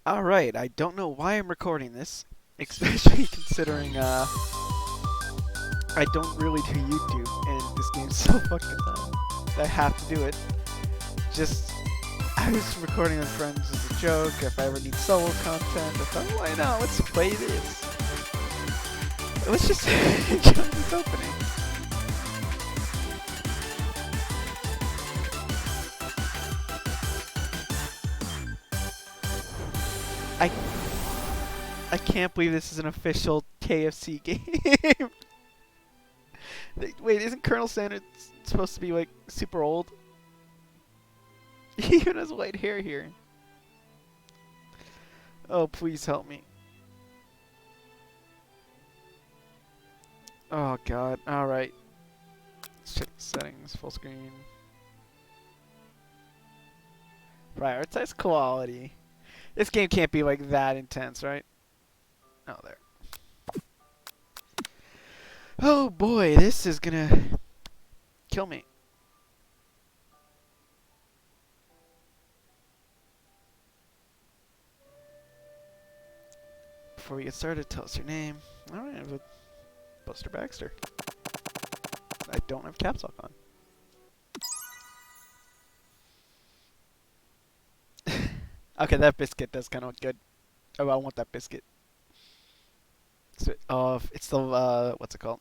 Alright, I don't know why I'm recording this, especially considering I don't really do YouTube, and this game's so fucking dumb that I have to do it. Just, I was recording with friends as a joke, if I ever need solo content, I thought, why not, let's play this. Let's just enjoy this opening. I I can't believe this is an official KFC game. Wait, isn't Colonel Sanders supposed to be like super old? He even has white hair here. Oh, please help me. Oh god. Alright. Let's check the settings. Full screen. Prioritize quality. This game can't be like that intense, right? Oh, there. Oh boy, this is gonna kill me. Before we get started, tell us your name. Alright, I'm with Buster Baxter. I don't have caps lock on. Okay, that biscuit does kind of look good. Oh, I want that biscuit. So, it's the, what's it called?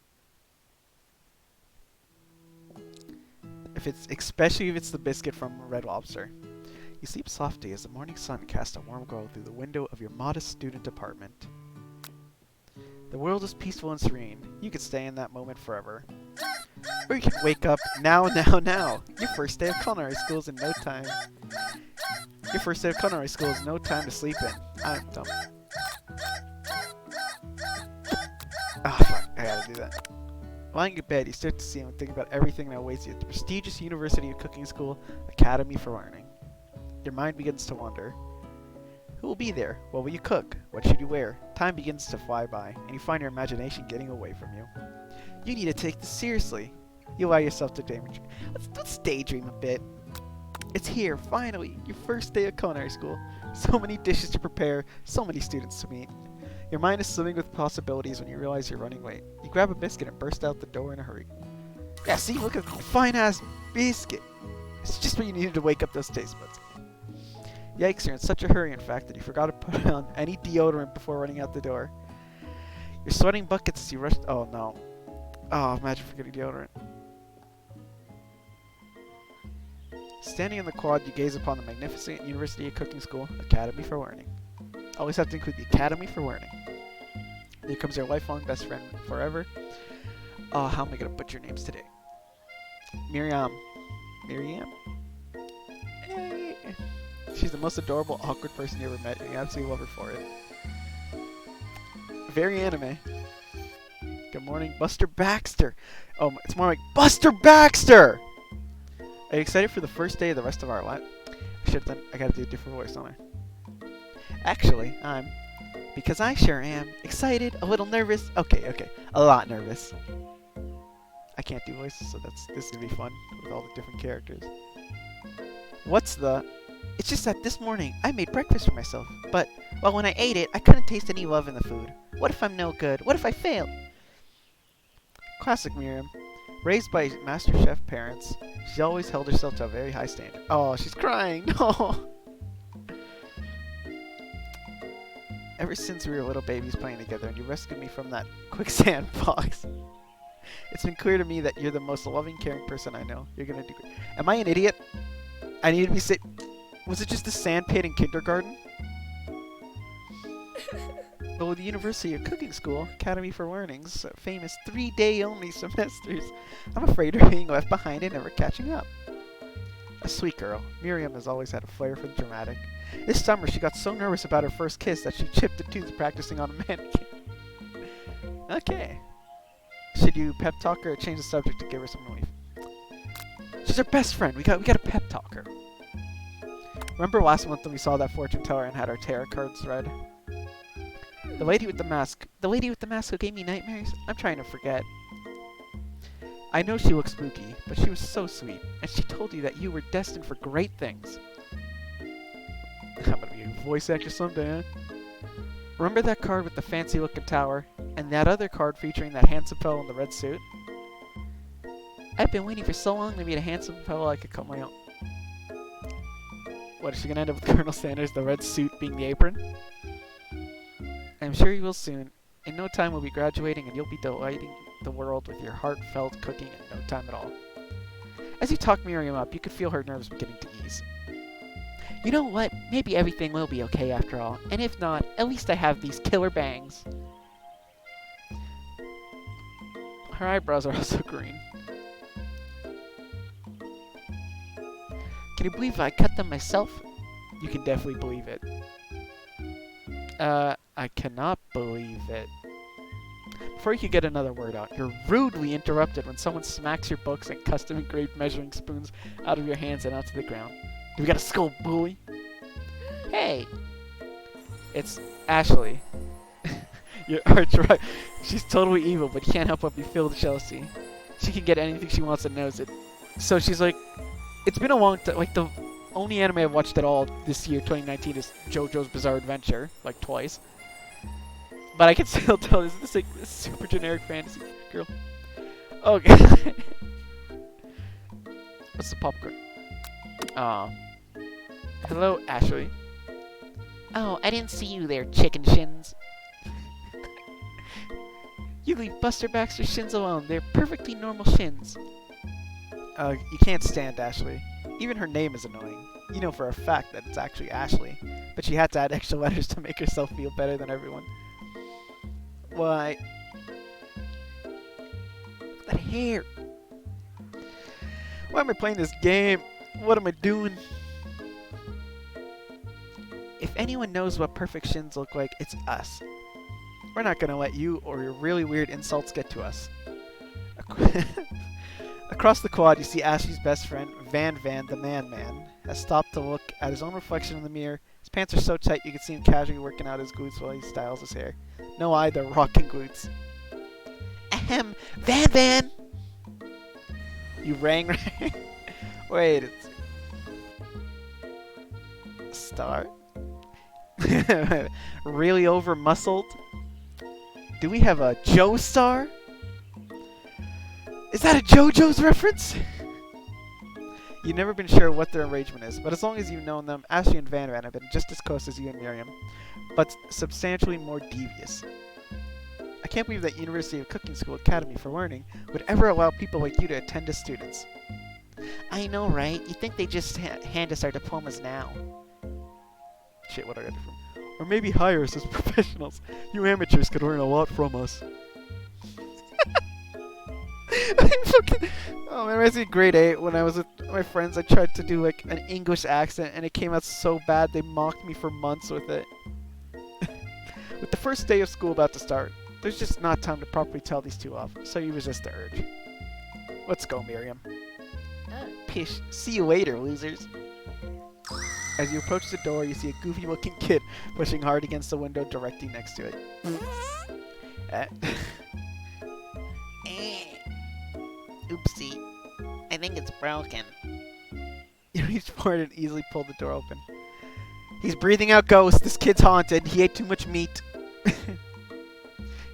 Especially if it's the biscuit from Red Lobster. You sleep softly as the morning sun casts a warm glow through the window of your modest student apartment. The world is peaceful and serene. You could stay in that moment forever. Or you can wake up now. Your first day of culinary school is in no time. Your first day of culinary school is no time to sleep in. I'm dumb. Ah, fuck. I gotta do that. Lying in bed, you start to see and think about everything that awaits you at the prestigious University of Cooking School Academy for Learning. Your mind begins to wander. Who will be there? What will you cook? What should you wear? Time begins to fly by, and you find your imagination getting away from you. You need to take this seriously. You allow yourself to daydream. Let's daydream a bit. It's here, finally, your first day of culinary school. So many dishes to prepare, so many students to meet. Your mind is swimming with possibilities when you realize you're running late. You grab a biscuit and burst out the door in a hurry. Yeah, see, look at the fine-ass biscuit. It's just what you needed to wake up those taste buds. Yikes, you're in such a hurry, in fact, that you forgot to put on any deodorant before running out the door. You're sweating buckets as you rush. Oh, no. Oh, imagine forgetting deodorant. Standing in the quad, you gaze upon the magnificent University of Cooking School Academy for Learning. Always have to include the Academy for Learning. Here comes your lifelong best friend forever. Oh, how am I going to butcher names today? Miriam. Miriam? Hey. She's the most adorable, awkward person you ever met, and you absolutely love her for it. Very anime. Good morning, Buster Baxter. Oh, it's more like Buster Baxter! Are you excited for the first day of the rest of our life? I gotta do a different voice, don't I? Actually, because I sure am excited, a little nervous. Okay, a lot nervous. I can't do voices, so this is gonna be fun with all the different characters. It's just that this morning I made breakfast for myself, but, well, when I ate it, I couldn't taste any love in the food. What if I'm no good? What if I fail? Classic Miriam. Raised by Master Chef parents, she always held herself to a very high standard. Oh, she's crying! No! Ever since we were little babies playing together and you rescued me from that quicksand box, it's been clear to me that you're the most loving, caring person I know. You're gonna do great. Am I an idiot? I need to be Was it just a sand pit in kindergarten? Well, the University of Cooking School, Academy for Learning's famous 3-day only semesters, I'm afraid we're being left behind and never catching up. A sweet girl, Miriam has always had a flair for the dramatic. This summer, she got so nervous about her first kiss that she chipped a tooth practicing on a mannequin. Okay. Should you pep talk her or change the subject to give her some relief? She's our best friend. We got to pep talk her. Remember last month when we saw that fortune teller and had our tarot cards read? The lady with the mask who gave me nightmares? I'm trying to forget. I know she looks spooky, but she was so sweet, and she told you that you were destined for great things. I'm gonna be a voice actor someday, huh? Remember that card with the fancy looking tower? And that other card featuring that handsome fellow in the red suit? I've been waiting for so long to meet a handsome fellow I could cut my own. What, is she gonna end up with Colonel Sanders, the red suit being the apron? I'm sure you will soon. In no time we'll be graduating and you'll be delighting the world with your heartfelt cooking in no time at all. As you talk Miriam up, you could feel her nerves beginning to ease. You know what? Maybe everything will be okay after all. And if not, at least I have these killer bangs. Her eyebrows are also green. Can you believe I cut them myself? You can definitely believe it. I cannot believe it. Before you can get another word out, you're rudely interrupted when someone smacks your books and custom engraved measuring spoons out of your hands and onto the ground. We got a skull bully. Hey! It's Ashley. Your arch right. She's totally evil, but you can't help but be filled with jealousy. She can get anything she wants and knows it. So she's like, it's been a long time. Like, the only anime I've watched at all this year, 2019, is JoJo's Bizarre Adventure, like twice. But I can still tell this is like this super generic fantasy girl. Okay. What's the popcorn? Hello, Ashley. Oh, I didn't see you there, chicken shins. You leave Buster Baxter's shins alone. They're perfectly normal shins. You can't stand Ashley. Even her name is annoying. You know for a fact that it's actually Ashley, but she had to add extra letters to make herself feel better than everyone. Why? Look at that hair. Why am I playing this game? What am I doing? If anyone knows what perfect shins look like, it's us. We're not gonna let you or your really weird insults get to us. Across the quad, you see Ashley's best friend, Van the Man, has stopped to look at his own reflection in the mirror. His pants are so tight you can see him casually working out his glutes while he styles his hair. No eye, they're rocking glutes. Ahem, Van! You rang right? Wait, it's... Star? Really over-muscled? Do we have a Joestar? Is that a JoJo's reference? You've never been sure what their arrangement is, but as long as you've known them, Ashley and Van have been just as close as you and Miriam, but substantially more devious. I can't believe that University of Cooking School Academy for Learning would ever allow people like you to attend as students. I know, right? You'd think they just hand us our diplomas now. Shit, what I got from? Or maybe hire us as professionals. You amateurs could learn a lot from us. Oh man, I was in grade 8 when I was with my friends. I tried to do like an English accent and it came out so bad they mocked me for months with it. With the first day of school about to start, there's just not time to properly tell these two off, so you resist the urge. Let's go, Miriam. Pish. See you later, losers. As you approach the door, you see a goofy-looking kid pushing hard against the window directly next to it. Oopsie. I think it's broken. You reach forward and easily pull the door open. He's breathing out ghosts. This kid's haunted. He ate too much meat.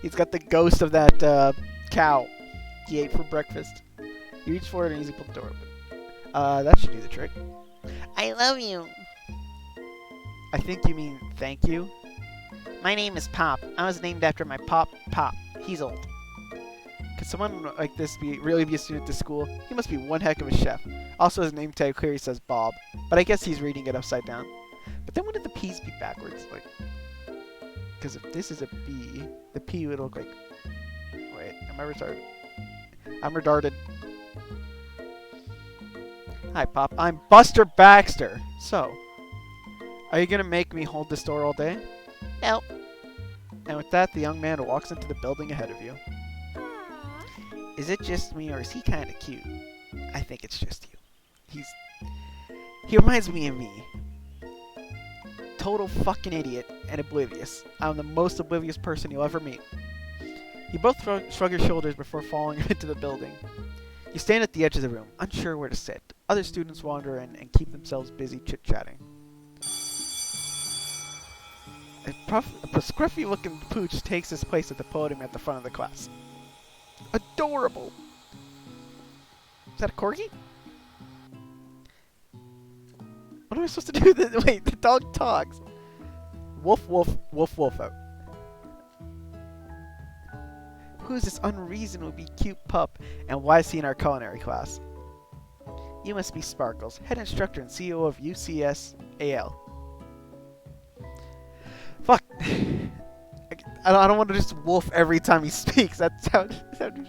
He's got the ghost of that cow he ate for breakfast. You reach forward and easily pull the door open. That should do the trick. I love you. I think you mean thank you. My name is Pop. I was named after my Pop. He's old. Could someone like this really be a student at this school? He must be one heck of a chef. Also, his name tag clearly says Bob, but I guess he's reading it upside down. But then wouldn't the P's be backwards? Like, because if this is a B, the P would look like... Wait, am I retarded? I'm retarded. Hi, Pop. I'm Buster Baxter. So, are you going to make me hold this door all day? Nope. And with that, the young man walks into the building ahead of you. Is it just me, or is he kind of cute? I think it's just you. He reminds me of me. Total fucking idiot and oblivious. I'm the most oblivious person you'll ever meet. You both shrug your shoulders before falling into the building. You stand at the edge of the room, unsure where to sit. Other students wander in and keep themselves busy chit-chatting. A scruffy-looking pooch takes his place at the podium at the front of the class. Adorable! Is that a corgi? What am I supposed to do? Wait, the dog talks. Woof, woof, woof, woof out. Who's this unreasonably cute pup, and why is he in our culinary class? You must be Sparkles, head instructor and CEO of UCSAL. Fuck. I don't want to just wolf every time he speaks. That sounds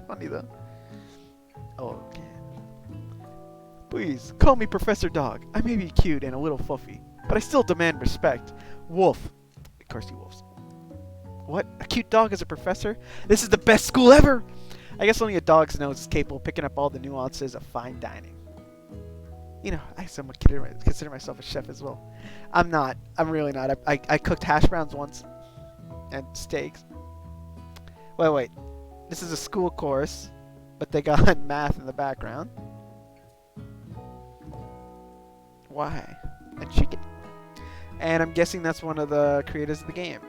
funny though. Oh, okay. Please, call me Professor Dog. I may be cute and a little fluffy, but I still demand respect. Wolf. Of course he wolves. What? A cute dog as a professor? This is the best school ever! I guess only a dog's nose is capable of picking up all the nuances of fine dining. You know, I somewhat consider myself a chef as well. I'm not. I'm really not. I cooked hash browns once. And steaks. Wait. This is a school course, but they got math in the background. Why? A chicken? And I'm guessing that's one of the creators of the game.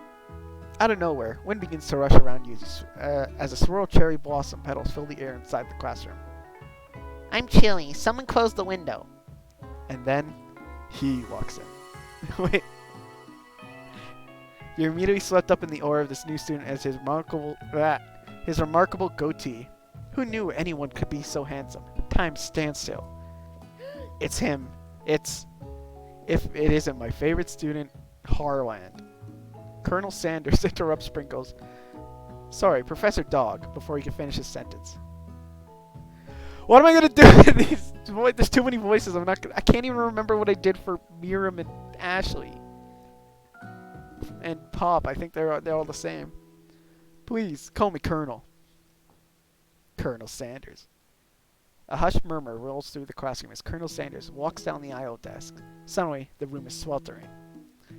Out of nowhere, wind begins to rush around you as a swirl cherry blossom petals fill the air inside the classroom. I'm chilly. Someone close the window. And then he walks in. Wait. You're immediately swept up in the aura of this new student as his remarkable goatee. Who knew anyone could be so handsome? Time stands still. It's him. If it isn't my favorite student, Harland. Colonel Sanders interrupts Sprinkles. Sorry, Professor Dog, before he can finish his sentence. What am I gonna do with these? There's too many voices. I can't even remember what I did for Miriam and Ashley. And Pop. I think they're all the same. Please, call me Colonel. Colonel Sanders. A hushed murmur rolls through the classroom as Colonel Sanders walks down the aisle desk. Suddenly, the room is sweltering.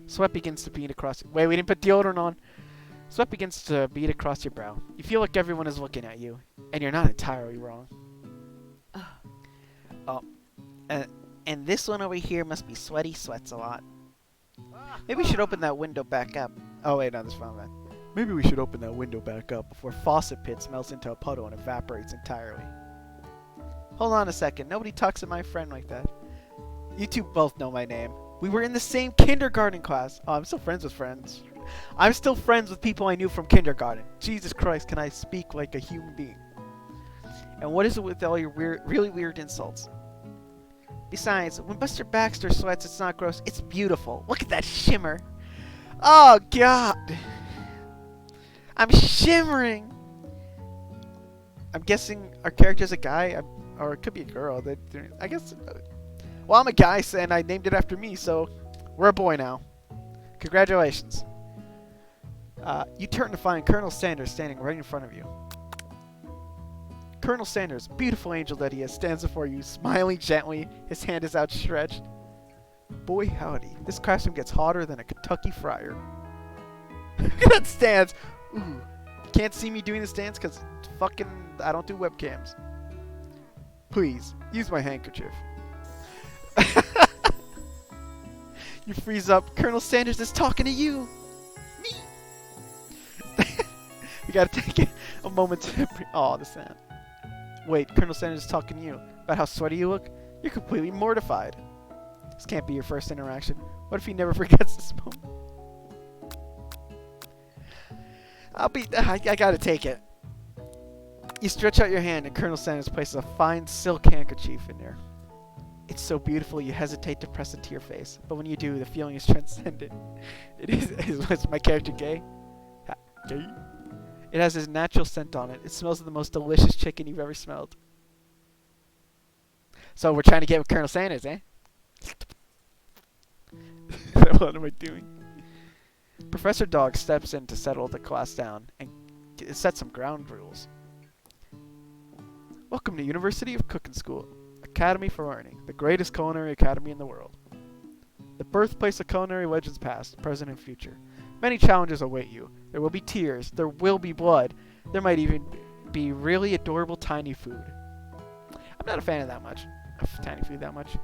Sweat begins to bead across... Wait, we didn't put deodorant on. Sweat begins to bead across your brow. You feel like everyone is looking at you, and you're not entirely wrong. Oh, and this one over here must be sweaty, sweats a lot. Maybe we should open that window back up. Oh wait, no, this is fine, man. Maybe we should open that window back up before Faucet Pits melts into a puddle and evaporates entirely. Hold on a second. Nobody talks to my friend like that. You two both know my name. We were in the same kindergarten class. Oh, I'm still friends with friends. I'm still friends with people I knew from kindergarten. Jesus Christ, can I speak like a human being? And what is it with all your really weird insults? Besides, when Buster Baxter sweats, it's not gross. It's beautiful. Look at that shimmer. Oh, God. I'm shimmering. I'm guessing our character's a guy, or it could be a girl. I guess... Well, I'm a guy, and I named it after me, so we're a boy now. Congratulations. You turn to find Colonel Sanders standing right in front of you. Colonel Sanders, beautiful angel that he is, stands before you, smiling gently. His hand is outstretched. Boy, howdy. This classroom gets hotter than a Kentucky fryer. Look at that stance. Ooh. You can't see me doing this dance because fucking I don't do webcams. Please, use my handkerchief. You freeze up. Colonel Sanders is talking to you. Me. We gotta take a moment to... Oh, the sound. Wait, Colonel Sanders is talking to you about how sweaty you look? You're completely mortified. This can't be your first interaction. What if he never forgets this moment? I gotta take it. You stretch out your hand and Colonel Sanders places a fine silk handkerchief in there. It's so beautiful you hesitate to press it to your face, but when you do, the feeling is transcendent. Is my character gay? Gay? It has his natural scent on it. It smells of the most delicious chicken you've ever smelled. So we're trying to get with Colonel Sanders, eh? What am I doing? Professor Dog steps in to settle the class down and set some ground rules. Welcome to University of Cooking School, Academy for Learning, the greatest culinary academy in the world. The birthplace of culinary legends past, present, and future. Many challenges await you. There will be tears. There will be blood. There might even be really adorable tiny food. I'm not a fan of that much. Of tiny food that much.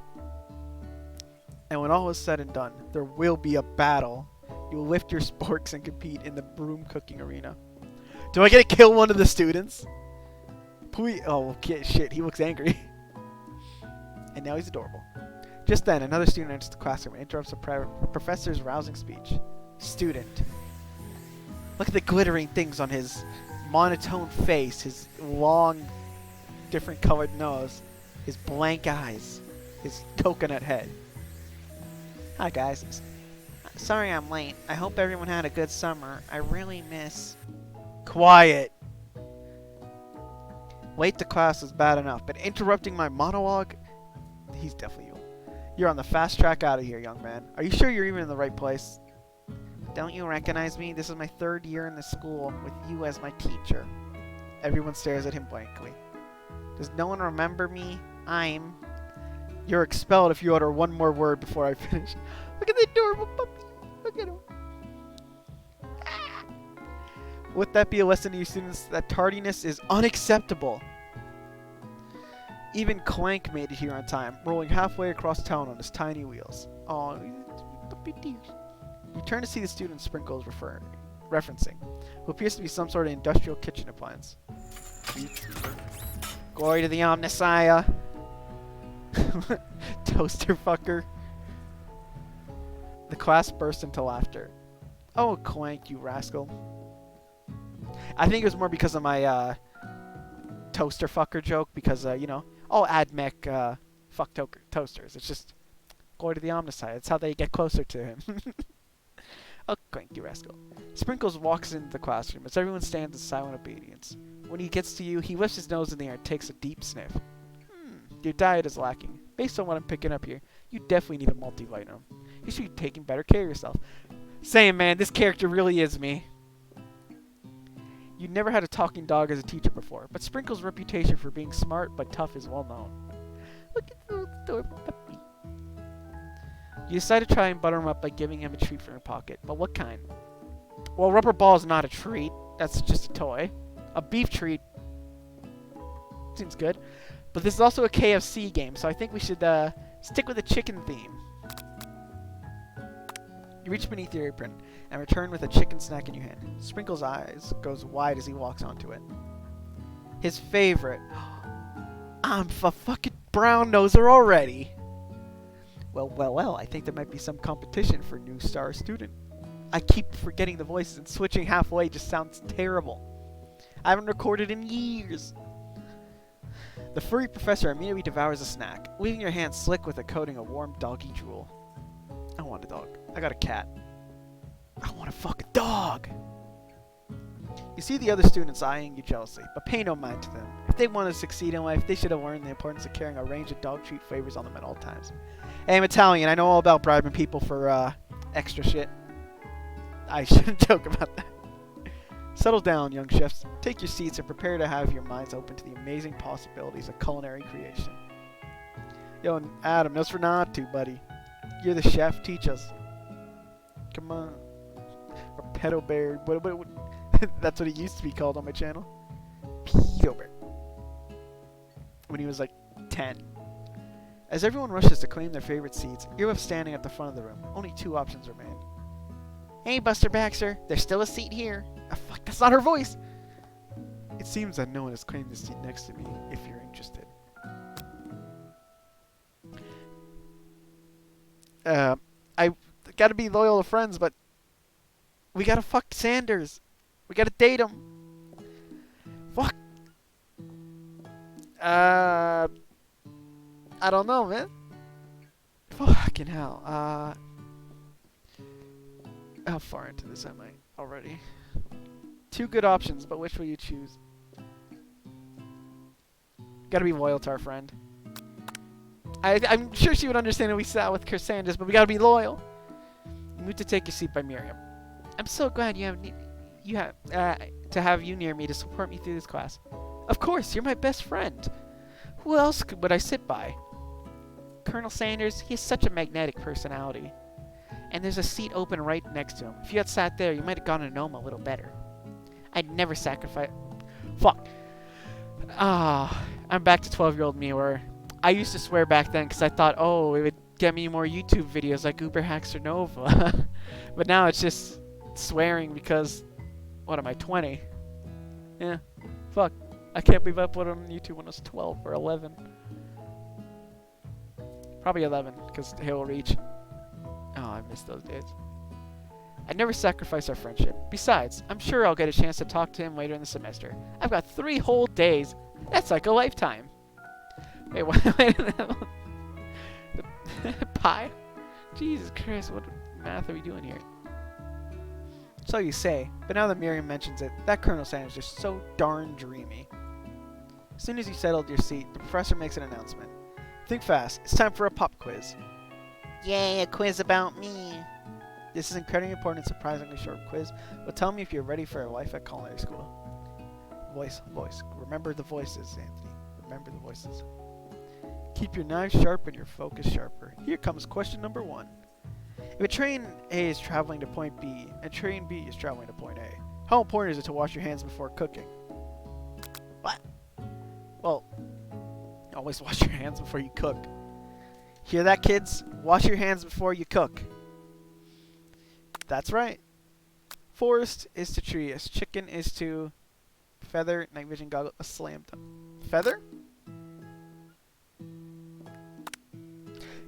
And when all is said and done, there will be a battle. You will lift your sporks and compete in the broom cooking arena. Do I get to kill one of the students? Please. Oh, okay, shit. He looks angry. And now he's adorable. Just then, another student enters the classroom and interrupts the professor's rousing speech. Student. Look at the glittering things on his monotone face, his long, different colored nose, his blank eyes, his coconut head. Hi, guys. Sorry I'm late. I hope everyone had a good summer. I really miss... Quiet. Late to class was bad enough, but interrupting my monologue... He's definitely you. You're on the fast track out of here, young man. Are you sure you're even in the right place? Don't you recognize me? This is my 3rd year in the school with you as my teacher. Everyone stares at him blankly. Does no one remember me? You're expelled if you utter one more word before I finish. Look at the adorable puppy. Look at him. Would that be a lesson to you students that tardiness is unacceptable? Even Clank made it here on time, rolling halfway across town on his tiny wheels. Oh, you turn to see the student Sprinkles referencing, who appears to be some sort of industrial kitchen appliance. Glory to the Omnissiah. Toaster fucker. The class burst into laughter. Oh, Clank, you rascal. I think it was more because of my toaster fucker joke, because, you know, all AdMech fuck toasters. It's just glory to the Omnissiah. It's how they get closer to him. Oh, Clank, you rascal. Sprinkles walks into the classroom as everyone stands in silent obedience. When he gets to you, he lifts his nose in the air and takes a deep sniff. Your diet is lacking. Based on what I'm picking up here, you definitely need a multivitamin. You should be taking better care of yourself. Same, man. This character really is me. You never had a talking dog as a teacher before, but Sprinkles' reputation for being smart but tough is well known. Look at the little adorable puppy. You decide to try and butter him up by giving him a treat from your pocket. But what kind? Well, rubber ball is not a treat. That's just a toy. A beef treat seems good. But this is also a KFC game, so I think we should stick with the chicken theme. You reach beneath your apron and return with a chicken snack in your hand. Sprinkles' eyes goes wide as he walks onto it. His favorite. I'm a fucking brown noser already. Well, I think there might be some competition for new star student. I keep forgetting the voices, and switching halfway just sounds terrible. I haven't recorded in years. The furry professor immediately devours a snack, leaving your hands slick with a coating of warm doggy drool. I want a dog. I got a cat. I want to fuck a dog. You see the other students eyeing you jealously, but pay no mind to them. If they want to succeed in life, they should have learned the importance of carrying a range of dog treat flavors on them at all times. Hey, I'm Italian. I know all about bribing people for extra shit. I shouldn't joke about that. Settle down, young chefs. Take your seats and prepare to have your minds open to the amazing possibilities of culinary creation. Yo, Adam, no for not to, buddy. You're the chef. Teach us. Come on. Or Pedo Bear. What, that's what it used to be called on my channel. Pedo Bear. When he was like 10. As everyone rushes to claim their favorite seats, you're left standing at the front of the room. Only 2 options remain. Hey, Buster Baxter. There's still a seat here. Oh, fuck, that's not her voice. It seems that no one has claimed the seat next to me, if you're interested. I gotta be loyal to friends, but we gotta fuck Sanders. We gotta date him. Fuck. I don't know, man. Fucking hell. How far into this am I already? 2 good options, but which will you choose? Gotta be loyal to our friend. I'm sure she would understand if we sat with Chris Sanders, but we gotta be loyal. You move to take your seat by Miriam. I'm so glad you have to have you near me to support me through this class. Of course, you're my best friend. Who else would I sit by? Colonel Sanders, he has such a magnetic personality. And there's a seat open right next to him. If you had sat there, you might have gotten to know him a little better. I'd never sacrifice... Fuck. I'm back to 12-year-old me, where I used to swear back then because I thought, oh, get me more YouTube videos like Uber Hacks or Nova. But now it's just swearing because, what am I, 20? Yeah, fuck. I can't believe I uploaded on YouTube when I was 12 or 11. Probably 11, because Halo Reach. Oh, I miss those days. I'd never sacrifice our friendship. Besides, I'm sure I'll get a chance to talk to him later in the semester. I've got 3 whole days. That's like a lifetime. Wait, wait. Pi? Jesus Christ, what math are we doing here? So you say, but now that Miriam mentions it, that Colonel Sanders is just so darn dreamy. As soon as you settled your seat, the professor makes an announcement. Think fast, it's time for a pop quiz. Yay, a quiz about me. This is incredibly important and surprisingly short quiz, but tell me if you're ready for a life at culinary school. Voice. Remember the voices, Anthony. Remember the voices. Keep your knife sharp and your focus sharper. Here comes question number 1. If a train A is traveling to point B, and train B is traveling to point A, how important is it to wash your hands before cooking? What? Well, always wash your hands before you cook. Hear that, kids? Wash your hands before you cook. That's right. Forest is to tree, as chicken is to feather, night vision goggle, a slam dunk. Feather?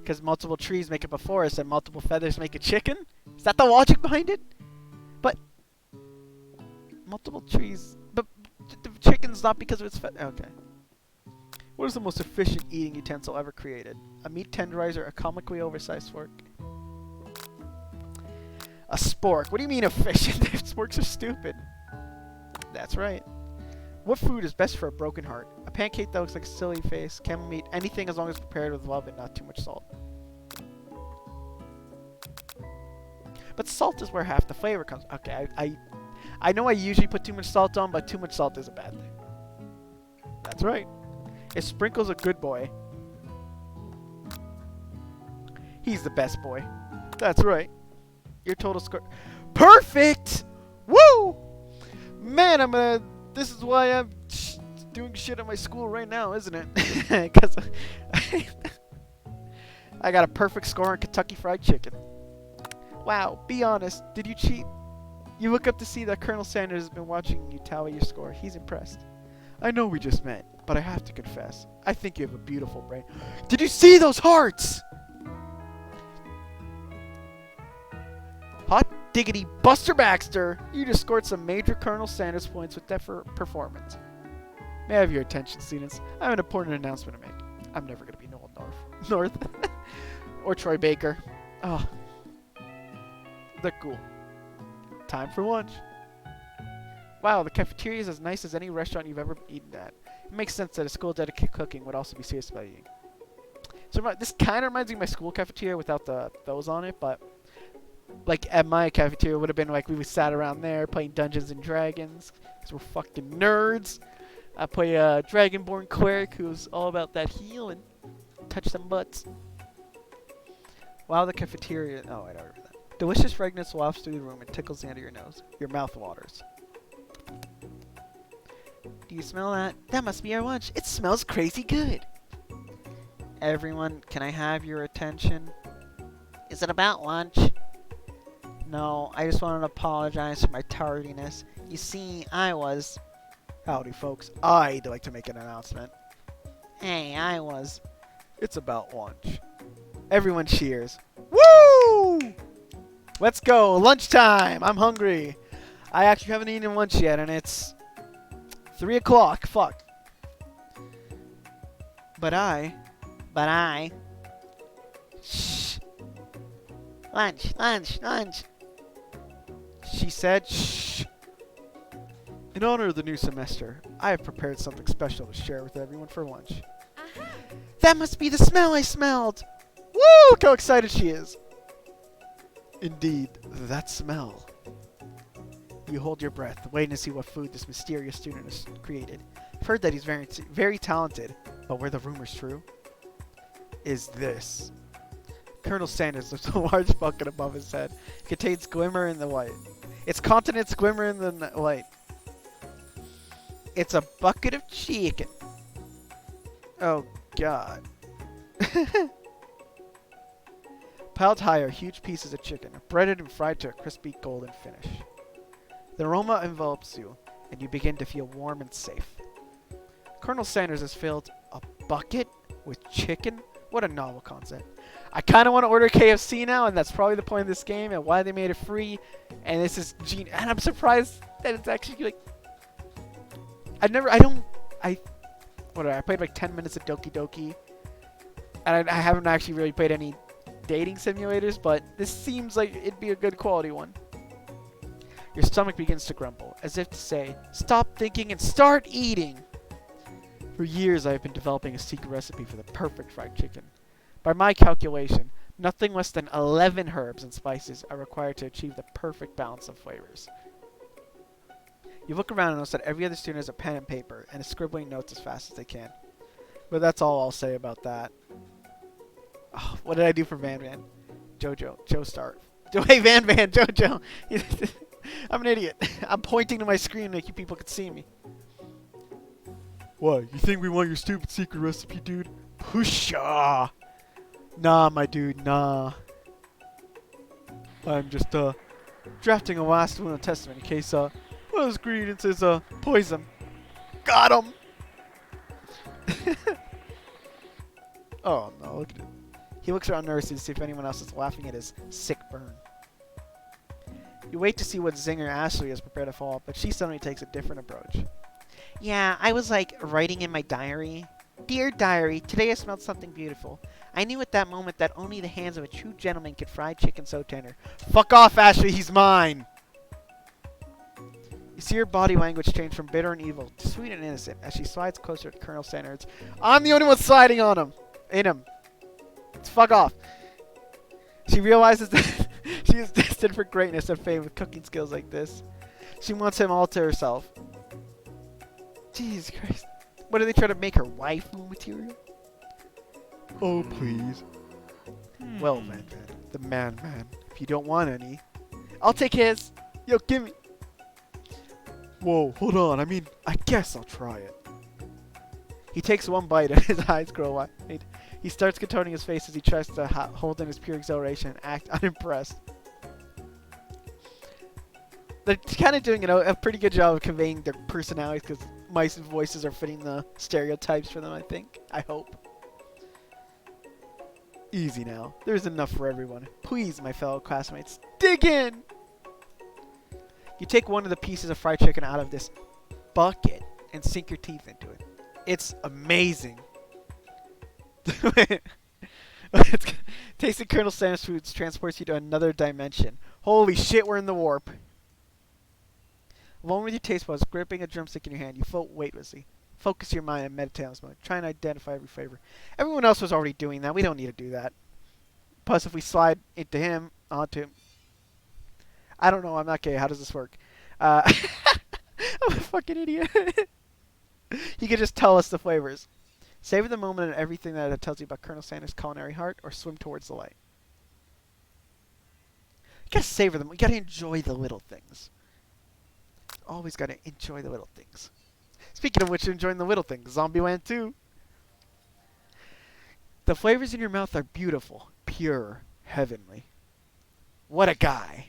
Because multiple trees make up a forest and multiple feathers make a chicken? Is that the logic behind it? But multiple trees, but the chicken's not because of its feather. Okay. What is the most efficient eating utensil ever created? A meat tenderizer, a comically oversized fork? A spork. What do you mean efficient? Sporks are stupid. That's right. What food is best for a broken heart? A pancake that looks like a silly face, camel meat, anything as long as prepared with love and not too much salt. But salt is where half the flavor comes. Okay, I know I usually put too much salt on, but too much salt is a bad thing. That's right. Is Sprinkles a good boy? He's the best boy. That's right. Your total score. Perfect! Woo! Man, this is why I'm doing shit at my school right now, isn't it? Because I got a perfect score on Kentucky Fried Chicken. Wow, be honest. Did you cheat? You look up to see that Colonel Sanders has been watching you tally your score. He's impressed. I know we just met, but I have to confess, I think you have a beautiful brain. Did you see those hearts? Hot diggity Buster Baxter! You just scored some major Colonel Sanders points with that performance. May I have your attention, students? I have an important announcement to make. I'm never going to be Noel North. Or Troy Baker. Oh. They're cool. Time for lunch. Wow, the cafeteria is as nice as any restaurant you've ever eaten at. It makes sense that a school dedicated to cooking would also be serious about eating. So this kind of reminds me of my school cafeteria without those on it, but like at my cafeteria, it would have been like we sat around there playing Dungeons and Dragons because we're fucking nerds. I play a Dragonborn cleric who's all about that heal and touch some butts. Wow, the cafeteria. Oh, I don't remember that. Delicious fragrance wafts through the room and tickles the end of your nose. Your mouth waters. Do you smell that? That must be our lunch. It smells crazy good. Everyone, can I have your attention? Is it about lunch? No, I just wanted to apologize for my tardiness. You see, Howdy, folks. I'd like to make an announcement. Hey, It's about lunch. Everyone cheers. Woo! Let's go. Lunchtime. I'm hungry. I actually haven't eaten lunch yet, and it's 3 o'clock. Fuck. But I... Shh. Lunch. She said, shh. In honor of the new semester, I have prepared something special to share with everyone for lunch. Uh-huh. That must be the smell I smelled. Woo! Look how excited she is. Indeed, that smell. You hold your breath, waiting to see what food this mysterious student has created. I've heard that he's very, very talented, but were the rumors true? Is this. Colonel Sanders lifts a large bucket above his head. It contains glimmer in the light. Its contents glimmer in the light. It's a bucket of chicken. Oh, God. Piled high are huge pieces of chicken, breaded and fried to a crispy golden finish. The aroma envelops you, and you begin to feel warm and safe. Colonel Sanders has filled a bucket with chicken? What a novel concept. I kind of want to order KFC now, and that's probably the point of this game and why they made it free. And this is and I'm surprised that it's actually like... I played like 10 minutes of Doki Doki. And I haven't actually really played any dating simulators, but this seems like it'd be a good quality one. Your stomach begins to grumble, as if to say, stop thinking and start eating! For years I have been developing a secret recipe for the perfect fried chicken. By my calculation, nothing less than 11 herbs and spices are required to achieve the perfect balance of flavors. You look around and notice that every other student has a pen and paper and is scribbling notes as fast as they can. But that's all I'll say about that. Oh, what did I do for Van Van? Joestar. Hey, Van Van, Jojo! I'm an idiot. I'm pointing to my screen like you people could see me. What? You think we want your stupid secret recipe, dude? Pusha! Nah, my dude, nah. I'm just, drafting a last will and testament in case, one of those ingredients is, poison. Got him! Oh, no, look at it. He looks around nervously to see if anyone else is laughing at his sick burn. You wait to see what zinger Ashley has prepared to follow up, but she suddenly takes a different approach. Yeah, I was like writing in my diary. Dear diary, today I smelled something beautiful. I knew at that moment that only the hands of a true gentleman could fry chicken so tender. Fuck off, Ashley, he's mine! You see her body language change from bitter and evil to sweet and innocent as she slides closer to Colonel Sanders. I'm the only one sliding on him! In him. Fuck off. She realizes that she is destined for greatness and fame with cooking skills like this. She wants him all to herself. Jesus Christ. What, are they trying to make her waifu material? Oh, please. Well, Van Van, the man. If you don't want any, I'll take his. Yo, give me. Whoa, hold on. I mean, I guess I'll try it. He takes one bite and his eyes grow wide. He starts contorting his face as he tries to hold in his pure exhilaration and act unimpressed. They're kind of doing a pretty good job of conveying their personalities because mice voices are fitting the stereotypes for them, I think. I hope. Easy now. There's enough for everyone. Please, my fellow classmates, dig in! You take one of the pieces of fried chicken out of this bucket and sink your teeth into it. It's amazing. Tasting Colonel Sanders' foods transports you to another dimension. Holy shit, we're in the warp. Alone with your taste buds, gripping a drumstick in your hand, you float weightlessly. Focus your mind and meditate on this moment. Try and identify every flavor. Everyone else was already doing that. We don't need to do that. Plus, if we slide into him, onto him... I don't know, I'm not gay. How does this work? I'm a fucking idiot. He could just tell us the flavors. Savor the moment and everything that it tells you about Colonel Sanders' culinary heart, or swim towards the light. You gotta savor them. You gotta enjoy the little things. Always gotta enjoy the little things. Speaking of which, enjoying the little things, Zombieland 2. The flavors in your mouth are beautiful, pure, heavenly. What a guy.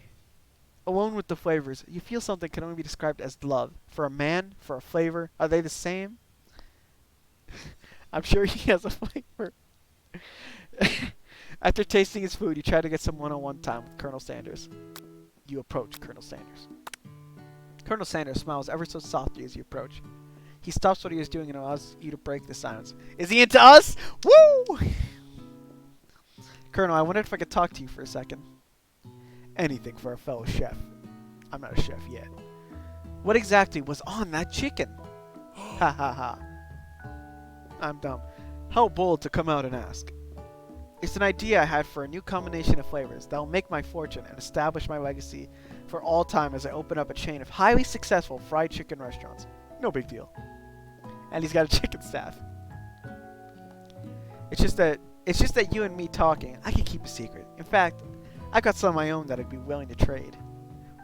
Alone with the flavors, you feel something can only be described as love. For a man, for a flavor, are they the same? I'm sure he has a flavor. After tasting his food, you try to get some one-on-one time with Colonel Sanders. You approach Colonel Sanders. Colonel Sanders smiles ever so softly as you approach. He stops what he is doing and allows you to break the silence. Is he into us? Woo! Colonel, I wondered if I could talk to you for a second. Anything for a fellow chef. I'm not a chef yet. What exactly was on that chicken? Ha ha ha. I'm dumb. How bold to come out and ask. It's an idea I had for a new combination of flavors that will make my fortune and establish my legacy for all time as I open up a chain of highly successful fried chicken restaurants. No big deal. And he's got a chicken staff. It's just that you and me talking, I can keep a secret. In fact, I got some of my own that I'd be willing to trade.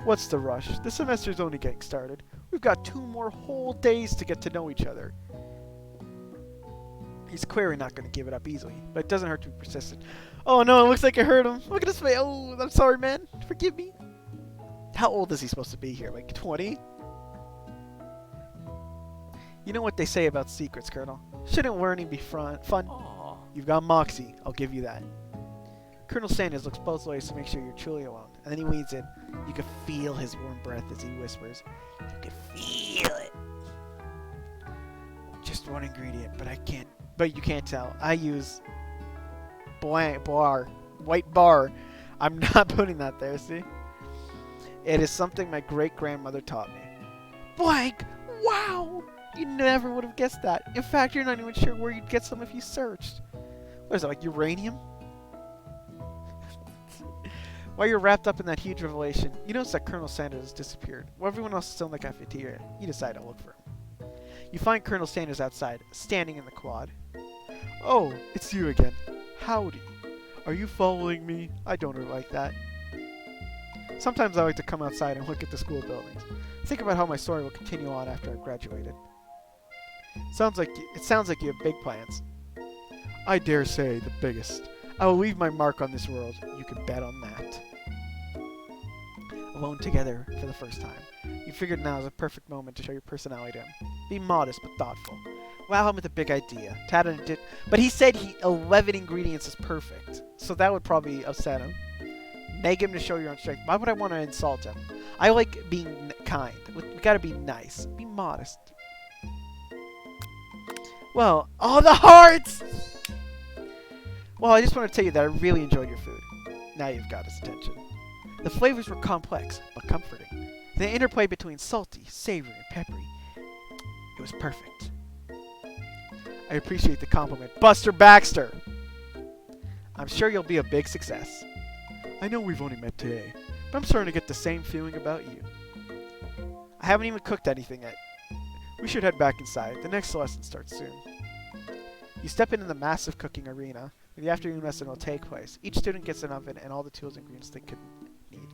What's the rush? The semester's only getting started. We've got 2 more whole days to get to know each other. He's clearly not going to give it up easily, but it doesn't hurt to be persistent. Oh no, it looks like I hurt him. Look at his face. Oh, I'm sorry, man. Forgive me. How old is he supposed to be here? Like 20? You know what they say about secrets, Colonel. Shouldn't learning be fun? Aw. You've got moxie. I'll give you that. Colonel Sanders looks both ways to make sure you're truly alone, and then he leans in. You can feel his warm breath as he whispers. You can feel it. Just one ingredient, but you can't tell. I use white bar. I'm not putting that there, see? It is something my great-grandmother taught me. Blank! Wow! You never would have guessed that. In fact, you're not even sure where you'd get some if you searched. What is it, like uranium? While you're wrapped up in that huge revelation, you notice that Colonel Sanders has disappeared. While everyone else is still in the cafeteria, you decide to look for him. You find Colonel Sanders outside, standing in the quad. Oh, it's you again. Howdy. Are you following me? I don't really like that. Sometimes I like to come outside and look at the school buildings. Think about how my story will continue on after I've graduated. It sounds like you have big plans. I dare say the biggest. I will leave my mark on this world. You can bet on that. Alone together for the first time. You figured now is a perfect moment to show your personality to him. Be modest but thoughtful. Wow him with a big idea. But he said 11 ingredients is perfect. So that would probably upset him. Nag him to show your own strength. Why would I want to insult him? I like being kind. We gotta be nice. Be modest. Well, all the hearts! Well, I just want to tell you that I really enjoyed your food. Now you've got his attention. The flavors were complex, but comforting. The interplay between salty, savory, and peppery. It was perfect. I appreciate the compliment. Buster Baxter! I'm sure you'll be a big success. I know we've only met today, but I'm starting to get the same feeling about you. I haven't even cooked anything yet. We should head back inside. The next lesson starts soon. You step into the massive cooking arena where the afternoon lesson will take place. Each student gets an oven and all the tools and ingredients they could need.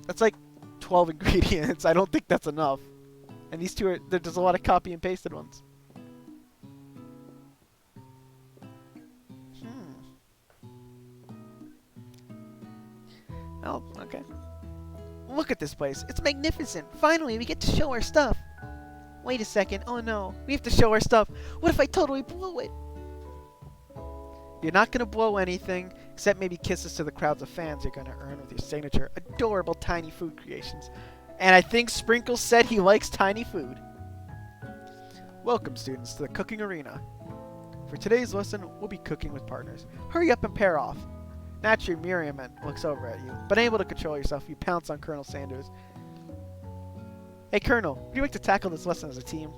That's like 12 ingredients. I don't think that's enough. And these two there's a lot of copy and pasted ones. Oh, okay. Look at this place. It's magnificent. Finally, we get to show our stuff. Wait a second. Oh no. We have to show our stuff. What if I totally blow it? You're not going to blow anything, except maybe kisses to the crowds of fans you're going to earn with your signature adorable tiny food creations. And I think Sprinkles said he likes tiny food. Welcome, students, to the cooking arena. For today's lesson, we'll be cooking with partners. Hurry up and pair off. Naturally, Miriam looks over at you, but unable to control yourself, you pounce on Colonel Sanders. Hey, Colonel, would you like to tackle this lesson as a team?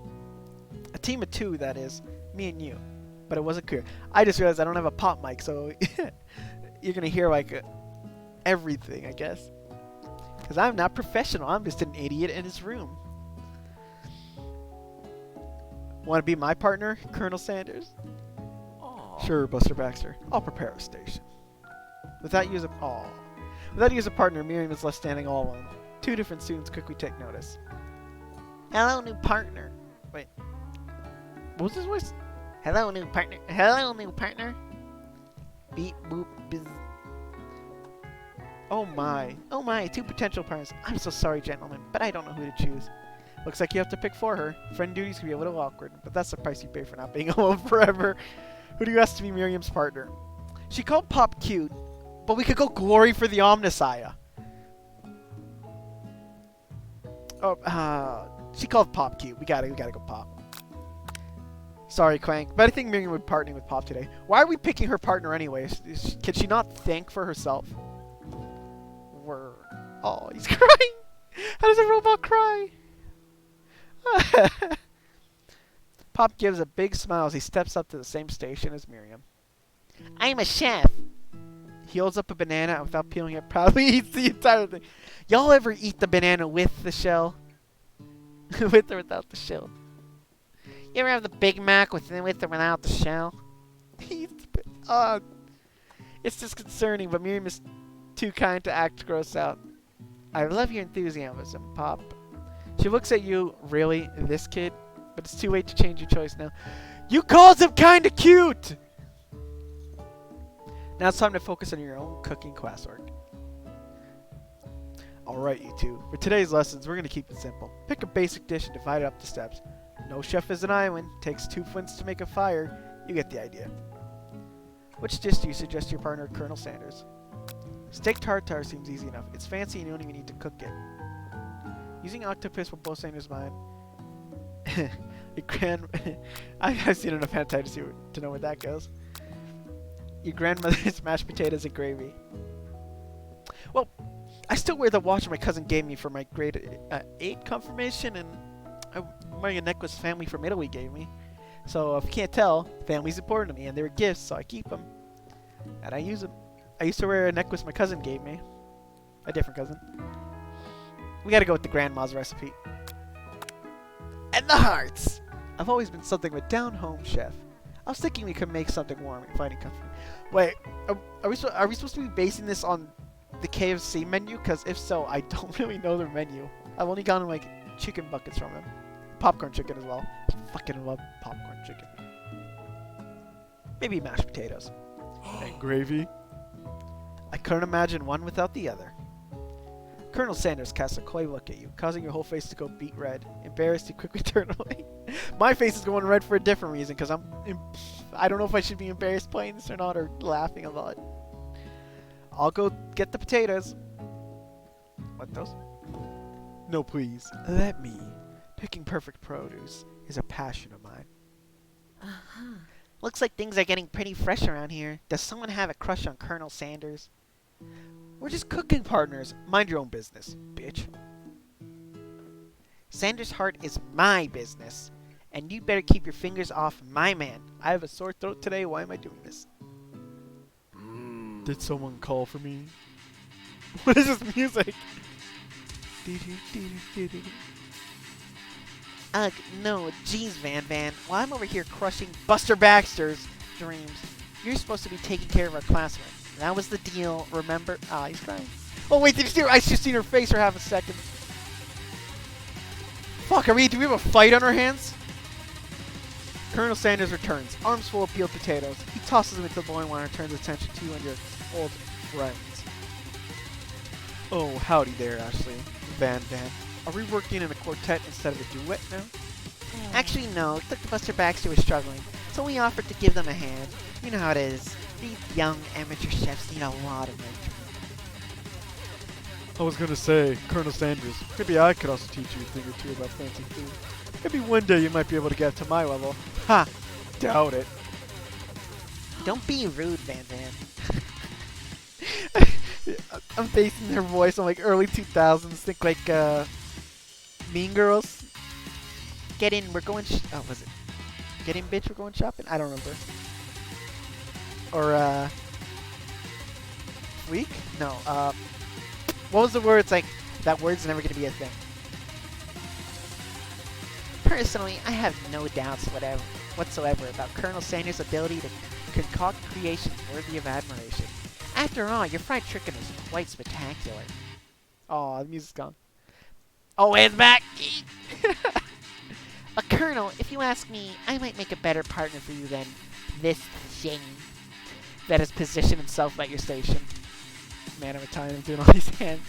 A team of two, that is. Me and you. But it wasn't clear. I just realized I don't have a pop mic, so you're going to hear, like, everything, I guess. Because I'm not professional. I'm just an idiot in his room. Want to be my partner, Colonel Sanders? Aw. Sure, Buster Baxter. I'll prepare a station. Without use of partner, Miriam is left standing all alone. Two different students quickly take notice. Hello, new partner. Wait. What was his voice? Hello, new partner. Hello, new partner. Beep, boop, biz. Oh my, two potential partners. I'm so sorry, gentlemen, but I don't know who to choose. Looks like you have to pick for her. Friend duties can be a little awkward, but that's the price you pay for not being alone forever. Who do you ask to be Miriam's partner? She called Pop cute, but we could go Glory for the Omnissiah. Oh, she called Pop cute. We gotta go Pop. Sorry, Clank, but I think Miriam would partner with Pop today. Why are we picking her partner anyways? Can she not think for herself? Oh, he's crying. How does a robot cry? Pop gives a big smile as he steps up to the same station as Miriam. I'm a chef. He holds up a banana and without peeling it proudly eats the entire thing. Y'all ever eat the banana with the shell? With or without the shell? You ever have the Big Mac with or without the shell? It's disconcerting, but Miriam is too kind to act gross out. I love your enthusiasm, Pop. She looks at you, really, this kid? But it's too late to change your choice now. You called him kinda cute! Now it's time to focus on your own cooking classwork. Alright, you two. For today's lessons, we're gonna keep it simple. Pick a basic dish and divide it up to steps. No chef is an island. Takes 2 flints to make a fire. You get the idea. Which dish do you suggest to your partner, Colonel Sanders? Steak tartare seems easy enough. It's fancy and you don't even need to cook it. Using octopus will blow Sanders' mind. I've seen enough hentai to know where that goes. Your grandmother's mashed potatoes and gravy. Well, I still wear the watch my cousin gave me for my grade 8 confirmation, and I'm wearing a necklace family from Italy gave me. So if you can't tell, family's important to me, and they're gifts, so I keep them. And I use them. I used to wear a necklace my cousin gave me. A different cousin. We gotta go with the grandma's recipe. And the hearts! I've always been something of a down-home chef. I was thinking we could make something warm and finding comfort. Wait, are we supposed to be basing this on the KFC menu? Because if so, I don't really know their menu. I've only gotten like chicken buckets from them. Popcorn chicken as well. I fucking love popcorn chicken. Maybe mashed potatoes. And gravy. I couldn't imagine one without the other. Colonel Sanders casts a coy look at you, causing your whole face to go beet red. Embarrassed, you quickly turn away. My face is going red for a different reason, because I don't know if I should be embarrassed playing this or not, or laughing a lot. I'll go get the potatoes. What, those? No, please. Let me. Picking perfect produce is a passion of mine. Uh-huh. Looks like things are getting pretty fresh around here. Does someone have a crush on Colonel Sanders? We're just cooking partners. Mind your own business, bitch. Sanders' heart is my business. And you better keep your fingers off my man. I have a sore throat today. Why am I doing this? Did someone call for me? What is this music? Ugh, no, jeez, Van Van. While I'm over here crushing Buster Baxter's dreams, you're supposed to be taking care of our classmate. That was the deal, remember? Ah, he's crying. Oh wait, did you see her? I just seen her face for half a second. Fuck, do we have a fight on our hands? Colonel Sanders returns, arms full of peeled potatoes. He tosses them into the boiling water and turns attention to you and your old friends. Oh, howdy there, Ashley. Van Van. Are we working in a quartet instead of a duet now? Actually, no. Dr. Buster Baxter was struggling, so we offered to give them a hand. You know how it is. These young amateur chefs need a lot of mentoring. I was gonna say, Colonel Sanders, maybe I could also teach you a thing or two about fancy food. Maybe one day you might be able to get to my level. Ha! Doubt it. Don't be rude, Van Van. I'm basing their voice on like early 2000s. Think like Mean Girls. Get in, we're going. Oh, was it? Get in, bitch. We're going shopping. I don't remember. Or week? No. What was the word? It's like that word's never gonna be a thing. Personally, I have no doubts whatsoever about Colonel Sanders' ability to concoct creations worthy of admiration. After all, your fried chicken is quite spectacular. Oh, the music's gone. Oh, it's back! Colonel, if you ask me, I might make a better partner for you than this thing that has positioned itself at your station. Man, I'm tired of doing all these hands.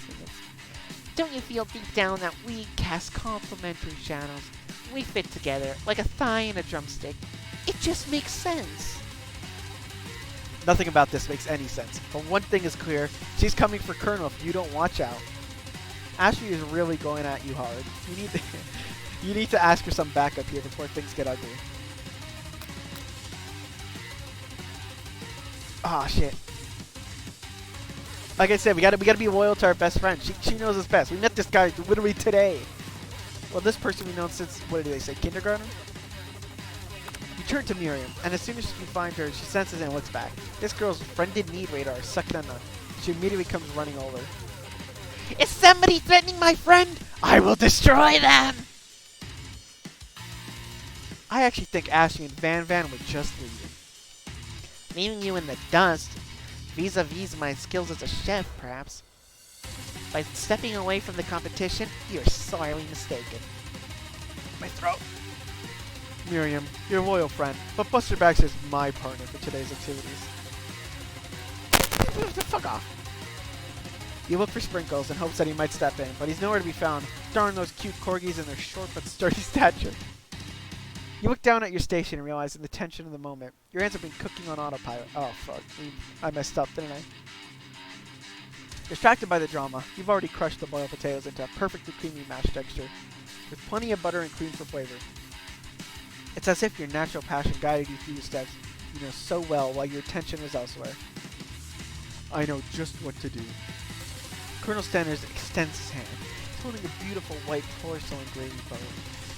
Don't you feel deep down that we cast complementary shadows? We fit together like a thigh and a drumstick. It just makes sense. Nothing about this makes any sense. But one thing is clear. She's coming for Colonel if you don't watch out. Ashley is really going at you hard. You need to ask for some backup here before things get ugly. Ah, shit. Like I said, we gotta be loyal to our best friend. She knows us best. We met this guy literally today. Well, this person we've known since, what did they say, kindergarten? You turn to Miriam, and as soon as you find her, she senses and looks back. This girl's friended need radar is sucking a nut. She immediately comes running over. Is somebody threatening my friend? I will destroy them! I actually think Ashley and Van Van were just leaving. Leaving you in the dust, vis-a-vis my skills as a chef, perhaps. By stepping away from the competition, you're sorely mistaken. My throat. Miriam, your loyal friend, but Buster Baxter is my partner for today's activities. Fuck off. You look for Sprinkles in hopes that he might step in, but he's nowhere to be found. Darn those cute corgis and their short but sturdy stature. You look down at your station and realize in the tension of the moment, your hands have been cooking on autopilot. Oh fuck, I messed up, didn't I? Distracted by the drama, you've already crushed the boiled potatoes into a perfectly creamy mashed texture, with plenty of butter and cream for flavor. It's as if your natural passion guided you through your steps, you know so well while your attention was elsewhere. I know just what to do. Colonel Sanders extends his hand, holding a beautiful white porcelain gravy bowl,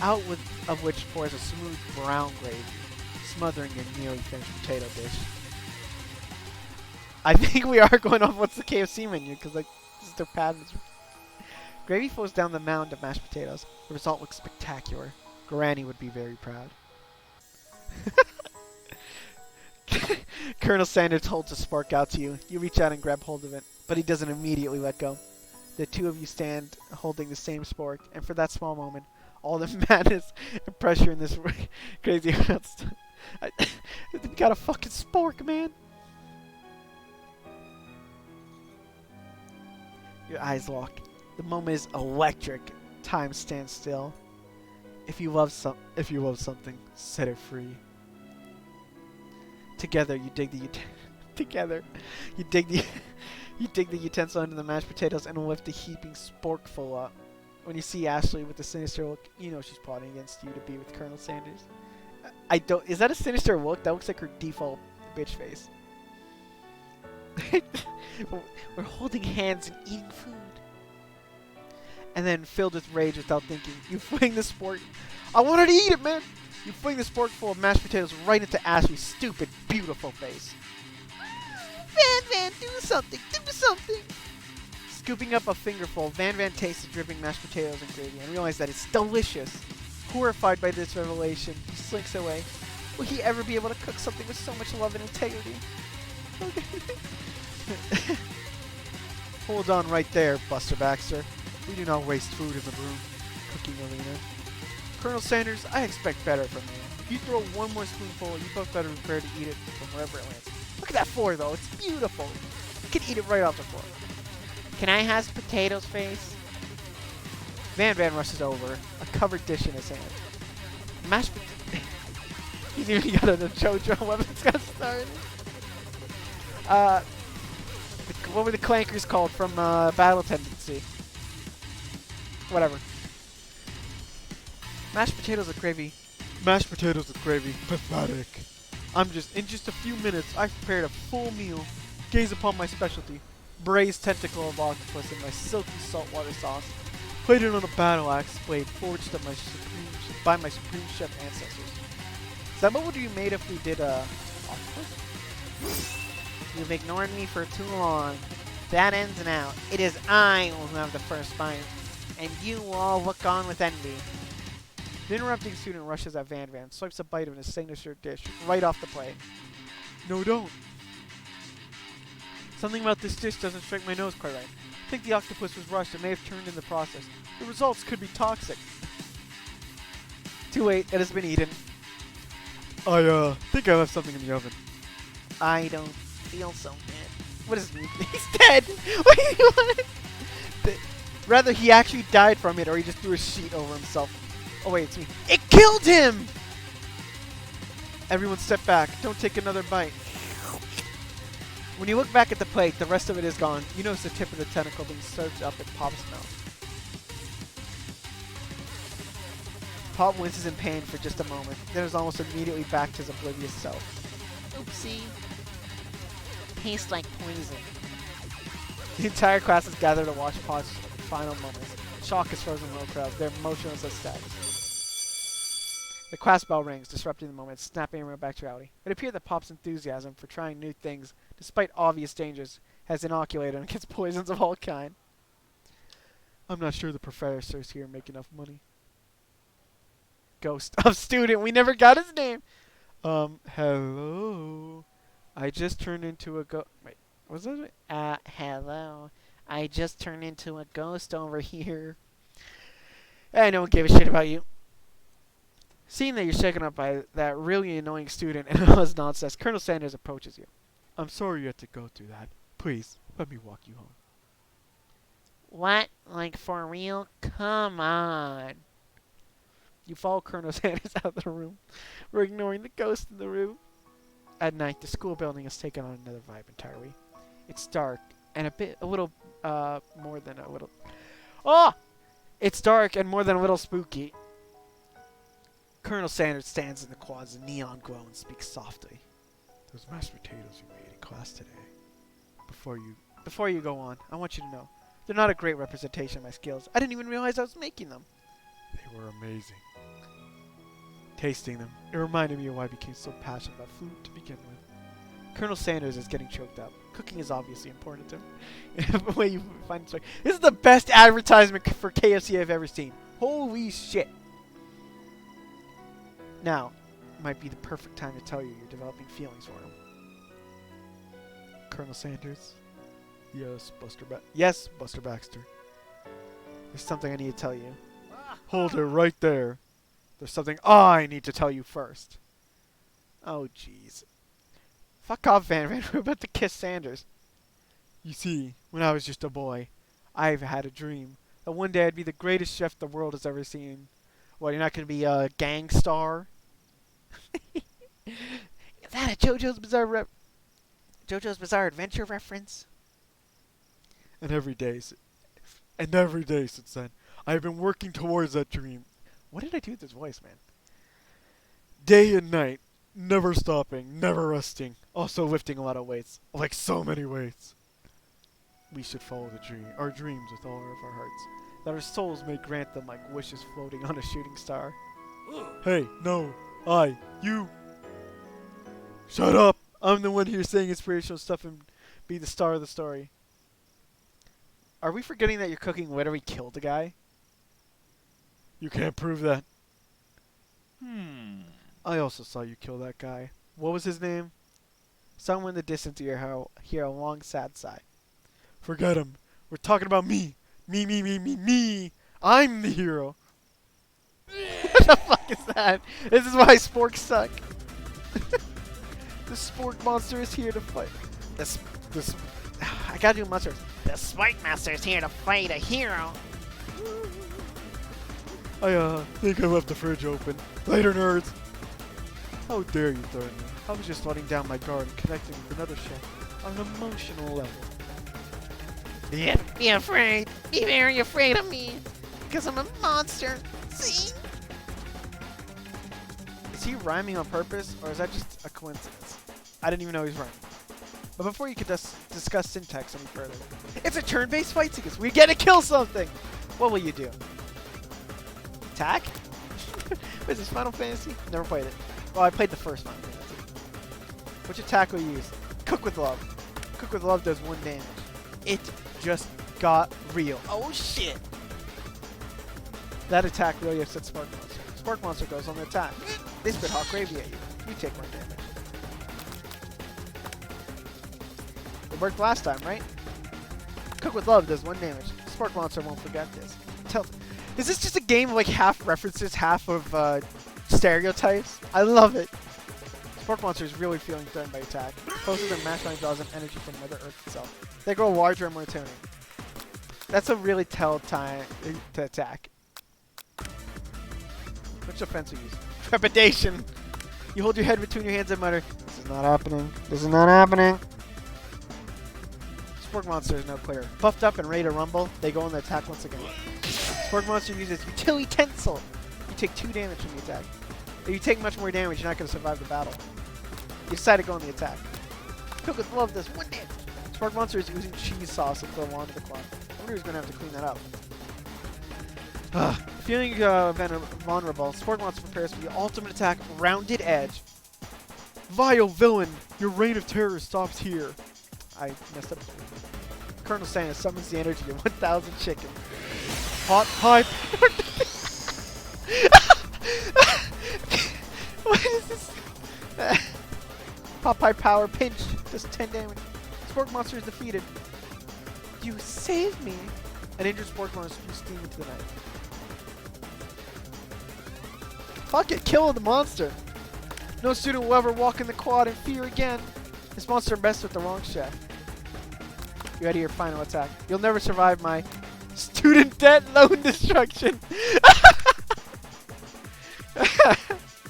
out of which pours a smooth brown gravy, smothering your nearly finished potato dish. I think we are going off what's the KFC menu, because like, this is their pattern. Gravy flows down the mound of mashed potatoes. The result looks spectacular. Granny would be very proud. Colonel Sanders holds a spork out to you. You reach out and grab hold of it, but he doesn't immediately let go. The two of you stand holding the same spork, and for that small moment, all the madness and pressure in this crazy house. We got a fucking spork, man. Your eyes lock. The moment is electric. Time stands still. If you love something, set it free. Together, you dig the you dig the utensil into the mashed potatoes and lift the heaping sporkful up. When you see Ashley with a sinister look, you know she's plotting against you to be with Colonel Sanders. Is that a sinister look? That looks like her default bitch face. We're holding hands and eating food. And then, filled with rage without thinking, you fling the spork. I wanted to eat it, man! You fling the spork full of mashed potatoes right into Ashley's stupid, beautiful face. Van, do something! Do something! Scooping up a fingerful, Van tastes the dripping mashed potatoes and gravy and realizes that it's delicious. Horrified by this revelation, he slinks away. Will he ever be able to cook something with so much love and integrity? Hold on right there, Buster Baxter. We do not waste food in the room cooking arena. Colonel Sanders, I expect better from you. If you throw one more spoonful, you both better prepare to eat it from wherever it lands. Look at that floor, though. It's beautiful. You can eat it right off the floor. Can I have some potatoes, face? Van rushes over, a covered dish in his hand. Mashed potatoes. He's even got a JoJo weapons got started. What were the clankers called from Battle Tendency? Whatever. Mashed potatoes with gravy. Mashed potatoes with gravy. Pathetic. In just a few minutes, I've prepared a full meal. Gaze upon my specialty. Braised tentacle of octopus in my silky saltwater sauce. Plated on a battle axe blade forged by my supreme chef ancestors. Is that what would be made if we did octopus? You've ignored me for too long. That ends now. It is I who have the first bite, and you will all look on with envy. The interrupting student rushes at Van, swipes a bite of his signature dish right off the plate. No, don't. Something about this dish doesn't strike my nose quite right. I think the octopus was rushed and may have turned in the process. The results could be toxic. Too late, it has been eaten. I think I left something in the oven. I don't feel so good. What is it? He's dead! What do you want? Rather, he actually died from it, or he just threw a sheet over himself. Oh wait, it's me. It killed him! Everyone step back. Don't take another bite. When you look back at the plate, the rest of it is gone. You notice the tip of the tentacle being served up in Pop's mouth. Pop winces in pain for just a moment, then is almost immediately back to his oblivious self. Oopsie. Tastes like poison. The entire class is gathered to watch Pop's final moments. Shock is frozen in the crowd. They're motionless as statues. The class bell rings, disrupting the moment, snapping everyone back to reality. It appeared that Pop's enthusiasm for trying new things, despite obvious dangers, has inoculated him against poisons of all kind. I'm not sure the professors here make enough money. Ghost of student. We never got his name. Hello. I just turned into a Wait, was that it? Hello. I just turned into a ghost over here. Hey, no one gave a shit about you. Seeing that you're shaken up by that really annoying student and all his nonsense, Colonel Sanders approaches you. I'm sorry you had to go through that. Please, let me walk you home. What? Like for real? Come on. You follow Colonel Sanders out of the room. We're ignoring the ghost in the room. At night, the school building has taken on another vibe entirely. It's dark and a little, more than a little. Oh! It's dark and more than a little spooky. Colonel Sanders stands in the quad's neon glow and speaks softly. Those mashed potatoes you made in class today. Before you go on, I want you to know, they're not a great representation of my skills. I didn't even realize I was making them. They were amazing. Tasting them, it reminded me of why I became so passionate about food to begin with. Colonel Sanders is getting choked up. Cooking is obviously important to him. The way you find it. This is the best advertisement for KFC I've ever seen. Holy shit. Now, might be the perfect time to tell you you're developing feelings for him. Colonel Sanders? Yes, Buster Baxter. There's something I need to tell you. Hold her right there. There's something I need to tell you first. Oh, jeez. Fuck off, Van Van. We're about to kiss Sanders. You see, when I was just a boy, I've had a dream that one day I'd be the greatest chef the world has ever seen. What, you're not going to be a gang star? Is that a JoJo's Bizarre Adventure reference? And every day since then, I've been working towards that dream. What did I do with this voice, man? Day and night, never stopping, never resting, also lifting a lot of weights, like so many weights. We should follow our dreams with all of our hearts, that our souls may grant them like wishes floating on a shooting star. Hey, no, you. Shut up! I'm the one here saying inspirational stuff and be the star of the story. Are we forgetting that your cooking literally killed a guy? You can't prove that. I also saw you kill that guy. What was his name? Somewhere in the distance you hear a long sad sigh. Forget him. We're talking about me. Me. I'm the hero. What the fuck is that? This is why sporks suck. The spork monster is here to fight. I gotta do monsters. The Spike Master is here to fight a hero. I think I left the fridge open. Later, nerds. How dare you threaten me? I was just letting down my guard and connecting with another chef on an emotional level. Be afraid. Be very afraid of me. Because I'm a monster. See? Is he rhyming on purpose, or is that just a coincidence? I didn't even know he was rhyming. But before you could discuss syntax any further, it's a turn-based fight sequence. We get to kill something! What will you do? Attack? What is this, Final Fantasy? Never played it. Well, I played the first Final Fantasy. Which attack will you use? Cook with Love. Cook with Love does 1 damage. It just got real. Oh shit! That attack really upsets Spark Monster. Spark Monster goes on the attack. They spit hot gravy at you. You take 1 damage. It worked last time, right? Cook with Love does 1 damage. Spark Monster won't forget this. Is this just a game of like half references, half of stereotypes? I love it. Spark Monster is really feeling threatened by attack. Closer than Mashline draws in energy from Mother Earth itself. They grow larger and more toning. That's a really tell time to attack. Which offense we use? Trepidation. You hold your head between your hands and mutter, "This is not happening. This is not happening." Spork Monster is now clear. Puffed up and ready to rumble, they go on the attack once again. Spork Monster uses Utility Tensile. You take 2 damage from the attack. If you take much more damage, you're not going to survive the battle. You decide to go on the attack. Cook with Love does 1 damage. Spork Monster is using cheese sauce to throw onto the cloth. I wonder who's going to have to clean that up. Feeling vulnerable, Spork Monster prepares for the ultimate attack, Rounded Edge. Vile villain! Your reign of terror stops here. I messed up. Colonel Sanders summons the energy of 1,000 chicken. Hot pipe. What is this? Hot pipe power pinch. Does 10 damage. Spork Monster is defeated. You saved me. An injured Spork Monster spews steam into the night. Fuck it, kill the monster. No student will ever walk in the quad in fear again. This monster messed with the wrong chef. You ready your final attack? You'll never survive my student debt loan destruction.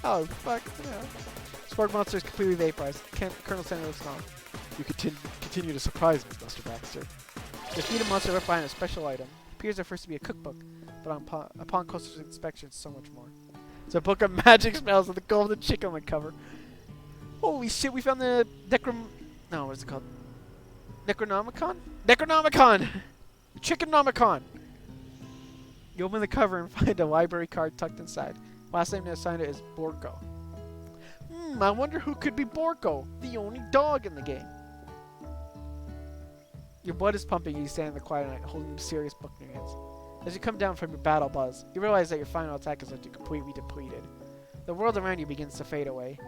Oh, fuck. Yeah. Spark monster is completely vaporized. Colonel Sanders looks on. You continue to surprise me, Mr. Baxter. Defeat a monster left behind a special item. It appears at first to be a cookbook, but upon closer inspection, it's so much more. It's a book of magic spells with a golden chicken on the cover. Holy shit, we found the No, what is it called? Necronomicon? Necronomicon! Chickenomicon! You open the cover and find a library card tucked inside. Last name assigned it is Borko. I wonder who could be Borko, the only dog in the game. Your blood is pumping and you stand in the quiet night, holding a serious book in your hands. As you come down from your battle buzz, you realize that your final attack has left you completely depleted. The world around you begins to fade away.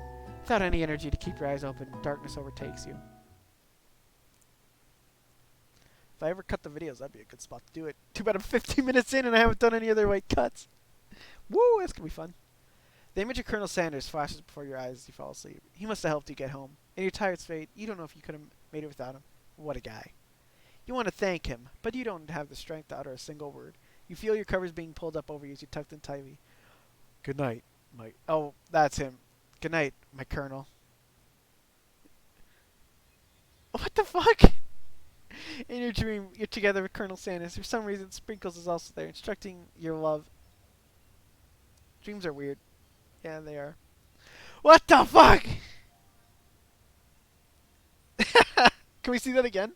Without any energy to keep your eyes open, darkness overtakes you. If I ever cut the videos, that'd be a good spot to do it. Too bad I'm 15 minutes in and I haven't done any other cuts. Woo, that's gonna be fun. The image of Colonel Sanders flashes before your eyes as you fall asleep. He must have helped you get home. In your tired state, you don't know if you could have made it without him. What a guy. You want to thank him, but you don't have the strength to utter a single word. You feel your covers being pulled up over you as you tucked in tightly. Good night, my... Oh, that's him. Good night, my colonel. What the fuck? In your dream, you're together with Colonel Sanders. For some reason, Sprinkles is also there, instructing your love. Dreams are weird. Yeah, they are. What the fuck? Can we see that again?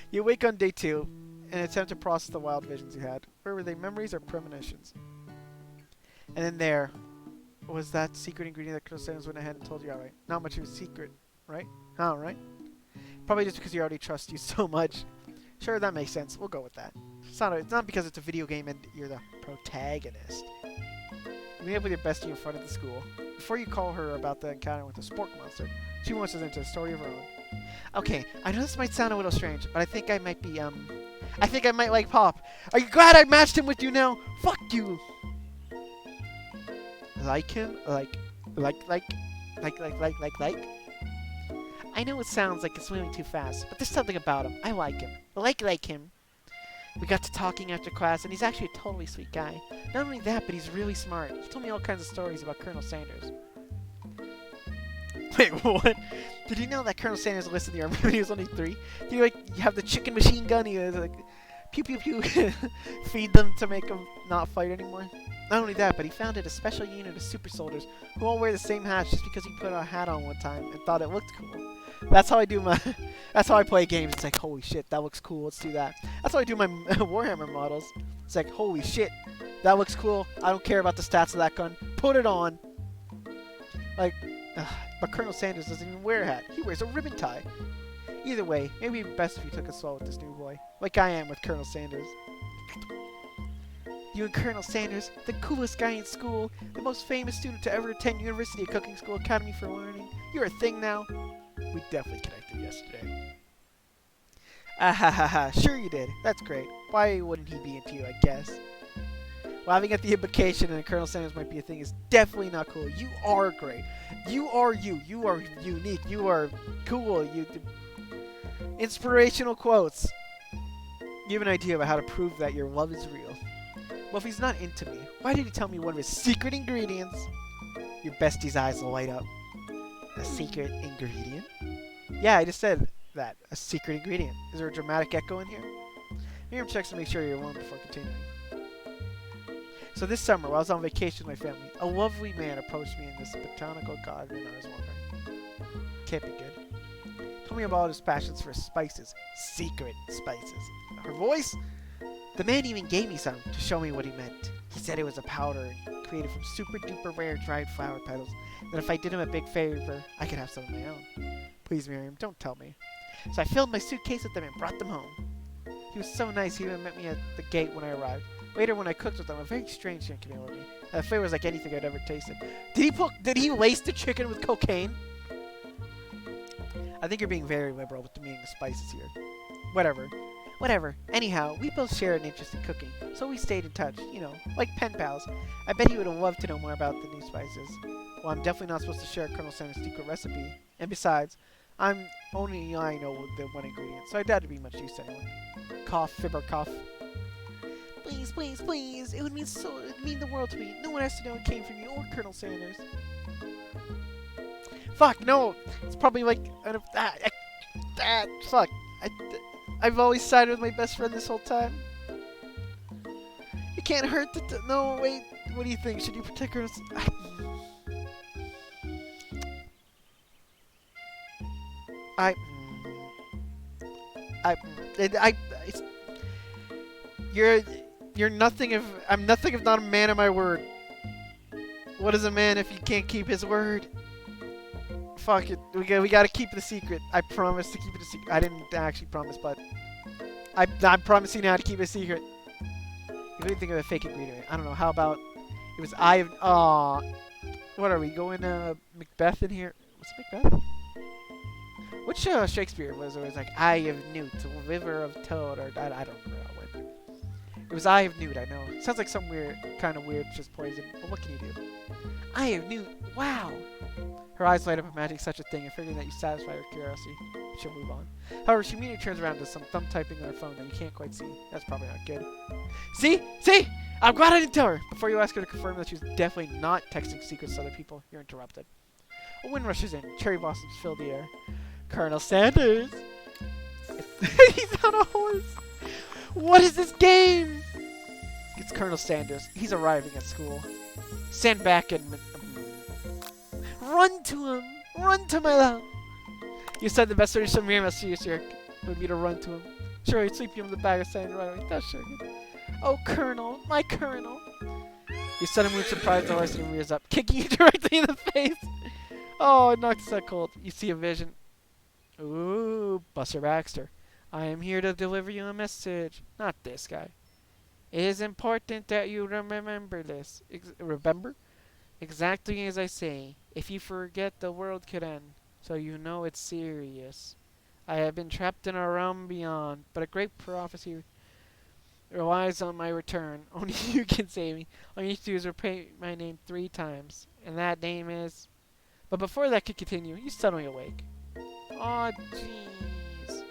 You wake on day 2 and attempt to process the wild visions you had. Where were they, memories or premonitions? And then there was that secret ingredient that Colonel Sanders went ahead and told you, alright. Not much of a secret, right? Oh, right? Probably just because he already trusts you so much. Sure, that makes sense. We'll go with that. It's not because it's a video game and you're the protagonist. You meet up with your bestie in front of the school. Before you call her about the encounter with the spork monster, she wants us into a story of her own. Okay, I know this might sound a little strange, but I think I might be, I think I might like Pop. Are you glad I matched him with you now? Fuck you! Like him? Like? I know it sounds like it's moving too fast, but there's something about him. I like him. Like him. We got to talking after class, and he's actually a totally sweet guy. Not only that, but he's really smart. He told me all kinds of stories about Colonel Sanders. Wait, what? Did you know that Colonel Sanders enlisted in the army when he was only 3? Did you have the chicken machine gun? He was like, pew pew pew, feed them to make them not fight anymore? Not only that, but he founded a special unit of super soldiers who all wear the same hats just because he put a hat on one time and thought it looked cool. That's how I do my... That's how I play games. It's like, holy shit, that looks cool. Let's do that. That's how I do my Warhammer models. It's like, holy shit, that looks cool. I don't care about the stats of that gun. Put it on. Like, but Colonel Sanders doesn't even wear a hat. He wears a ribbon tie. Either way, maybe it'd be best if you took it slow with this new boy. Like I am with Colonel Sanders. You and Colonel Sanders, the coolest guy in school, the most famous student to ever attend University of Cooking School Academy for Learning. You're a thing now. We definitely connected yesterday. Ah ha ha ha, sure you did. That's great. Why wouldn't he be into you, I guess? Laughing at the implication and Colonel Sanders might be a thing is definitely not cool. You are great. You are you. You are unique. You are cool. Inspirational quotes. You have an idea about how to prove that your love is real. Well, if he's not into me, why did he tell me one of his secret ingredients? Your bestie's eyes light up. A secret ingredient? Yeah, I just said that. A secret ingredient. Is there a dramatic echo in here? Miriam checks to make sure you're alone before continuing. So this summer, while I was on vacation with my family, a lovely man approached me in this botanical garden and I was wondering. Can't be good. Told me about his passions for spices. Secret spices. Her voice? The man even gave me some to show me what he meant. He said it was a powder created from super duper rare dried flower petals. That if I did him a big favor, I could have some of my own. Please, Miriam, don't tell me. So I filled my suitcase with them and brought them home. He was so nice, he even met me at the gate when I arrived. Later, when I cooked with them, a very strange thing came over me. The flavor was like anything I'd ever tasted. Did he lace the chicken with cocaine? I think you're being very liberal with the meaning of spices here. Whatever. Whatever. Anyhow, we both share an interest in cooking, so we stayed in touch, you know, like pen pals. I bet he would have loved to know more about the new spices. Well, I'm definitely not supposed to share Colonel Sanders' secret recipe. And besides, I know the one ingredient, so I doubt it'd be much use to anyone. Cough, fibber cough. Please, please, please. It'd mean the world to me. No one has to know it came from you or Colonel Sanders. Fuck, no! It's probably like... fuck. I've always sided with my best friend this whole time. It can't hurt to... No, wait. What do you think? Should you protect her? You're nothing if... I'm nothing if not a man of my word. What is a man if he can't keep his word? Fuck it. We gotta keep it a secret. I promise to keep it a secret. I didn't actually promise, but... I'm promising now to keep it a secret. You couldn't think of a fake ingredient. I don't know. How about... It was Eye of... Aw. What are we going, Macbeth in here? Was it Macbeth? Which Shakespeare was it? Was like Eye of Newt, River of Toad, or... I don't remember that one. It was Eye of Newt, I know. Sounds like some kind of weird, just poison. But what can you do? Eye of Newt. Wow. Her eyes light up imagining such a thing and figuring that you satisfy her curiosity. She'll move on. However, she immediately turns around to some thumb typing on her phone that you can't quite see. That's probably not good. See? See? I'm glad I didn't tell her! Before you ask her to confirm that she's definitely not texting secrets to other people, you're interrupted. A wind rushes in. Cherry blossoms fill the air. Colonel Sanders! He's on a horse! What is this game? It's Colonel Sanders. He's arriving at school. Stand back and... Run to him! Run to my love! You said the best way to show me a serious jerk would be to run to him. Sure, he'd sweep you in the bag of sand right away. That's sure. Oh, Colonel! My Colonel! You suddenly move surprised the horse and rears up, kicking you directly in the face! Oh, it knocks that cold. You see a vision. Ooh, Buster Baxter. I am here to deliver you a message. Not this guy. It is important that you remember this. Remember? Exactly as I say. If you forget, the world could end. So you know it's serious. I have been trapped in a realm beyond, but a great prophecy relies on my return. Only you can save me. All you need to do is repeat my name 3 times. And that name is... But before that could continue, you suddenly awake. Aw, jeez.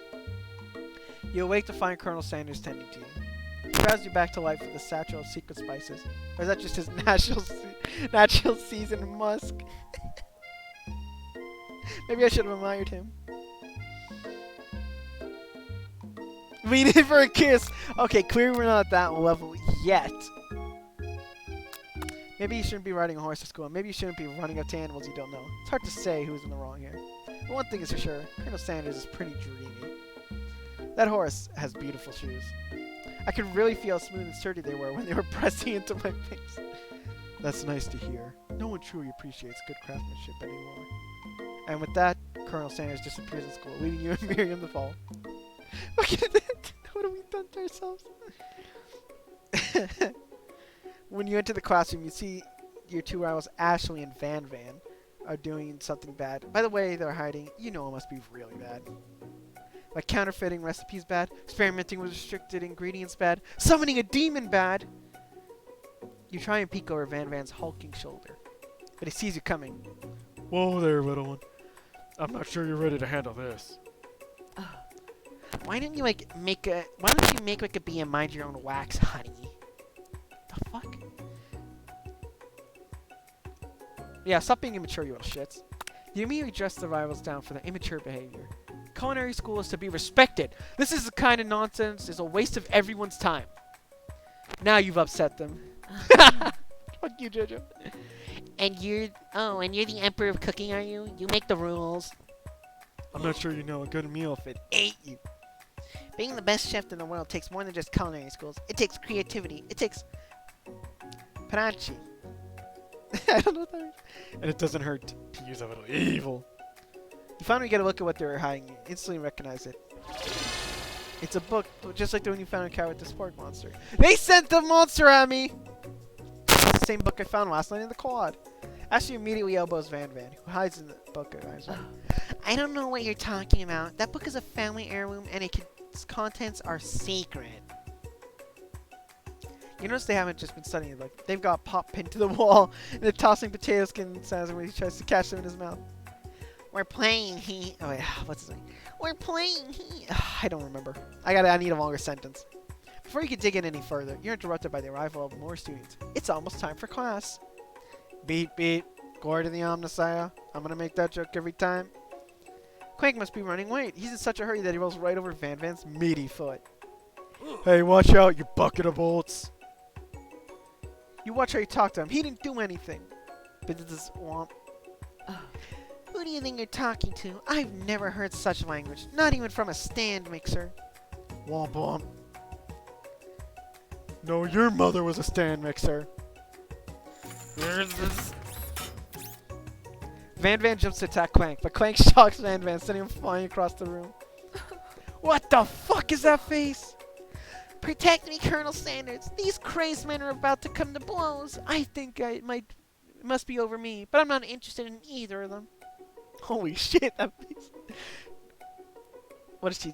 You awake to find Colonel Sanders tending to you. He grabs you back to life with a satchel of secret spices. Or is that just his natural seasoned musk? Maybe I should have admired him. Lean in for a kiss! Okay, clearly we're not at that level yet. Maybe you shouldn't be riding a horse to school. Maybe you shouldn't be running up to animals you don't know. It's hard to say who's in the wrong here. But one thing is for sure, Colonel Sanders is pretty dreamy. That horse has beautiful shoes. I could really feel how smooth and sturdy they were when they were pressing into my face. That's nice to hear. No one truly appreciates good craftsmanship anymore. And with that, Colonel Sanders disappears in school, leaving you and Miriam to fall. Look at that! What have we done to ourselves? When you enter the classroom, you see your 2 rivals, Ashley and Van Van, are doing something bad. By the way, they're hiding. You know it must be really bad. Like counterfeiting recipes bad, experimenting with restricted ingredients bad, summoning a demon bad. You try and peek over Van Van's hulking shoulder, but he sees you coming. Whoa there, little one. I'm not sure you're ready to handle this. Why don't you make like a bee and mind your own wax, honey? The fuck? Yeah, stop being immature, you little shits. You immediately dress the rivals down for their immature behavior. Culinary school is to be respected. This is the kind of nonsense is a waste of everyone's time. Now you've upset them. Fuck you, Jojo. And you're the emperor of cooking, are you? You make the rules. I'm not sure you know a good meal if it Ate you. Being the best chef in the world takes more than just culinary schools. It takes creativity. It takes Panachi. I don't know what that means. and it doesn't hurt to use a little evil. You finally get a look at what they were hiding. You instantly recognize it. It's a book, just like the one you found in Cat with the Spork Monster. They sent the monster at me! It's the same book I found last night in the quad. Ashley immediately elbows Van Van, who hides in the book. I don't know what you're talking about. That book is a family heirloom, and it could its contents are sacred. You notice they haven't just been studying it. Like, they've got Pop pinned to the wall, and they're tossing potato skin sounds when he tries to catch them in his mouth. We're playing he. Oh wait, what's his name? We're playing he. I don't remember. I need a longer sentence. Before you can dig in any further, you're interrupted by the arrival of more students. It's almost time for class. Beat, beat. Glory to the Omnissiah. I'm gonna make that joke every time. Clank must be running late. He's in such a hurry that he rolls right over Van Van's meaty foot. Hey, watch out, you bucket of bolts. You watch how you talk to him. He didn't do anything. But this womp. Who do you think you're talking to? I've never heard such language. Not even from a stand mixer. Womp womp. No, your mother was a stand mixer. Van Van jumps to attack Clank, but Clank shocks Van Van, sending him flying across the room. What the fuck is that face? Protect me, Colonel Sanders. These crazed men are about to come to blows. I think it must be over me, but I'm not interested in either of them. Holy shit, that face. What is she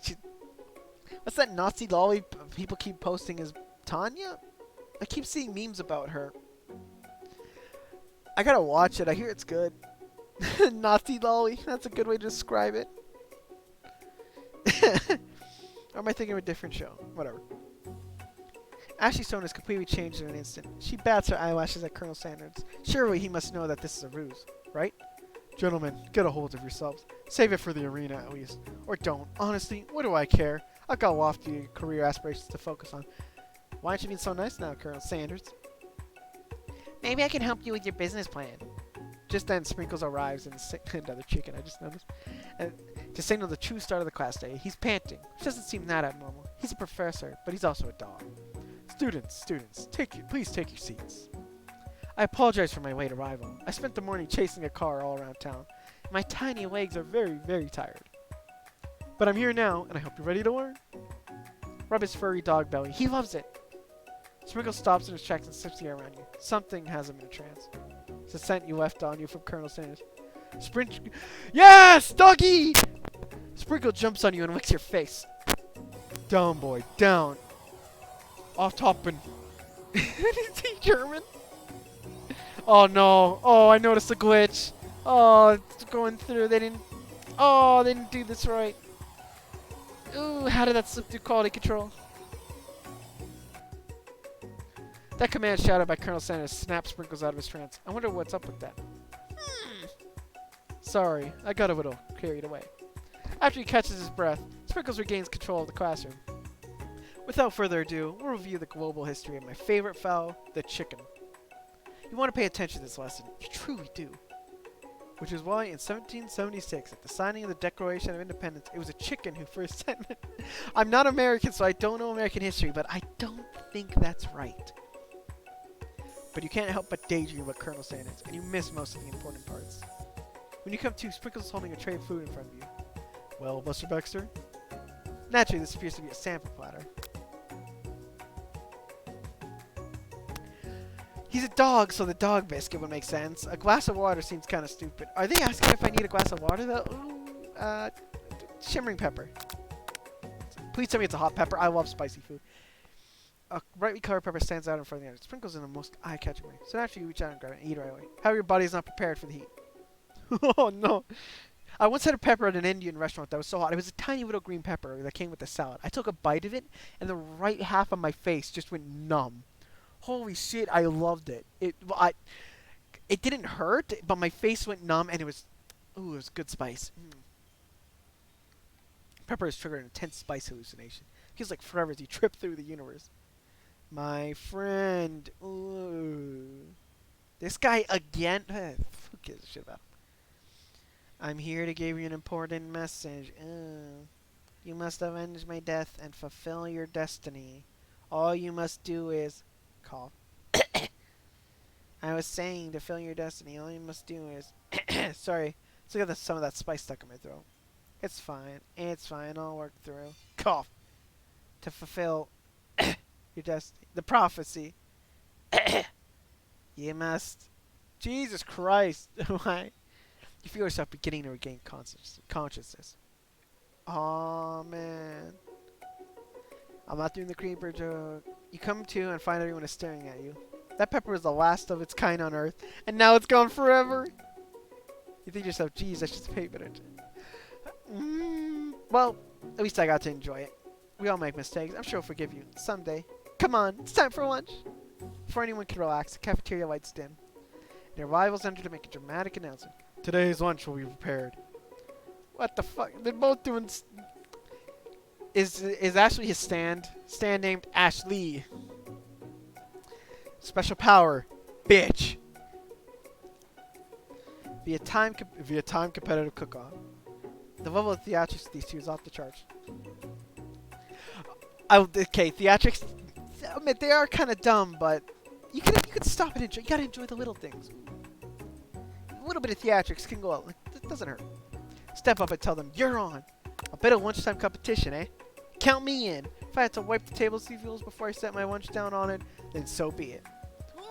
what's that Nazi lolly people keep posting as Tanya? I keep seeing memes about her. I gotta watch it. I hear it's good. Nazi lolly. That's a good way to describe it. Or am I thinking of a different show? Whatever. Ashley's tone is completely changed in an instant. She bats her eyelashes at Colonel Sanders. Surely he must know that this is a ruse, right? Gentlemen, get a hold of yourselves. Save it for the arena, at least. Or don't. Honestly, what do I care? I've got lofty career aspirations to focus on. Why aren't you being so nice now, Colonel Sanders? Maybe I can help you with your business plan. Just then, Sprinkles arrives and another chicken, I just noticed. And to signal the true start of the class day, he's panting, which doesn't seem that abnormal. He's a professor, but he's also a dog. Students, please take your seats. I apologize for my late arrival. I spent the morning chasing a car all around town. My tiny legs are very, very tired. But I'm here now, and I hope you're ready to learn. Rub his furry dog belly. He loves it. Sprinkles stops in his tracks and sniffs the air around you. Something has him in a trance. It's a scent you left on you from Colonel Sanders. Yes, doggy! Sprinkle jumps on you and licks your face. Down, boy, down. Off toppin'. Is he German? Oh no. Oh, I noticed a glitch. Oh, it's going through. They didn't do this right. Ooh, how did that slip through quality control? That command shouted by Colonel Sanders snapped Sprinkles out of his trance. I wonder what's up with that. Sorry, I got a little carried away. After he catches his breath, Sprinkles regains control of the classroom. Without further ado, we'll review the global history of my favorite fowl, the chicken. You want to pay attention to this lesson. You truly do. Which is why in 1776, at the signing of the Declaration of Independence, it was a chicken who first sent it. I'm not American, so I don't know American history, but I don't think that's right. But you can't help but daydream about Colonel Sanders, and you miss most of the important parts. When you come to, Sprinkles is holding a tray of food in front of you. Well, Buster Baxter? Naturally, this appears to be a sample platter. He's a dog, so the dog biscuit would make sense. A glass of water seems kind of stupid. Are they asking if I need a glass of water, though? Ooh, shimmering pepper. Please tell me it's a hot pepper. I love spicy food. A brightly colored pepper stands out in front of the other. Sprinkles in the most eye-catching way. So after you reach out and grab it and eat right away. How your body's not prepared for the heat. Oh, no. I once had a pepper at an Indian restaurant that was so hot. It was a tiny little green pepper that came with the salad. I took a bite of it, and the right half of my face just went numb. Holy shit, I loved it. It didn't hurt, but my face went numb, and it was good spice. Pepper has triggered an intense spice hallucination. Feels like forever as you trip through the universe. My friend. Ooh. This guy again? Who gives a shit about him? I'm here to give you an important message. You must avenge my death and fulfill your destiny. All you must do is... cough. I was saying to fulfill your destiny, all you must do is... Sorry. Let's get some of that spice stuck in my throat. It's fine. It's fine. I'll work through. Cough. To fulfill your destiny. The prophecy. You must... Jesus Christ. Why? You feel yourself beginning to regain consciousness. Aw, man. I'm not doing the creeper joke. You come to and find everyone is staring at you. That pepper is the last of its kind on Earth, and now it's gone forever. You think to yourself, geez, I should pay better attention. Well, at least I got to enjoy it. We all make mistakes. I'm sure I'll forgive you someday. Come on, it's time for lunch. Before anyone can relax, the cafeteria lights dim. And your rivals enter to make a dramatic announcement. Today's lunch will be prepared. What the fuck? They're both doing... Is Ashley his stand? Stand named Ashley. Special power. Bitch. Via time competitive cook-off. The level of theatrics of these two is off the charts. Okay, theatrics. I admit they are kind of dumb, but you can stop and enjoy. You gotta enjoy the little things. A little bit of theatrics can go out. It doesn't hurt. Step up and tell them you're on. A bit of lunchtime competition, eh? Count me in. If I had to wipe the table seals before I set my lunch down on it, then so be it.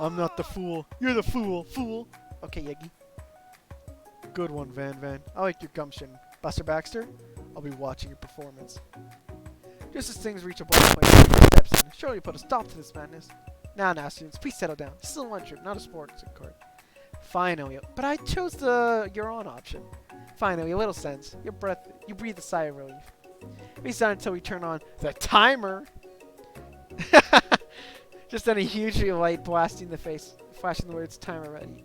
I'm not the fool. You're the fool, fool. Okay, Yegi. Good one, Van Van. I like your gumption. Buster Baxter, I'll be watching your performance. Just as things reach a boiling point, Yegi steps in. Surely you put a stop to this madness. Now, students, please settle down. This is a lunchroom, not a sports card. Fine, Elio. But I chose the you're on option. Fine, Elio. Little sense. You breathe a sigh of relief. It's not until we turn on the timer. Just then a huge light blasting the face, flashing the words timer ready.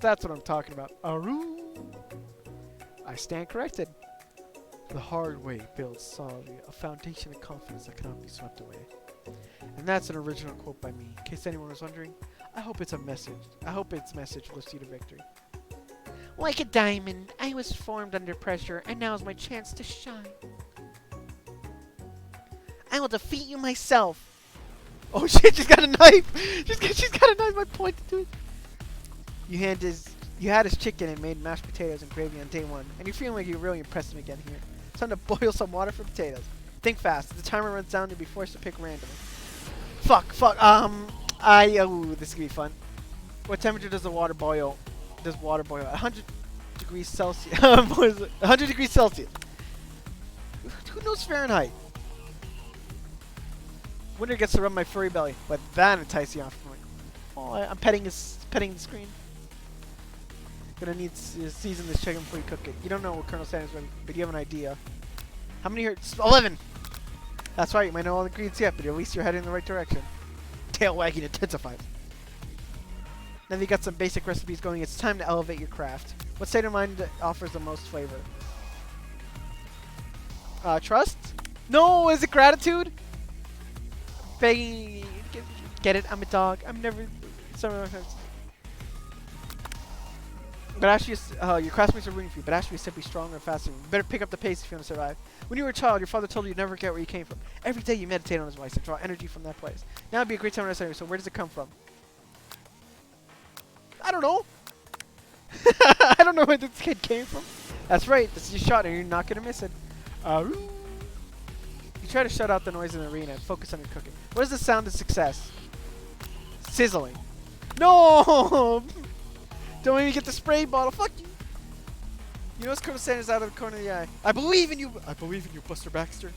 That's what I'm talking about. Aru. I stand corrected. The hard way builds solidly a foundation of confidence that cannot be swept away. And that's an original quote by me. In case anyone was wondering, I hope its message lifts you to victory. Like a diamond, I was formed under pressure, and now's my chance to shine. I will defeat you myself. Oh shit, she's got a knife! She's got a knife, I pointed to it. You had his chicken and made mashed potatoes and gravy on day one, and you're feeling like you really impressed him again here. It's time to boil some water for potatoes. Think fast. If the timer runs down, you'll be forced to pick randomly. Fuck. This is gonna be fun. What temperature does the water boil? Does water boil at 100 degrees Celsius? 100 degrees Celsius. Who knows Fahrenheit? Winter gets to rub my furry belly, but that entices you off. I'm petting the screen. Gonna need to season this chicken before you cook it. You don't know what Colonel Sanders is, but you have an idea. How many here? 11! That's right, you might know all the ingredients yet, but at least you're heading in the right direction. Tail wagging intensifies. Now that you got some basic recipes going, it's time to elevate your craft. What state of mind offers the most flavor? Trust? No, is it gratitude? Begging. Get it? I'm a dog. I'm never. But actually, your classmates are rooting for you. But actually, simply stronger and faster. You better pick up the pace if you want to survive. When you were a child, your father told you never forget where you came from. Every day you meditate on his voice and draw energy from that place. Now would be a great time to understand. So where does it come from? I don't know. I don't know where this kid came from. That's right. This is your shot, and you're not gonna miss it. You try to shut out the noise in the arena and focus on your cooking. What is the sound of success? Sizzling. No! Don't even get the spray bottle. Fuck you. You notice Colonel Sanders out of the corner of the eye. I believe in you. I believe in you, Buster Baxter.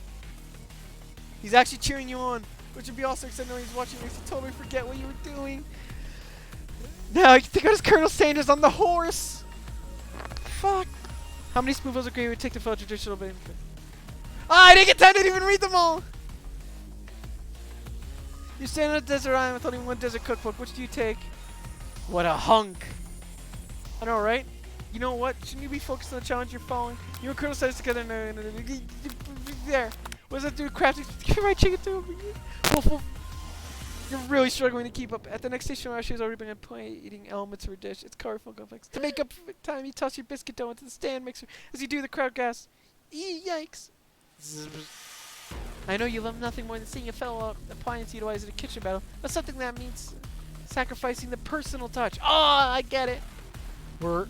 He's actually cheering you on, which would be awesome because I know he's watching. Makes you totally forget what you were doing. Now I can think of Colonel Sanders on the horse. Fuck. How many spoonfuls of gravy would it take to fill a traditional banquet? I didn't get time to even read them all. You stand on a desert island with only one desert cookbook. Which do you take? What a hunk. I know, right? You know what? Shouldn't you be focused on the challenge you're following? You and Colonel Sanders together. There. What does that do? Crafting my chicken too. You're really struggling to keep up. At the next station, Ashley's already been eating elements of her dish. It's colorful and complex. To make up for time, you toss your biscuit dough into the stand mixer. As you do, the crowd gasps. Yikes. I know you love nothing more than seeing a fellow appliance utilized in a kitchen battle, but something that means sacrificing the personal touch. Oh, I get it. You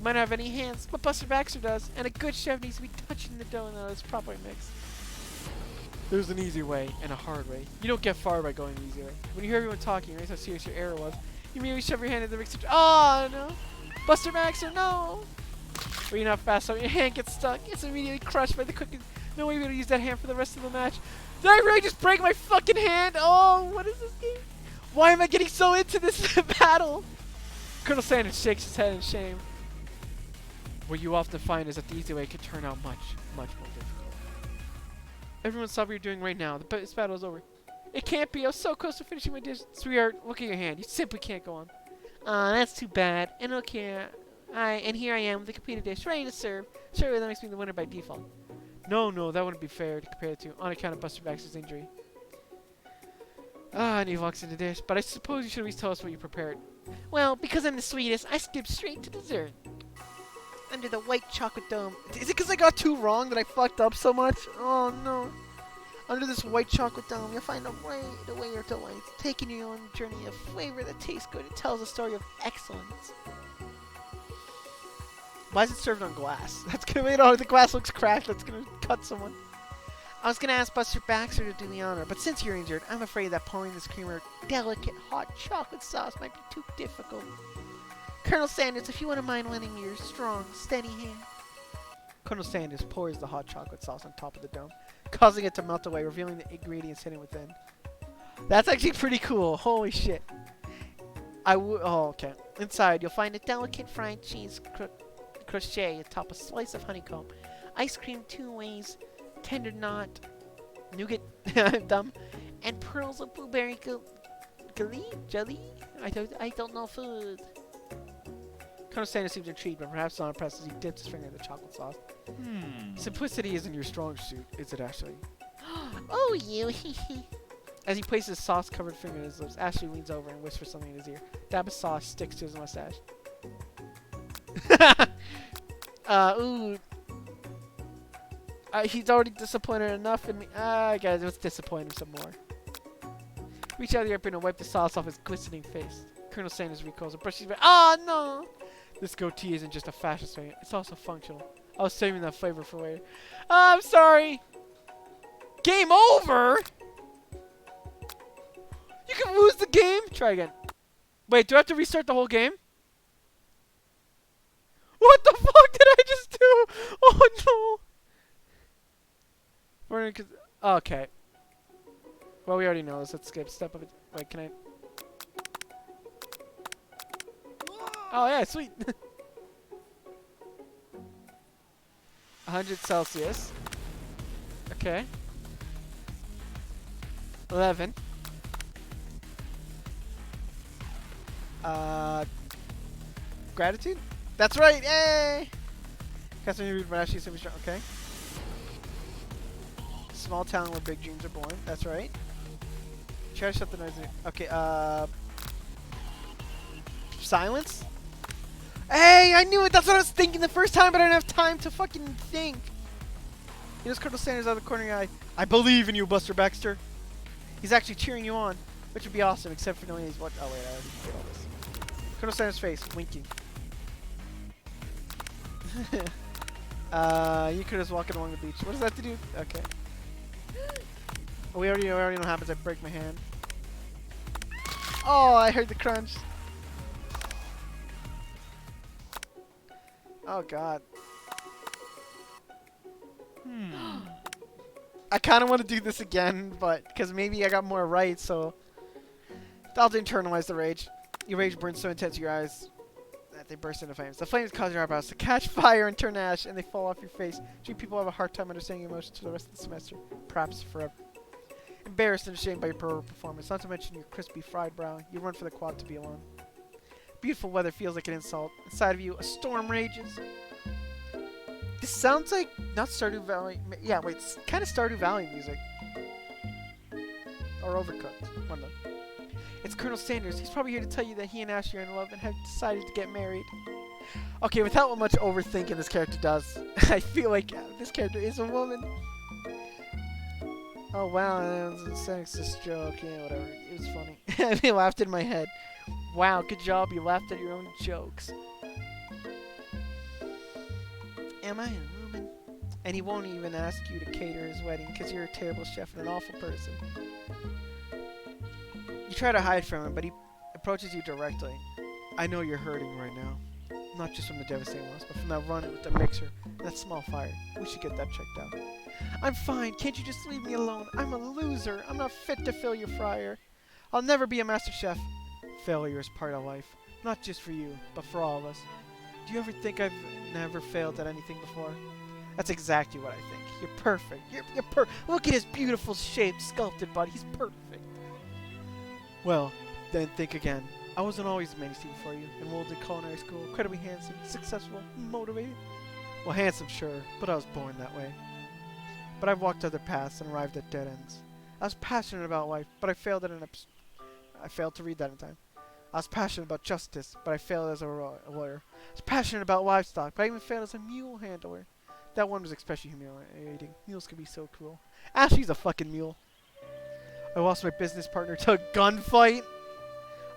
might not have any hands, but Buster Baxter does, and a good chef needs to be touching the dough until it's properly mixed. There's an easy way and a hard way. You don't get far by going the easy way. When you hear everyone talking, you realize how serious your error was. You immediately shove your hand in the mixer. Oh, no. Buster Baxter, no. But you're not fast enough. Your hand gets stuck. It's immediately crushed by the cooking. No way to use that hand for the rest of the match. Did I really just break my fucking hand? Oh, what is this game? Why am I getting so into this battle? Colonel Sanders shakes his head in shame. What you often find is that the easy way can turn out much, much more difficult. Everyone stop what you're doing right now. This battle is over. It can't be. I was so close to finishing my dish. Sweetheart, look at your hand. You simply can't go on. That's too bad. And okay, and here I am with a completed dish, ready to serve. Surely that makes me the winner by default. No, that wouldn't be fair to compare the two, on account of Buster Baxter's injury. And he walks in the dish. But I suppose you should at least tell us what you prepared. Well, because I'm the sweetest, I skipped straight to dessert. Under the white chocolate dome. Is it because I got two wrong that I fucked up so much? Oh no. Under this white chocolate dome, you'll find a way of delights, taking you on a journey of flavor that tastes good and tells a story of excellence. Why is it served on glass? That's gonna make the glass looks cracked. That's gonna cut someone. I was gonna ask Buster Baxter to do the honor, but since you're injured, I'm afraid that pouring this creamer delicate hot chocolate sauce might be too difficult. Colonel Sanders, if you wouldn't mind lending me your strong, steady hand. Colonel Sanders pours the hot chocolate sauce on top of the dome, causing it to melt away, revealing the ingredients hidden within. That's actually pretty cool. Holy shit. Oh, okay. Inside, you'll find a delicate fried cheese crochet atop a slice of honeycomb, ice cream 2 ways, tender knot, nougat dumb, and pearls of blueberry jelly. I don't know food. Colonel Sanders seems intrigued, but perhaps not impressed as he dips his finger in the chocolate sauce. Simplicity isn't your strong suit, is it, Ashley? Oh, you! As he places his sauce-covered finger in his lips, Ashley leans over and whispers something in his ear. Dab of sauce sticks to his mustache. Ooh. He's already disappointed enough in me. Guys, let's disappoint him some more. Reach out of the apron and wipe the sauce off his glistening face. Colonel Sanders recalls and brushes his face. Oh, no! This goatee isn't just a fashion statement, it's also functional. I was saving that flavor for later. I'm sorry! Game over?! You can lose the game? Try again. Wait, do I have to restart the whole game? What the fuck did I just do? Oh no! Okay. Well, we already know this. Let's skip step of it. Wait, can I? Oh yeah, sweet. 100 Celsius. Okay. 11. Gratitude? That's right, yay! Customer read Rashi super strong. Okay. Small town where big dreams are born. That's right. Try to shut the noise. Okay, silence? Hey, I knew it! That's what I was thinking the first time, but I didn't have time to fucking think. Here's Colonel Sanders out of the corner of the eye. I believe in you, Buster Baxter. He's actually cheering you on, which would be awesome, except for knowing he's what. Oh, wait, I already did all this. Colonel Sanders' face, winking. You could just walking along the beach. What does that have to do? Okay. Oh, we already know what happens. I break my hand. Oh, I heard the crunch. Oh god. I kind of want to do this again, but because maybe I got more right, so I'll internalize the rage. Your rage burns so intense in your eyes that they burst into flames. The flames cause your eyebrows to catch fire and turn ash, and they fall off your face. Few people have a hard time understanding emotions for the rest of the semester, perhaps forever. Embarrassed and ashamed by your poor performance, not to mention your crispy fried brow, you run for the quad to be alone. Beautiful weather feels like an insult. Inside of you, a storm rages. This sounds like not Stardew Valley. Yeah, wait, it's kind of Stardew Valley music. Or Overcooked. One of them. It's Colonel Sanders. He's probably here to tell you that he and Ashley are in love and have decided to get married. Okay, without much overthinking this character does, I feel like this character is a woman. Oh wow, that was a sexist joke. Yeah, whatever. It was funny. I laughed in my head. Wow, good job. You laughed at your own jokes. Am I a woman? And he won't even ask you to cater his wedding because you're a terrible chef and an awful person. You try to hide from him, but he approaches you directly. I know you're hurting right now. Not just from the devastating loss, but from that run with the mixer and that small fire. We should get that checked out. I'm fine. Can't you just leave me alone? I'm a loser. I'm not fit to fill your fryer. I'll never be a master chef. Failure is part of life. Not just for you, but for all of us. Do you ever think I've never failed at anything before? That's exactly what I think. You're perfect. You're Look at his beautiful shaped, sculpted body. He's perfect. Well, then think again. I wasn't always the man you see before you. Enrolled in culinary school, incredibly handsome, successful, motivated. Well, handsome, sure, but I was born that way. But I've walked other paths and arrived at dead ends. I was passionate about life, but I failed I failed to read that in time. I was passionate about justice, but I failed as a lawyer. I was passionate about livestock, but I even failed as a mule handler. That one was especially humiliating. Mules can be so cruel. Ashley's a fucking mule. I lost my business partner to a gunfight.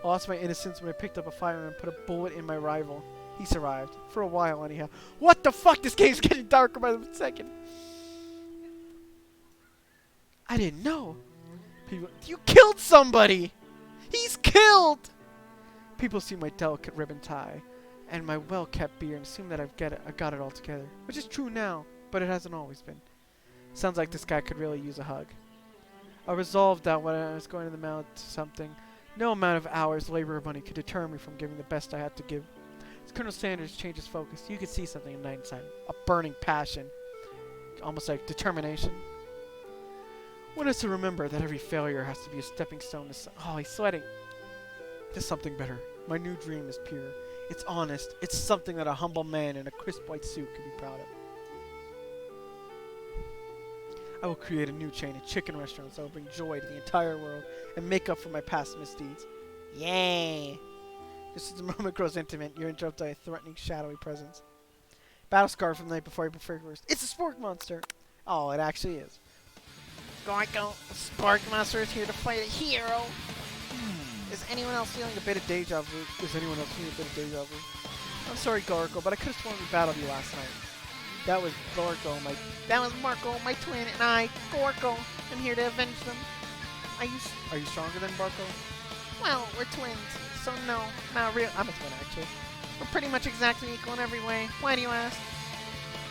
I lost my innocence when I picked up a firearm and put a bullet in my rival. He survived. For a while, anyhow. What the fuck? This game's getting darker by the second. I didn't know. People, you killed somebody! He's killed! People see my delicate ribbon tie and my well-kept beard and assume that I got it all together. Which is true now, but it hasn't always been. Sounds like this guy could really use a hug. I resolved that when I was going to the mountain to something, no amount of hours, labor, or money could deter me from giving the best I had to give. As Colonel Sanders changed his focus, you could see something in night inside. A burning passion. Almost like determination. One has to remember that every failure has to be a stepping stone to oh, he's sweating. To something better. My new dream is pure. It's honest. It's something that a humble man in a crisp white suit could be proud of. I will create a new chain of chicken restaurants that will bring joy to the entire world and make up for my past misdeeds. Yay! Just as the moment grows intimate, you're interrupted by a threatening, shadowy presence. Battle scar from the night before you prefer first. It's a spork monster! Oh, it actually is. Gorko, the Spark Monster is here to fight a hero. Is anyone else feeling A bit of deja vu. Is anyone else feeling a bit of deja vu? I'm sorry, Gorko, but I could have sworn we battled you last night. That was Gorko, That was Marco, my twin, and I, Gorko, am here to avenge them. Are you stronger than Barco? Well, we're twins, so no, not real. I'm a twin, actually. We're pretty much exactly equal in every way. Why do you ask?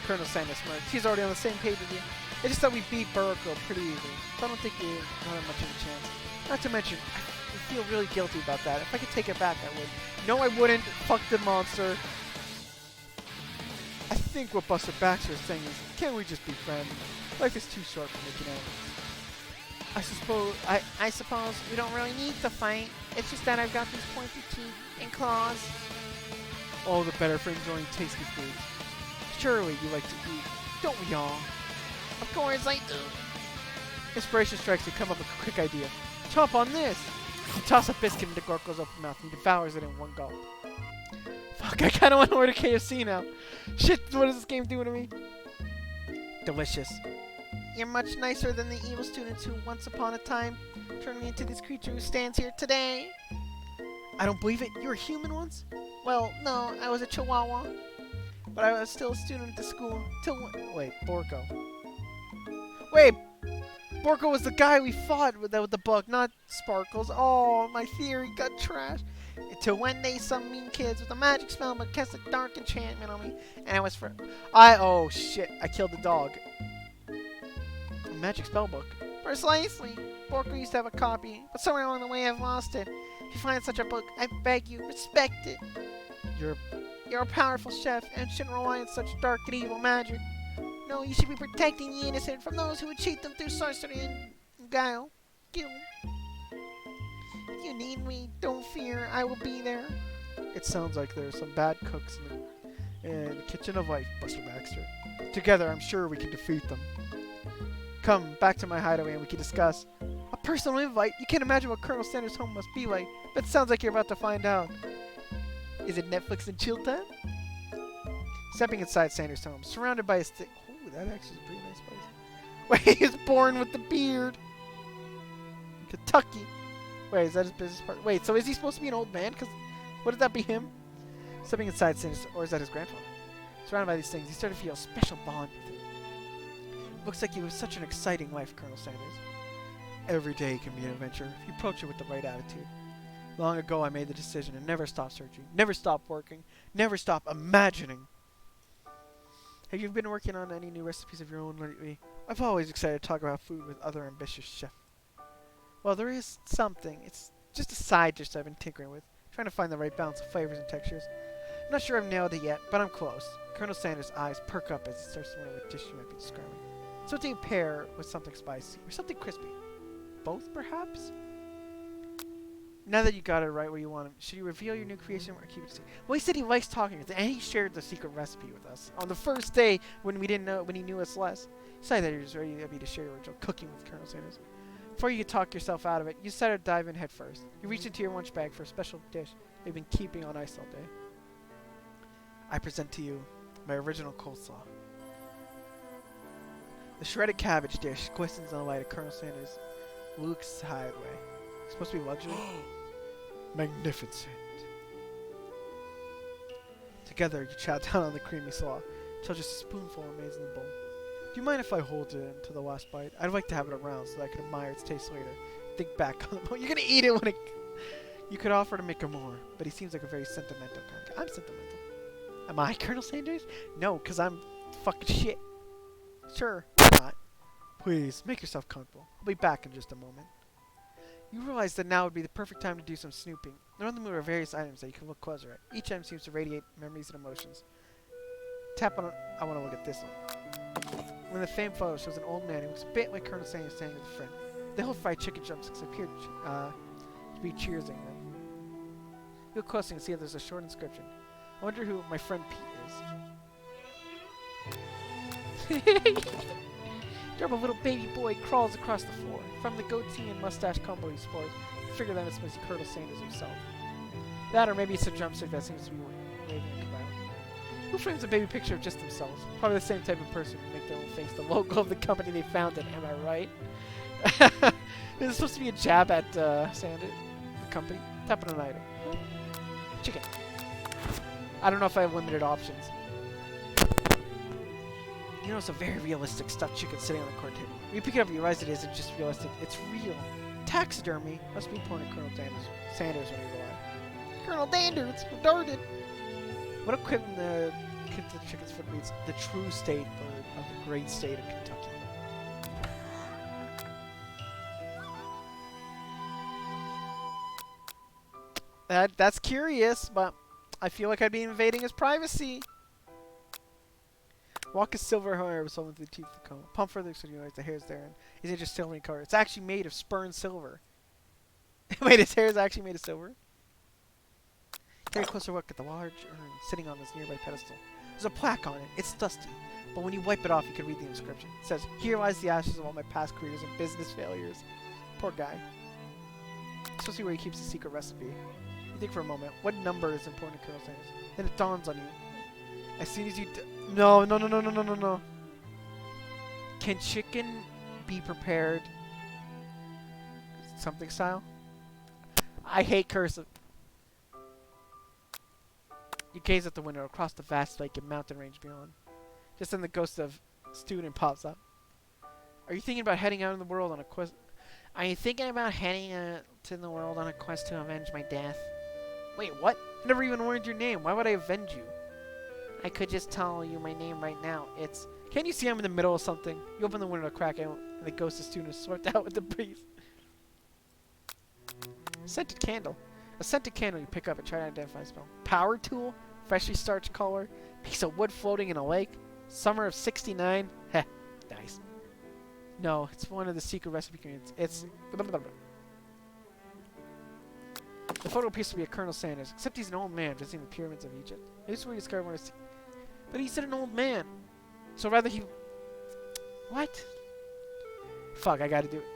Colonel Sanders smirked. He's already on the same page with you. It's just that we beat Barco pretty easily, so I don't think you have much of a chance. Not to mention, I feel really guilty about that. If I could take it back, I would. No, I wouldn't. Fuck the monster. I think what Buster Baxter is saying is, can't we just be friends? Life is too short for making enemies. I suppose we don't really need to fight. It's just that I've got these pointy teeth and claws. All the better for enjoying tasty foods. Surely you like to eat, don't we all? Of course I do. Inspiration strikes you, come up with a quick idea. Chomp on this! You toss a biscuit into Gorko's open mouth and he devours it in one gulp. Fuck, I kinda want to order KFC now. Shit, what is this game doing to me? Delicious. You're much nicer than the evil students who once upon a time turned me into this creature who stands here today. I don't believe it. You were human once? Well, no, I was a chihuahua. But I was still a student at the school till Wait, Borko. Wait! Borko was the guy we fought with the bug, not Sparkles. Oh, my theory got trashed. until one day some mean kids with a magic spell but cast a dark enchantment on me, and I was for oh shit, I killed the dog. A magic spell book. Precisely. Borko used to have a copy, but somewhere along the way I've lost it. If you find such a book, I beg you, respect it. You're a powerful chef and shouldn't rely on such dark and evil magic. No, you should be protecting the innocent from those who would cheat them through sorcery and guile. If you need me, don't fear, I will be there. It sounds like there's some bad cooks in the kitchen of life, Buster Baxter. Together, I'm sure we can defeat them. Come back to my hideaway and we can discuss. A personal invite? You can't imagine what Colonel Sanders' home must be like. But it sounds like you're about to find out. Is it Netflix and chill time? Stepping inside Sanders' home, surrounded by a stick. Ooh, that actually is a pretty nice place. Wait, he was born with the beard. Kentucky. Wait, is that his business partner? Wait, so is he supposed to be an old man? Cause wouldn't that be him? Stepping inside Sanders, or is that his grandfather? Surrounded by these things, he started to feel a special bond with him. Looks like you have such an exciting life, Colonel Sanders. Every day can be an adventure if you approach it with the right attitude. Long ago, I made the decision to never stop searching, never stop working, never stop imagining. Have you been working on any new recipes of your own lately? I'm always excited to talk about food with other ambitious chefs. Well, there is something. It's just a side dish I've been tinkering with, trying to find the right balance of flavors and textures. I'm not sure I've nailed it yet, but I'm close. Colonel Sanders' eyes perk up as he starts to wonder what dish you might be describing. Something you pair with something spicy, or something crispy. Both, perhaps? Now that you got it right where you want him, should you reveal your new creation or keep it secret? Well, he said he likes talking with us, and he shared the secret recipe with us on the first day when we didn't know, when he knew us less. He decided that he was ready to share your original cooking with Colonel Sanders. Before you could talk yourself out of it, you decided to dive in head first. You reached into your lunch bag for a special dish they've been keeping on ice all day. I present to you my original coleslaw. The shredded cabbage dish glistens in the light of Colonel Sanders' Luke's hideaway. It's supposed to be luxury. Magnificent. Together, you chow down on the creamy slaw until just a spoonful remains in the bowl. Do you mind if I hold it until the last bite? I'd like to have it around so that I can admire its taste later. Think back on the moment. You're gonna eat it when it... You could offer to make her more, but he seems like a very sentimental kind of guy. I'm sentimental. Am I, Colonel Sanders? No, because I'm fucking shit. Sure, why not? Please, make yourself comfortable. I'll be back in just a moment. You realize that now would be the perfect time to do some snooping. Around the moon are various items that you can look closer at. Each item seems to radiate memories and emotions. Tap on it. I want to look at this one. One of the famed photos shows an old man who looks a bit like Colonel Sanders standing with a friend. They hold fried chicken drumsticks appear to be cheersing them. You look closely and see that there's a short inscription. I wonder who my friend Pete is. A little baby boy crawls across the floor. From the goatee and mustache combo he sports, you figure that it's Mr. Colonel Sanders himself. That, or maybe it's a drumstick that seems to be waving around. Who frames a baby picture of just themselves? Probably the same type of person who make their own face the logo of the company they founded, am I right? This is supposed to be a jab at Sanders, the company. Tap on an item. Chicken. I don't know if I have limited options. You notice a very realistic stuffed chicken sitting on the court table. When you pick it up, you realize it isn't just realistic, it's real. Taxidermy must be pointed at Colonel Sanders when he's alive. Colonel Sanders, retarded! What a quip in the chicken's foot reads, the true state bird of the great state of Kentucky. That's curious, but I feel like I'd be invading his privacy. Walk is silver hair with someone with the teeth of the comb. Pump further so you realize the hair's there and isn't just silver in color. It's actually made of spurned silver. Wait, his hair is actually made of silver? Take a closer look at the large urn sitting on this nearby pedestal. There's a plaque on it. It's dusty, but when you wipe it off, you can read the inscription. It says, "Here lies the ashes of all my past careers and business failures." Poor guy. Especially where he keeps the secret recipe. You think for a moment, what number is important to Colonel Sanders? Then it dawns on you. As soon as you no. Can chicken be prepared something style? I hate cursive. You gaze at the window across the vast lake and mountain range beyond. Just then the ghost of student pops up. Are you thinking about heading out in the world on a quest? Are you thinking about heading out to the world on a quest to avenge my death? Wait, what? I never even learned your name. Why would I avenge you? I could just tell you my name right now. It's... Can't you see I'm in the middle of something? You open the window to crack out, and the ghost of student is swept out with the breeze. Scented candle. A scented candle you pick up and try to identify the smell. Power tool? Freshly starched color? Piece of wood floating in a lake? Summer of 69? Heh. Nice. No, it's one of the secret recipe ingredients. It's... The photo appears to be a Colonel Sanders, except he's an old man visiting the pyramids of Egypt. Maybe this is where he discovered one of his... But he said an old man. So rather he... What? Fuck, I gotta do it.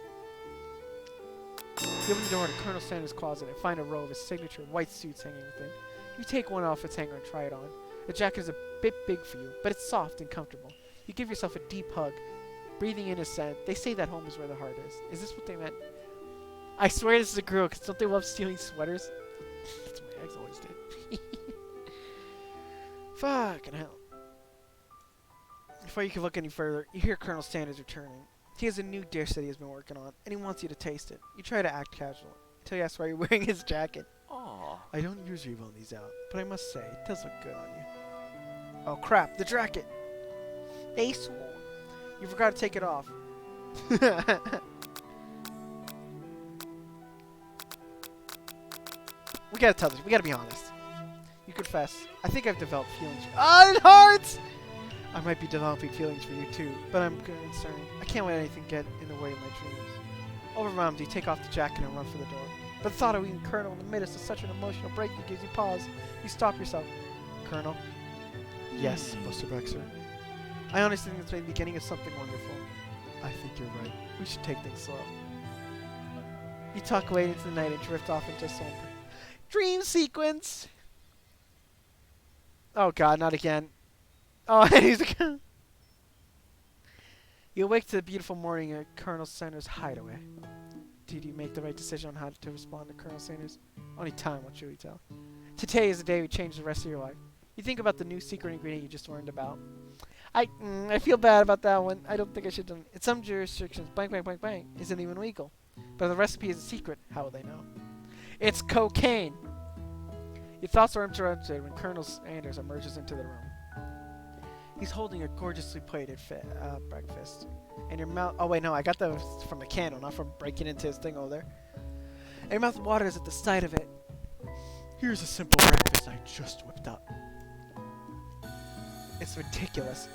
You open the door to Colonel Sanders' closet and find a row of his signature white suits hanging within. You take one off its hanger and try it on. The jacket is a bit big for you, but it's soft and comfortable. You give yourself a deep hug, breathing in his scent. They say that home is where the heart is. Is this what they meant? I swear this is a girl, because don't they love stealing sweaters? That's what my ex always did. Fucking hell. Before you can look any further, you hear Colonel Sanders returning. He has a new dish that he has been working on, and he wants you to taste it. You try to act casual, until you ask why you're wearing his jacket. Aww. I don't usually run these out, but I must say, it does look good on you. Oh crap, the jacket! Ace, you forgot to take it off. We gotta tell this. We gotta be honest. You confess. I think I've developed feelings. Oh, it hurts! I might be developing feelings for you too, but I'm concerned. I can't let anything get in the way of my dreams. Overwhelmed, you take off the jacket and run for the door. But the thought of even Colonel in the midst of such an emotional breakthrough gives you pause. You stop yourself. Colonel? Yes, Buster Bexer. I honestly think it's the beginning of something wonderful. I think you're right. We should take things slow. You tuck away into the night and drift off into some dream sequence. Oh god, not again. Oh, and he's again. You awake to the beautiful morning at Colonel Sanders' hideaway. Did you make the right decision on how to respond to Colonel Sanders? Only time will truly tell. Today is the day we change the rest of your life. You think about the new secret ingredient you just learned about. I feel bad about that one. I don't think I should have done it. In some jurisdictions, blank, blank, blank, blank isn't even legal. But if the recipe is a secret, how will they know? It's cocaine! Your thoughts are interrupted when Colonel Sanders emerges into the room. He's holding a gorgeously plated breakfast. And your mouth... Oh, wait, no. I got that from the candle, not from breaking into his thing over there. And your mouth waters at the sight of it. Here's a simple breakfast I just whipped up. It's ridiculous.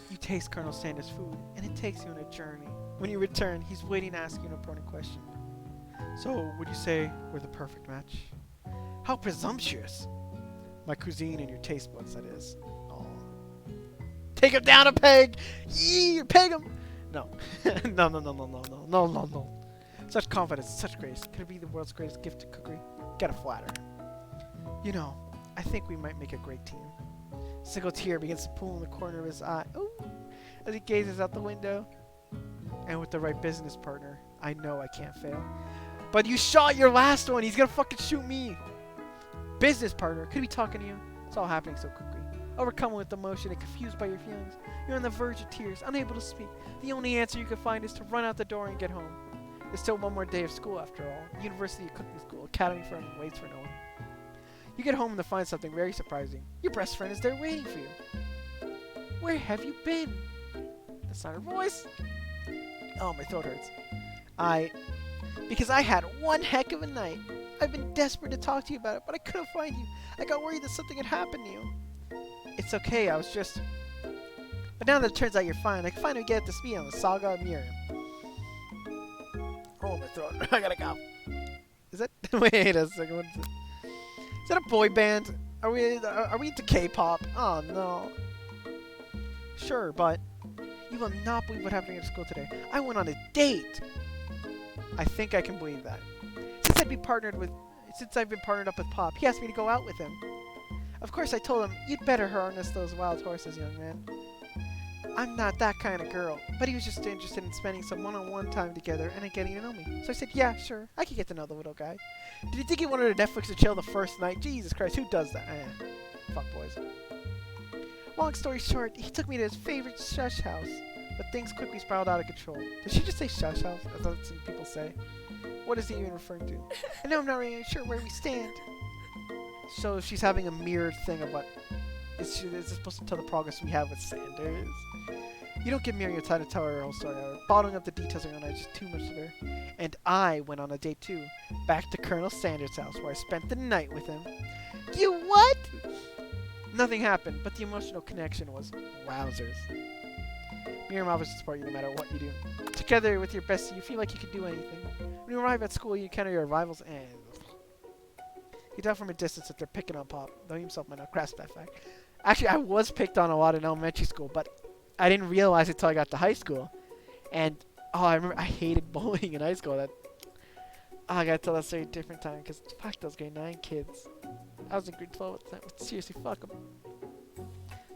You taste Colonel Sanders' food, and it takes you on a journey. When you return, he's waiting to ask you an important question. So, would you say we're the perfect match? How presumptuous! My cuisine and your taste buds, that is. Aw. Take him down a peg! Yee! Peg him! No. No. Such confidence, such grace. Could it be the world's greatest gift to cookery? Gotta flatter. You know, I think we might make a great team. A single tear begins to pool in the corner of his eye. Ooh, as he gazes out the window. And with the right business partner, I know I can't fail. But you shot your last one. He's gonna fucking shoot me. Business partner, could be talking to you. It's all happening so quickly. Overcome with emotion and confused by your feelings. You're on the verge of tears, unable to speak. The only answer you can find is to run out the door and get home. There's still one more day of school after all. University of Cooking School, Academy for Learning waits for no one. You get home to find something very surprising. Your best friend is there waiting for you. Where have you been? That's not her voice. Oh, my throat hurts. Because I had one heck of a night. I've been desperate to talk to you about it, but I couldn't find you. I got worried that something had happened to you. It's okay, I was just... But now that it turns out you're fine, I can finally get up to speed on the saga of Miriam. Oh, my throat. I gotta go. Is that... Wait a second. What is it? Is that a boy band? Are we into K-pop? Oh, no. Sure, but... You will not believe what happened at school today. I went on a date! I think I can believe that. Since I've been partnered up with Pop, he asked me to go out with him. Of course, I told him, you'd better harness those wild horses, young man. I'm not that kind of girl, but he was just interested in spending some one-on-one time together and in getting to know me. So I said, yeah, sure, I could get to know the little guy. Did you think he wanted to Netflix and chill the first night? Jesus Christ, who does that? Fuck boys. Long story short, he took me to his favorite shush house, but things quickly spiraled out of control. Did she just say shush house? As some people say. What is he even referring to? And now I'm not really sure where we stand. So she's having a mirrored thing of what... Is this supposed to tell the progress we have with Sanders? You don't give Miriam your time to tell her whole story. Bottling up the details of your night is just too much of her. And I went on a date too. Back to Colonel Sanders' house where I spent the night with him. You what? Nothing happened, but the emotional connection was wowzers. Miriam offers to support you no matter what you do. Together with your bestie, you feel like you can do anything. When you arrive at school, you encounter your rivals and... You tell from a distance that they're picking on Pop, though he himself might not grasp that fact. Actually, I was picked on a lot in elementary school, but I didn't realize it until I got to high school. And, oh, I remember I hated bullying in high school. I gotta tell that story a different time, because fuck those grade 9 kids. I was in grade 12 at the time. Seriously, fuck them.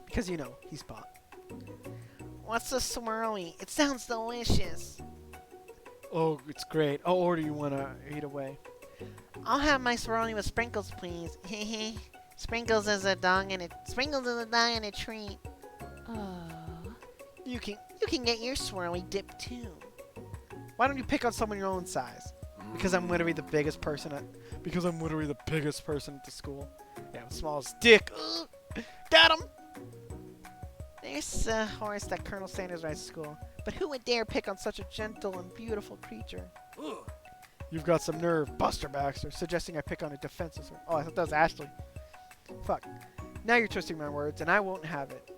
Because, you know, he's Pop. What's the swirly? It sounds delicious. Oh, it's great. I'll order you one eat away. I'll have my swirly with sprinkles, please. Hehe. Sprinkles is a dog and a treat. You can get your swirly dip too. Why don't you pick on someone your own size? Because I'm literally the biggest person at the school. Yeah, I'm the smallest dick. Got him. There's a horse that Colonel Sanders rides to school, but who would dare pick on such a gentle and beautiful creature? You've got some nerve, Buster Baxter, suggesting I pick on a defenseless horse. Oh, I thought that was Ashley. Fuck. Now you're twisting my words, and I won't have it.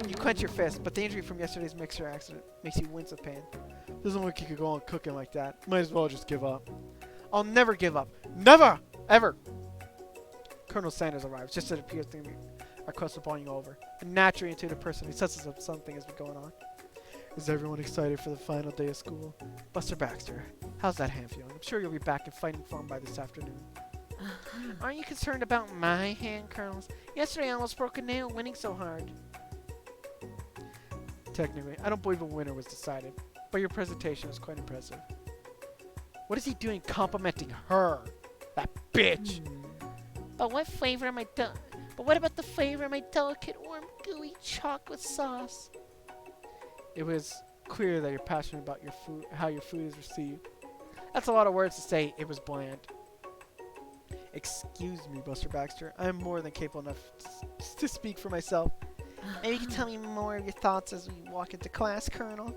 You clench your fist, but the injury from yesterday's mixer accident makes you wince with pain. Doesn't look like you could go on cooking like that. Might as well just give up. I'll never give up. Never! Ever! Colonel Sanders arrives, just as it appears things are close upon you over. A naturally intuitive person who senses that something has been going on. Is everyone excited for the final day of school? Buster Baxter, how's that hand feeling? I'm sure you'll be back in fighting form by this afternoon. Aren't you concerned about my hand, Colonels? Yesterday I almost broke a nail winning so hard. Technically, I don't believe a winner was decided, but your presentation was quite impressive. What is he doing complimenting her? That bitch! But what about the flavor of my delicate, warm, gooey chocolate sauce? It was clear that you're passionate about your food, how your food is received. That's a lot of words to say. It was bland. Excuse me, Buster Baxter. I'm more than capable enough to speak for myself. Maybe you can tell me more of your thoughts as we walk into class, Colonel.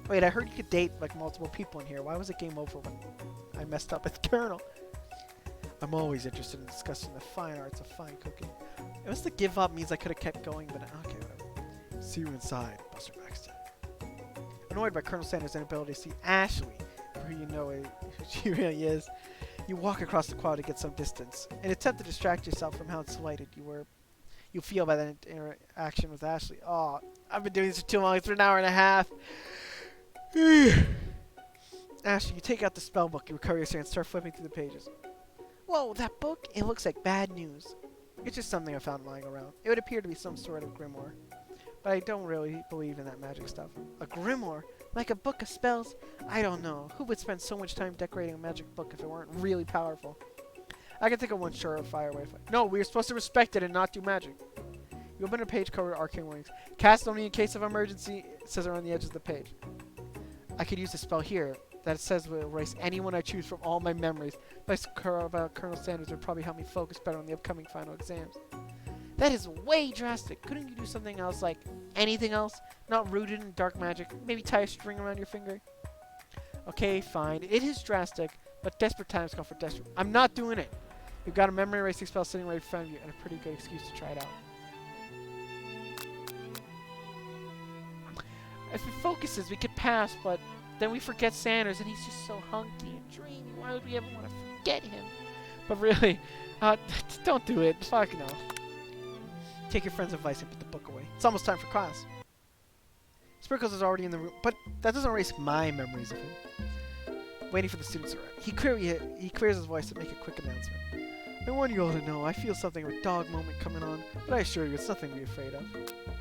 Wait, I heard you could date like multiple people in here. Why was it game over when I messed up with Colonel? I'm always interested in discussing the fine arts of fine cooking. It was the give up means I could have kept going, but okay, whatever. See you inside, Buster Baxter. Annoyed by Colonel Sanders' inability to see Ashley, for who you know who she really is, you walk across the quad to get some distance. In an attempt to distract yourself from how slighted you feel by that interaction with Ashley. Oh, I've been doing this for too long. It's been an hour and a half. Ashley, you take out the spell book, you recover yourself and start flipping through the pages. Whoa, that book? It looks like bad news. It's just something I found lying around. It would appear to be some sort of grimoire. But I don't really believe in that magic stuff. A grimoire? Like a book of spells? I don't know. Who would spend so much time decorating a magic book if it weren't really powerful? I can think of one surefire way. No, we are supposed to respect it and not do magic. You open a page covered with arcane warnings. Cast only in case of emergency, it says around the edge of the page. I could use a spell here that says will erase anyone I choose from all my memories. But about Colonel Sanders would probably help me focus better on the upcoming final exams. That is way drastic. Couldn't you do something else, like anything else? Not rooted in dark magic. Maybe tie a string around your finger? Okay, fine. It is drastic, but desperate times call for desperate. I'm not doing it. You've got a memory erasing spell sitting right in front of you and a pretty good excuse to try it out. If it focuses, we could pass, but then we forget Sanders, and he's just so hunky and dreamy. Why would we ever want to forget him? But really, don't do it. Fuck no. Take your friend's advice and put the book away. It's almost time for class. Sprinkles is already in the room, but that doesn't erase my memories of him. Waiting for the students to arrive. He clears his voice to make a quick announcement. I want you all to know I feel something of a dog moment coming on, but I assure you it's nothing to be afraid of.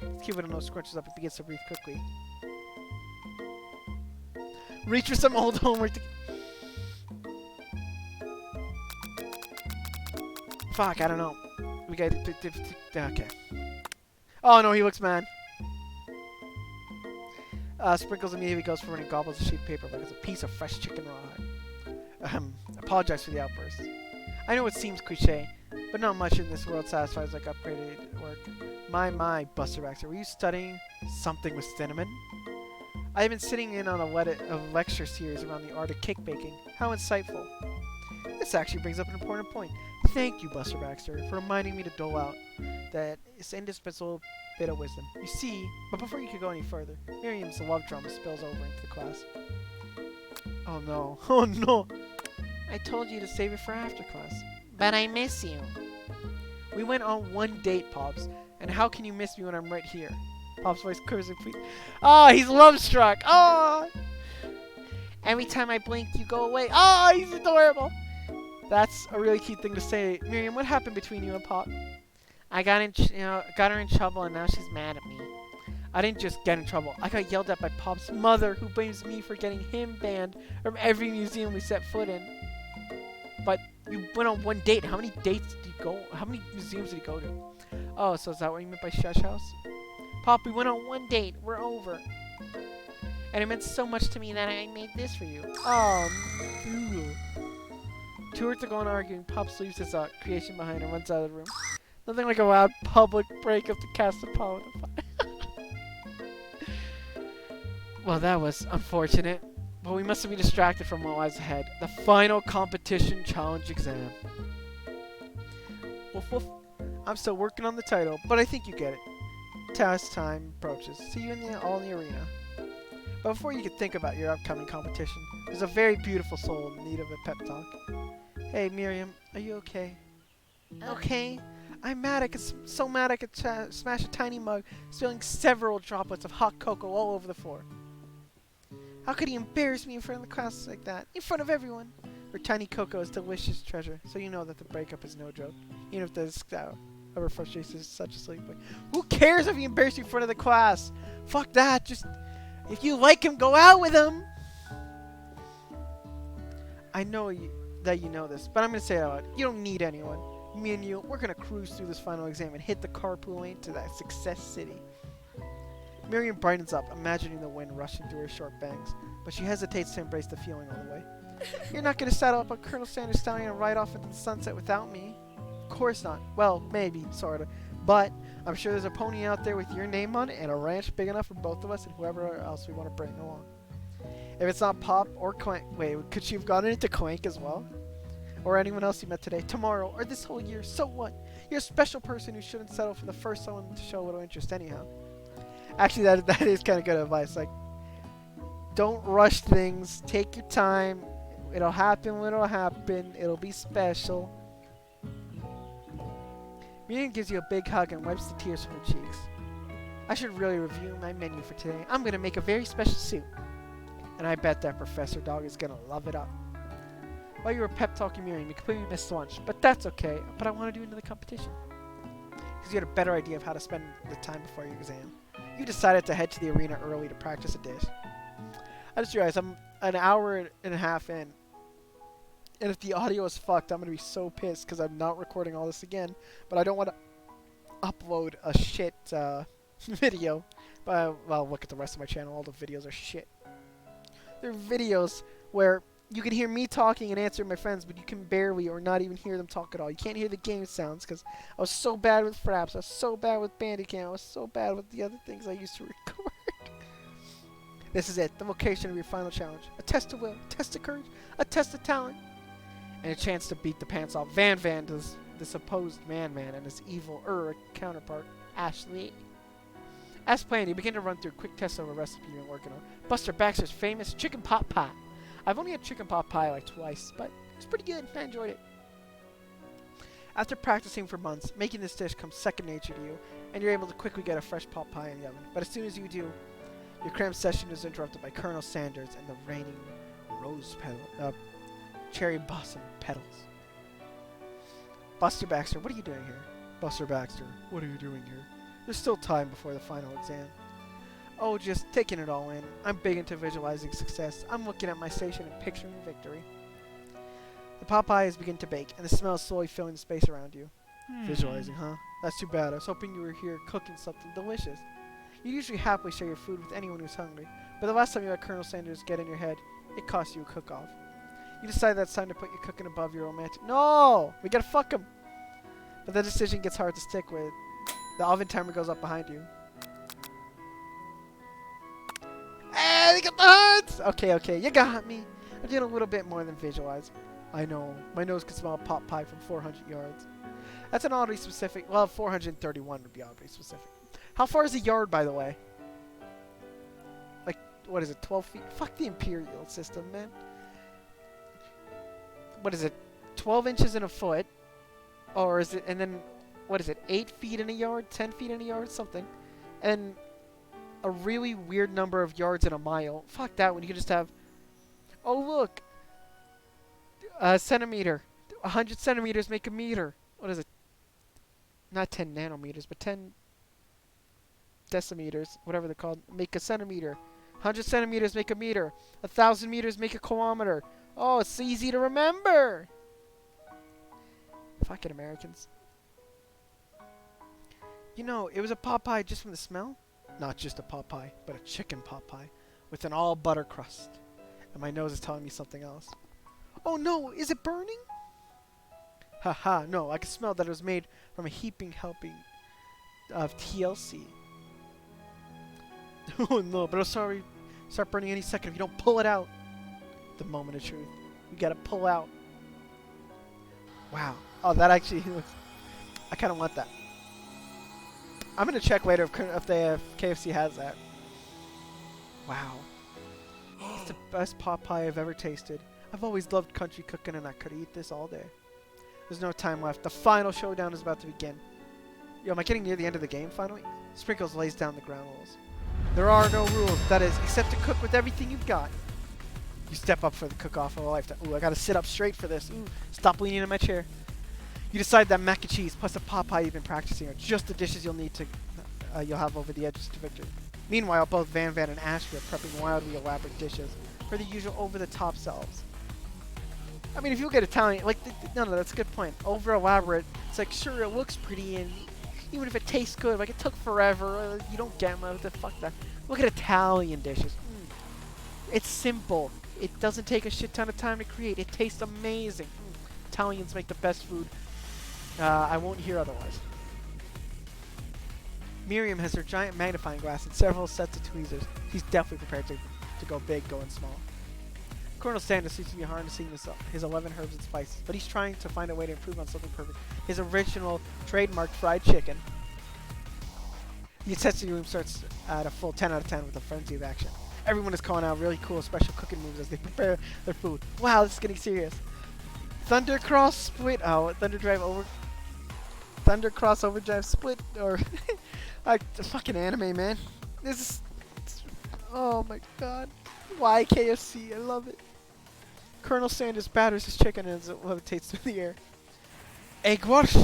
The kid with a nose scrunches up and begins to breathe quickly. Reach for some old homework to... Fuck, I don't know. We got... Okay. Oh no, he looks mad. Sprinkles immediately goes for running gobbles of sheet paper like it's a piece of fresh chicken raw. Apologize for the outburst. I know it seems cliche, but not much in this world satisfies like upgraded work. My, Buster Baxter, were you studying something with cinnamon? I've been sitting in on a lecture series around the art of cake baking. How insightful. This actually brings up an important point. Thank you, Buster Baxter, for reminding me to dole out that indispensable bit of wisdom. You see, but before you could go any further, Miriam's love drama spills over into the class. Oh no. Oh no. I told you to save it for after class. But I miss you. We went on one date, Pops. And how can you miss me when I'm right here? Pop's voice quivers and please. Oh, he's love struck. Oh. Every time I blink, you go away. Oh, he's adorable. That's a really cute thing to say. Miriam, what happened between you and Pop? I got her in trouble, and now she's mad at me. I didn't just get in trouble. I got yelled at by Pop's mother, who blames me for getting him banned from every museum we set foot in. But you went on one date. How many dates did you go? How many museums did you go to? Oh, so is that what you meant by Shush House? Pop, we went on one date. We're over. And it meant so much to me that I made this for you. Oh, ew. Two words are going arguing. Pop leaves his creation behind and runs out of the room. Nothing like a loud public breakup to cast a pall in the fire. Well, that was unfortunate. But we mustn't be distracted from what lies ahead. The final competition challenge exam. Woof woof. I'm still working on the title, but I think you get it. Task time approaches. See you all in the arena. But before you can think about your upcoming competition, there's a very beautiful soul in need of a pep talk. Hey, Miriam, are you okay? Okay. I'm mad. So mad I could smash a tiny mug, spilling several droplets of hot cocoa all over the floor. How could he embarrass me in front of the class like that? In front of everyone. Her tiny cocoa is delicious treasure, so you know that the breakup is no joke. Even if this ever frustrates is such a silly boy. Who cares if he embarrassed you in front of the class? Fuck that. Just, if you like him, go out with him. I know that you know this, but I'm going to say it out loud. You don't need anyone. Me and you, we're going to cruise through this final exam and hit the carpool lane to that success city. Miriam brightens up, imagining the wind rushing through her short bangs, but she hesitates to embrace the feeling all the way. You're not going to saddle up on Colonel Sanders' stallion and ride off into the sunset without me? Of course not. Well, maybe, sort of. But I'm sure there's a pony out there with your name on it and a ranch big enough for both of us and whoever else we want to bring along. If it's not Pop or Clank... Wait, could she have gotten into Clank as well? Or anyone else you met today, tomorrow, or this whole year, so what? You're a special person who shouldn't settle for the first someone to show a little interest anyhow. Actually, that is kind of good advice. Like, don't rush things. Take your time. It'll happen when it'll happen. It'll be special. Miriam gives you a big hug and wipes the tears from her cheeks. I should really review my menu for today. I'm going to make a very special soup. And I bet that Professor Dog is going to love it up. While you were pep talking Miriam, you completely missed lunch. But that's okay. But I want to do another competition. Because you had a better idea of how to spend the time before your exam. You decided to head to the arena early to practice a dish. I just realized I'm an hour and a half in. And if the audio is fucked, I'm going to be so pissed because I'm not recording all this again. But I don't want to upload a shit video. But well, look at the rest of my channel. All the videos are shit. They're videos where you can hear me talking and answering my friends, but you can barely or not even hear them talk at all. You can't hear the game sounds because I was so bad with Fraps. I was so bad with Bandicam. I was so bad with the other things I used to record. This is it. The vocation of your final challenge. A test of will, a test of courage, a test of talent, and a chance to beat the pants off Van Van, the supposed Man-Man, and his evil counterpart, Ashley. As planned, you begin to run through a quick test of a recipe you've been working on. Buster Baxter's famous chicken pot pie. I've only had chicken pot pie like twice, but it's pretty good. I enjoyed it. After practicing for months, making this dish comes second nature to you, and you're able to quickly get a fresh pot pie in the oven. But as soon as you do, your cram session is interrupted by Colonel Sanders and the raining cherry blossom petals. Buster Baxter, what are you doing here? Buster Baxter, what are you doing here? There's still time before the final exam. Oh, just taking it all in. I'm big into visualizing success. I'm looking at my station and picturing victory. The pot pie is beginning to bake, and the smell is slowly filling the space around you. Visualizing, huh? That's too bad. I was hoping you were here cooking something delicious. You usually happily share your food with anyone who's hungry, but the last time you let Colonel Sanders get in your head, it cost you a cook-off. You decide that's time to put your cooking above your romantic... No! We gotta fuck him! But the decision gets hard to stick with. The oven timer goes up behind you. Hey, they got the hearts! Okay, you got me. I did a little bit more than visualize. I know. My nose can smell a pot pie from 400 yards. That's an oddly specific... Well, 431 would be oddly specific. How far is a yard, by the way? Like, what is it, 12 feet? Fuck the imperial system, man. What is it, 12 inches in a foot? Or is it... And then, what is it, 8 feet in a yard? 10 feet in a yard? Something. And... a really weird number of yards in a mile. Fuck that one. You can just have... Oh, look. A centimeter. 100 centimeters make a meter. What is it? Not 10 nanometers, but 10 decimeters. Whatever they're called. Make a centimeter. 100 centimeters make a meter. 1,000 meters make a kilometer. Oh, it's easy to remember. Fucking Americans. You know, it was a pot pie just from the smell. Not just a pot pie, but a chicken pot pie with an all butter crust. And my nose is telling me something else. Oh no, is it burning? Haha, no, I can smell that it was made from a heaping helping of TLC. Oh no, but I'm sorry. Start burning any second if you don't pull it out. The moment of truth. You gotta pull out. Wow. Oh, that actually looks... I kind of want that. I'm gonna check later if KFC has that. Wow. It's the best pot pie I've ever tasted. I've always loved country cooking and I could eat this all day. There's no time left. The final showdown is about to begin. Yo, am I getting near the end of the game finally? Sprinkles lays down the ground rules. There are no rules, that is, except to cook with everything you've got. You step up for the cook-off of a lifetime. Ooh, I gotta sit up straight for this. Ooh, stop leaning in my chair. You decide that mac and cheese plus the pot pie you've been practicing are just the dishes you'll have over the edges to victory. Meanwhile, both Van Van and Ashley are prepping wildly elaborate dishes for the usual over-the-top selves. I mean, if you look at Italian, like, no, that's a good point. Over-elaborate, it's like, sure, it looks pretty, and even if it tastes good, like, it took forever, you don't get them, fuck that. Look at Italian dishes. It's simple. It doesn't take a shit ton of time to create. It tastes amazing. Italians make the best food. I won't hear otherwise. Miriam has her giant magnifying glass and several sets of tweezers. She's definitely prepared to go big, going small. Colonel Sanders seems to be harnessing his 11 herbs and spices, but he's trying to find a way to improve on something perfect. His original trademark fried chicken. The intensity room starts at a full 10 out of 10 with a frenzy of action. Everyone is calling out really cool special cooking moves as they prepare their food. Wow, this is getting serious. Thunder Cross Split. Oh, Thunder Cross Overdrive Split. Or the fucking anime, man. This is... Oh my god. Why KFC? I love it. Colonel Sanders batters his chicken as it levitates through the air. Egg wash.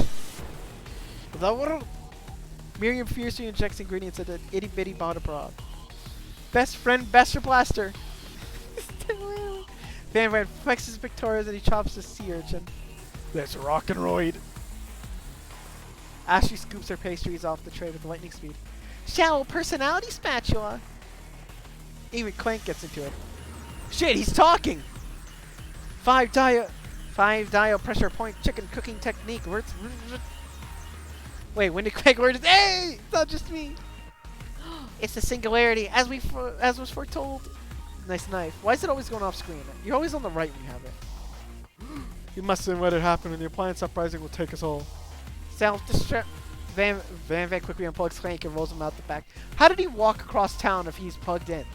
Miriam fiercely injects ingredients into an itty bitty bottle broth. Best friend, Bester Blaster. Van Van flexes Victoria's and he chops the sea urchin. Let's rock and roid. Ashley scoops her pastries off the tray with lightning speed. Shallow personality spatula. Even Clank gets into it. Shit, he's talking! 5 dial pressure point chicken cooking technique. Wait, when did Clank learn it? Hey! It's not just me! It's the singularity, as was foretold. Nice knife. Why is it always going off screen? You're always on the right when you have it. You must have let it happen, and the appliance uprising will take us all. Self-destruct. Van quickly unplugs Clank and rolls him out the back. How did he walk across town if he's plugged in?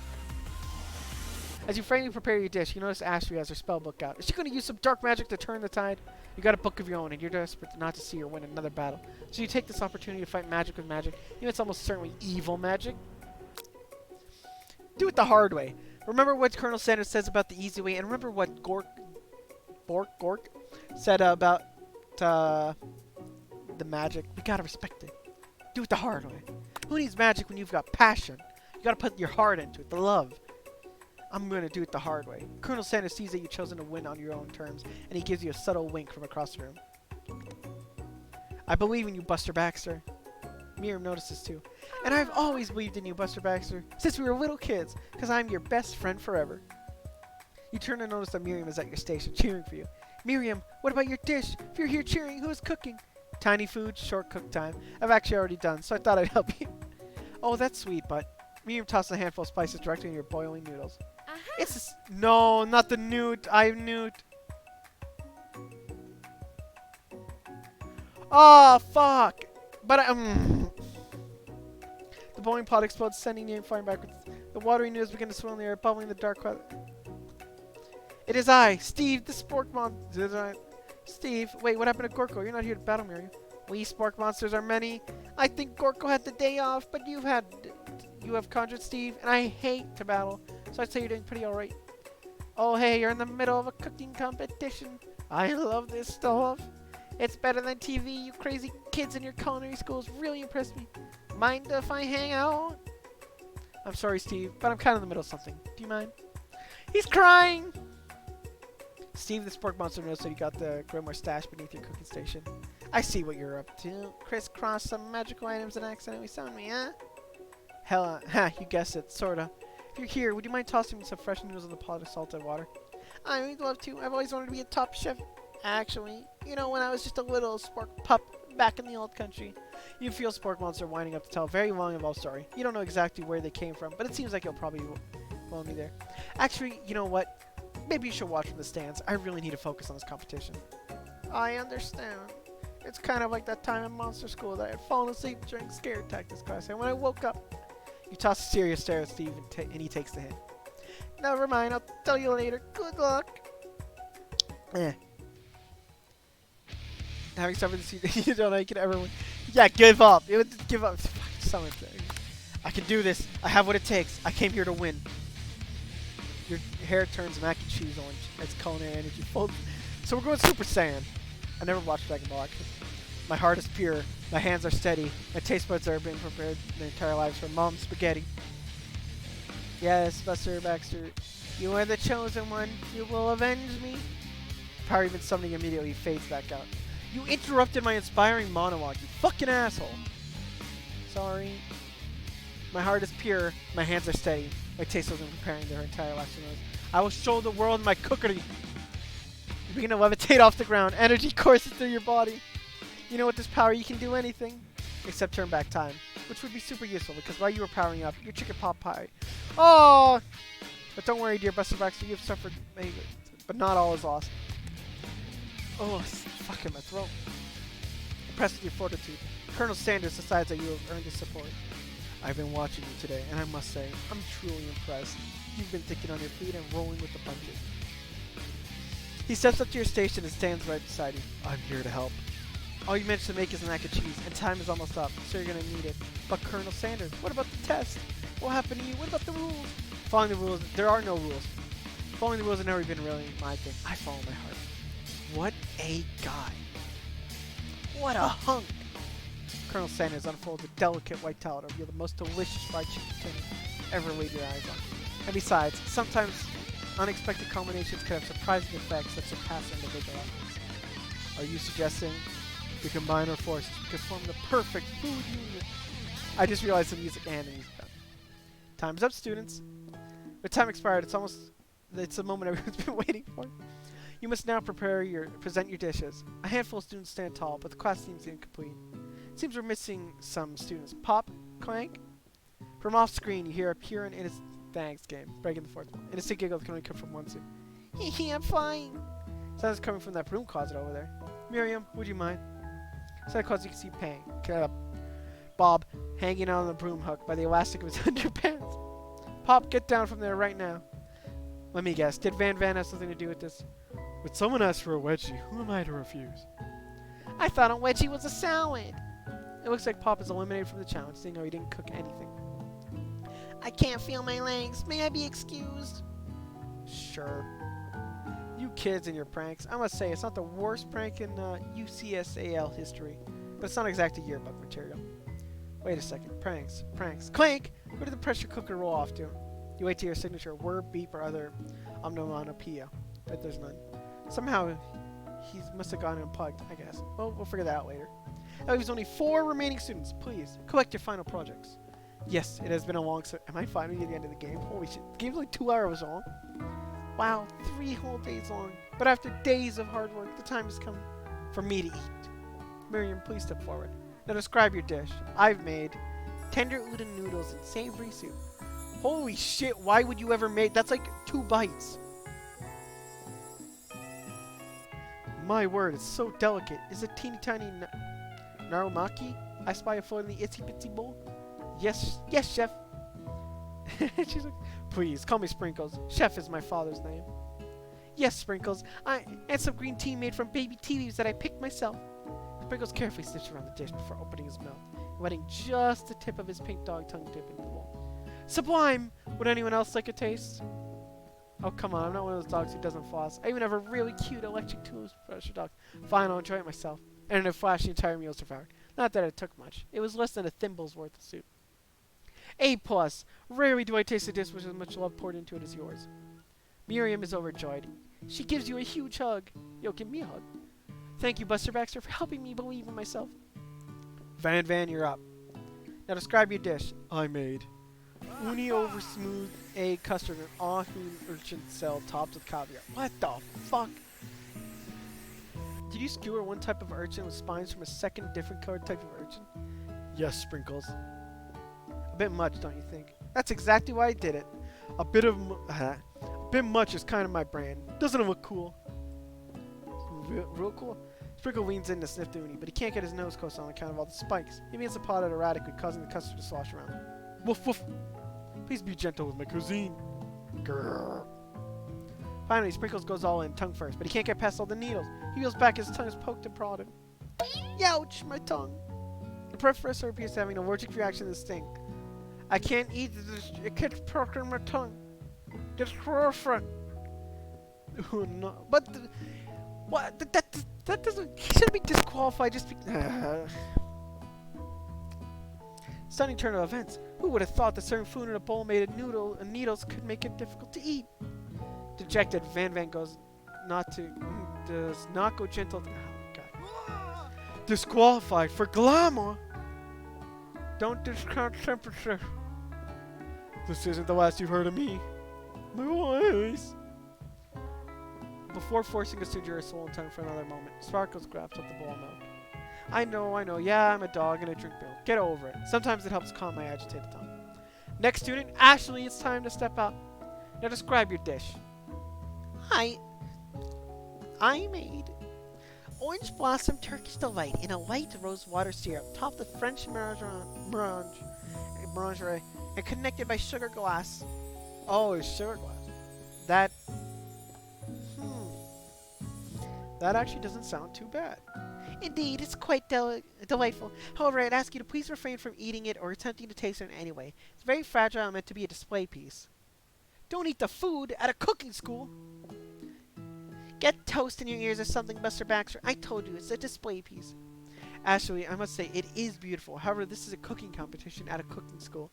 As you frankly prepare your dish, you notice Ashley has her spell book out. Is she going to use some dark magic to turn the tide? You got a book of your own, and you're desperate not to see her win another battle. So you take this opportunity to fight magic with magic. Even it's almost certainly evil magic. Do it the hard way. Remember what Colonel Sanders says about the easy way, and remember what Gork said about the magic. We gotta respect it. Do it the hard way. Who needs magic when you've got passion? You gotta put your heart into it, the love. I'm gonna do it the hard way. Colonel Sanders sees that you've chosen to win on your own terms, and he gives you a subtle wink from across the room. I believe in you, Buster Baxter. Miriam notices too. And I've always believed in you, Buster Baxter, since we were little kids, because I'm your best friend forever. You turn to notice that Miriam is at your station, cheering for you. Miriam, what about your dish? If you're here cheering, who is cooking? Tiny food, short cook time. I've actually already done, so I thought I'd help you. Oh, that's sweet, but Miriam tosses a handful of spices directly in your boiling noodles. It's no, not the newt. I'm newt. Oh, fuck. But the boiling pot explodes, sending you flying backwards. The watery noodles begin to swirl in the air, bubbling in the dark cloud. It is I, Steve, the Spork Monster. Steve, wait, what happened to Gorko? You're not here to battle, Miriam. We Spork Monsters are many. I think Gorko had the day off, but you have conjured Steve, and I hate to battle, so I'd say you're doing pretty alright. Oh, hey, you're in the middle of a cooking competition. I love this stuff. It's better than TV. You crazy kids in your culinary schools really impressed me. Mind if I hang out? I'm sorry, Steve, but I'm kind of in the middle of something. Do you mind? He's crying! Steve, the Spork Monster, knows that you got the Grimoire stash beneath your cooking station. I see what you're up to. Crisscross some magical items and accidentally summon me, huh? Hell, you guessed it, sorta. If you're here, would you mind tossing me some fresh noodles in the pot of salted water? I would love to. I've always wanted to be a top chef Actually, when I was just a little spork pup back in the old country. You feel Spork Monster winding up to tell a very long involved story. You don't know exactly where they came from, but it seems like you'll probably follow me there. Actually, you know what? Maybe you should watch from the stands. I really need to focus on this competition. I understand. It's kind of like that time in Monster School that I had fallen asleep during scare tactics class, and when I woke up, you toss a serious stare at Steve, and he takes the hint. Never mind, I'll tell you later. Good luck. Having suffered this, you don't know you can ever win. Yeah, give up. It would give up. Something. I can do this. I have what it takes. I came here to win. Your hair turns mac and cheese orange as culinary energy folds. So we're going Super Saiyan. I never watched Dragon Ball actually. My heart is pure. My hands are steady. My taste buds are being prepared their entire lives for mom's spaghetti. Yes, Buster Baxter. You are the chosen one. You will avenge me. Power even summoning immediately fades back out. You interrupted my inspiring monologue, you fucking asshole. Sorry. My heart is pure. My hands are steady. My taste buds are preparing their entire lives for mom's. I will show the world my cookery. You begin to levitate off the ground. Energy courses through your body. You know, with this power, you can do anything except turn back time, which would be super useful because while you were powering up, your chicken pot pie. Oh! But don't worry, dear Buster Baxter, you have suffered, but not all is lost. Oh, fuck in my throat. Impressed with your fortitude, Colonel Sanders decides that you have earned his support. I've been watching you today, and I must say, I'm truly impressed. You've been thinking on your feet and rolling with the punches. He steps up to your station and stands right beside you. I'm here to help. All you managed to make is a mac and cheese, and time is almost up, so you're gonna need it. But Colonel Sanders, what about the test? What happened to you? What about the rules? Following the rules, there are no rules. Following the rules have never been really my thing. I follow my heart. What a guy. What a hunk. Colonel Sanders unfolds a delicate white towel to reveal the most delicious fried chicken tenders ever laid your eyes on. And besides, sometimes unexpected combinations can have surprising effects that surpass individual efforts. Are you suggesting we combine our forces to form the perfect food unit? I just realized the music and the music done. Time's up, students. With time expired, it's the moment everyone's been waiting for. You must now present your dishes. A handful of students stand tall, but the class seems incomplete. It seems we're missing some students. Pop, clank. From off screen, you hear a pure and innocent thanks game, breaking the fourth wall. Innocent giggle can only come from one student. Hee I'm fine. Sounds coming from that broom closet over there. Miriam, would you mind? Santa Claus, you can see Bob hanging out on the broom hook by the elastic of his underpants. Pop, get down from there right now. Let me guess, did Van Van have something to do with this? Would someone ask for a wedgie? Who am I to refuse? I thought a wedgie was a salad. It looks like Pop is eliminated from the challenge, seeing how he didn't cook anything. I can't feel my legs. May I be excused? Sure. You kids and your pranks. I must say, it's not the worst prank in UCSAL history, but it's not exactly yearbook material. Wait a second. Pranks. Clank! Where did the pressure cooker roll off to? You wait to hear a signature word, beep, or other onomatopoeia, but there's none. Somehow, he must have gone unplugged, I guess. Well, we'll figure that out later. Now, there's only 4 remaining students. Please, collect your final projects. Yes, it has been a long... Am I finally at the end of the game? Holy shit. The game's like 2 hours long. Wow, 3 whole days long. But after days of hard work, the time has come for me to eat. Miriam, please step forward. Now describe your dish. I've made tender udon noodles and savory soup. Holy shit, why would you ever make... That's like 2 bites. My word, it's so delicate. Is it teeny tiny narumaki? I spy a foot in the itsy bitsy bowl. Yes, chef. She's like, please, call me Sprinkles. Chef is my father's name. Yes, Sprinkles. And some green tea made from baby tea leaves that I picked myself. Sprinkles carefully sniffs around the dish before opening his mouth, letting just the tip of his pink dog tongue dip into the bowl. Sublime! Would anyone else like a taste? Oh, come on, I'm not one of those dogs who doesn't floss. I even have a really cute electric toothbrush dog. Fine, I'll enjoy it myself. And in a flash, the entire meal is devoured. Not that it took much. It was less than a thimble's worth of soup. A+. Rarely do I taste a dish with as much love poured into it as yours. Miriam is overjoyed. She gives you a huge hug. Yo, give me a hug. Thank you, Buster Baxter, for helping me believe in myself. Van, you're up. Now describe your dish. I made uni over smooth egg custard and ahu urchin cell topped with caviar. What the fuck? Did you skewer one type of urchin with spines from a second different colored type of urchin? Yes, Sprinkles. A bit much, don't you think? That's exactly why I did it. A bit much is kind of my brand. Doesn't it look cool? Real cool? Sprinkle leans in to sniff the uni, but he can't get his nose close on account of all the spikes. He begins to paw at erratically, causing the custard to slosh around. Woof woof! Please be gentle with my cuisine. Grrr. Finally, Sprinkles goes all in, tongue first, but he can't get past all the needles. He feels back, his tongue is poked and prodded. Youch, my tongue! The professor appears to having an allergic reaction to the sting. I can't eat this, it keeps poking in my tongue. Just girlfriend. Oh no, but what? That doesn't. He shouldn't be disqualified just be. Stunning turn of events. Who would have thought that serving food in a bowl made of needles could make it difficult to eat? Dejected, Van does not go gentle. Oh God. Disqualified for glamour. Don't discount temperature. This isn't the last you've heard of me. My voice. Before forcing us to endure a soul and tongue for another moment, Sparkles grabs up the bowl of milk. I know. Yeah, I'm a dog and I drink milk. Get over it. Sometimes it helps calm my agitated tongue. Next student, Ashley, it's time to step up. Now describe your dish. I made orange blossom Turkish delight in a light rose water syrup, topped with French melange, and connected by sugar glass. Oh, it's sugar glass. That actually doesn't sound too bad. Indeed, it's quite delightful. However, I'd ask you to please refrain from eating it or attempting to taste it in any way. It's very fragile and meant to be a display piece. Don't eat the food at a cooking school. Get toast in your ears or something, Buster Baxter. I told you, it's a display piece. Ashley, I must say, it is beautiful. However, this is a cooking competition at a cooking school.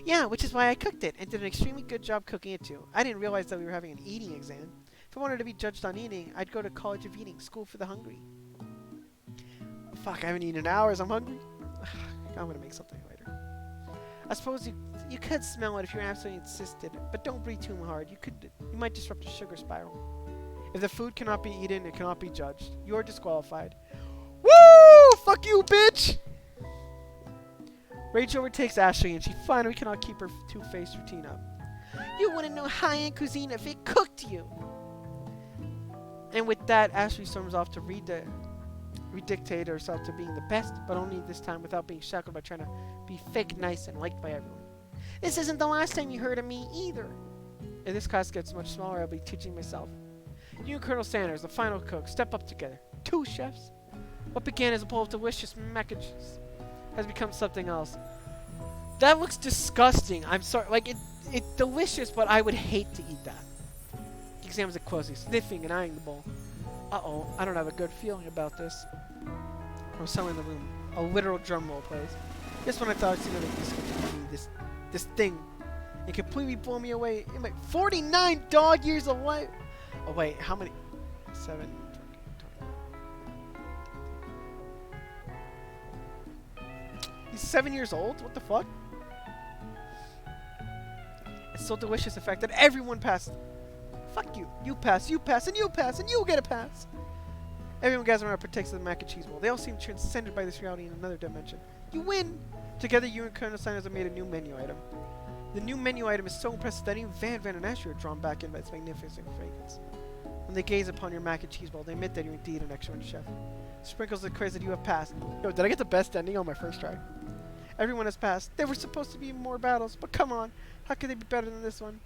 Yeah, which is why I cooked it, and did an extremely good job cooking it too. I didn't realize that we were having an eating exam. If I wanted to be judged on eating, I'd go to College of Eating, School for the Hungry. Fuck, I haven't eaten in hours, I'm hungry. I'm gonna make something later. I suppose you could smell it if you absolutely insisted, but don't breathe too hard. You might disrupt a sugar spiral. If the food cannot be eaten, it cannot be judged. You are disqualified. Woo! Fuck you, bitch! Rage overtakes Ashley, and she finally cannot keep her two-faced routine up. You wouldn't know high-end cuisine if it cooked you. And with that, Ashley storms off to redictate herself to being the best, but only this time without being shackled by trying to be fake nice and liked by everyone. This isn't the last time you heard of me either. If this class gets much smaller, I'll be teaching myself. You and Colonel Sanders, the final cook, step up together. 2 chefs. What began as a bowl of delicious mac and cheese has become something else. That looks disgusting. I'm sorry. Like, it's delicious, but I would hate to eat that. He examines it closely, sniffing and eyeing the bowl. Uh-oh, I don't have a good feeling about this. From somewhere in the room, a literal drum roll plays. Just when I thought I'd seen this thing, it completely blew me away. In my 49 dog years of life. Oh wait, how many? 7. 20. He's 7 years old? What the fuck? It's so delicious the fact that everyone passed. Fuck you. You pass, and you pass, and you get a pass. Everyone gathers around and partakes of the mac and cheese bowl. They all seem transcended by this reality in another dimension. You win! Together, you and Colonel Sanders have made a new menu item. The new menu item is so impressive that even Van and Ashley are drawn back in by its magnificent fragrance. When they gaze upon your mac and cheese bowl, they admit that you're indeed an excellent chef. Sprinkles declares that you have passed. Yo, did I get the best ending on my first try? Everyone has passed. There were supposed to be more battles, but come on. How could they be better than this one?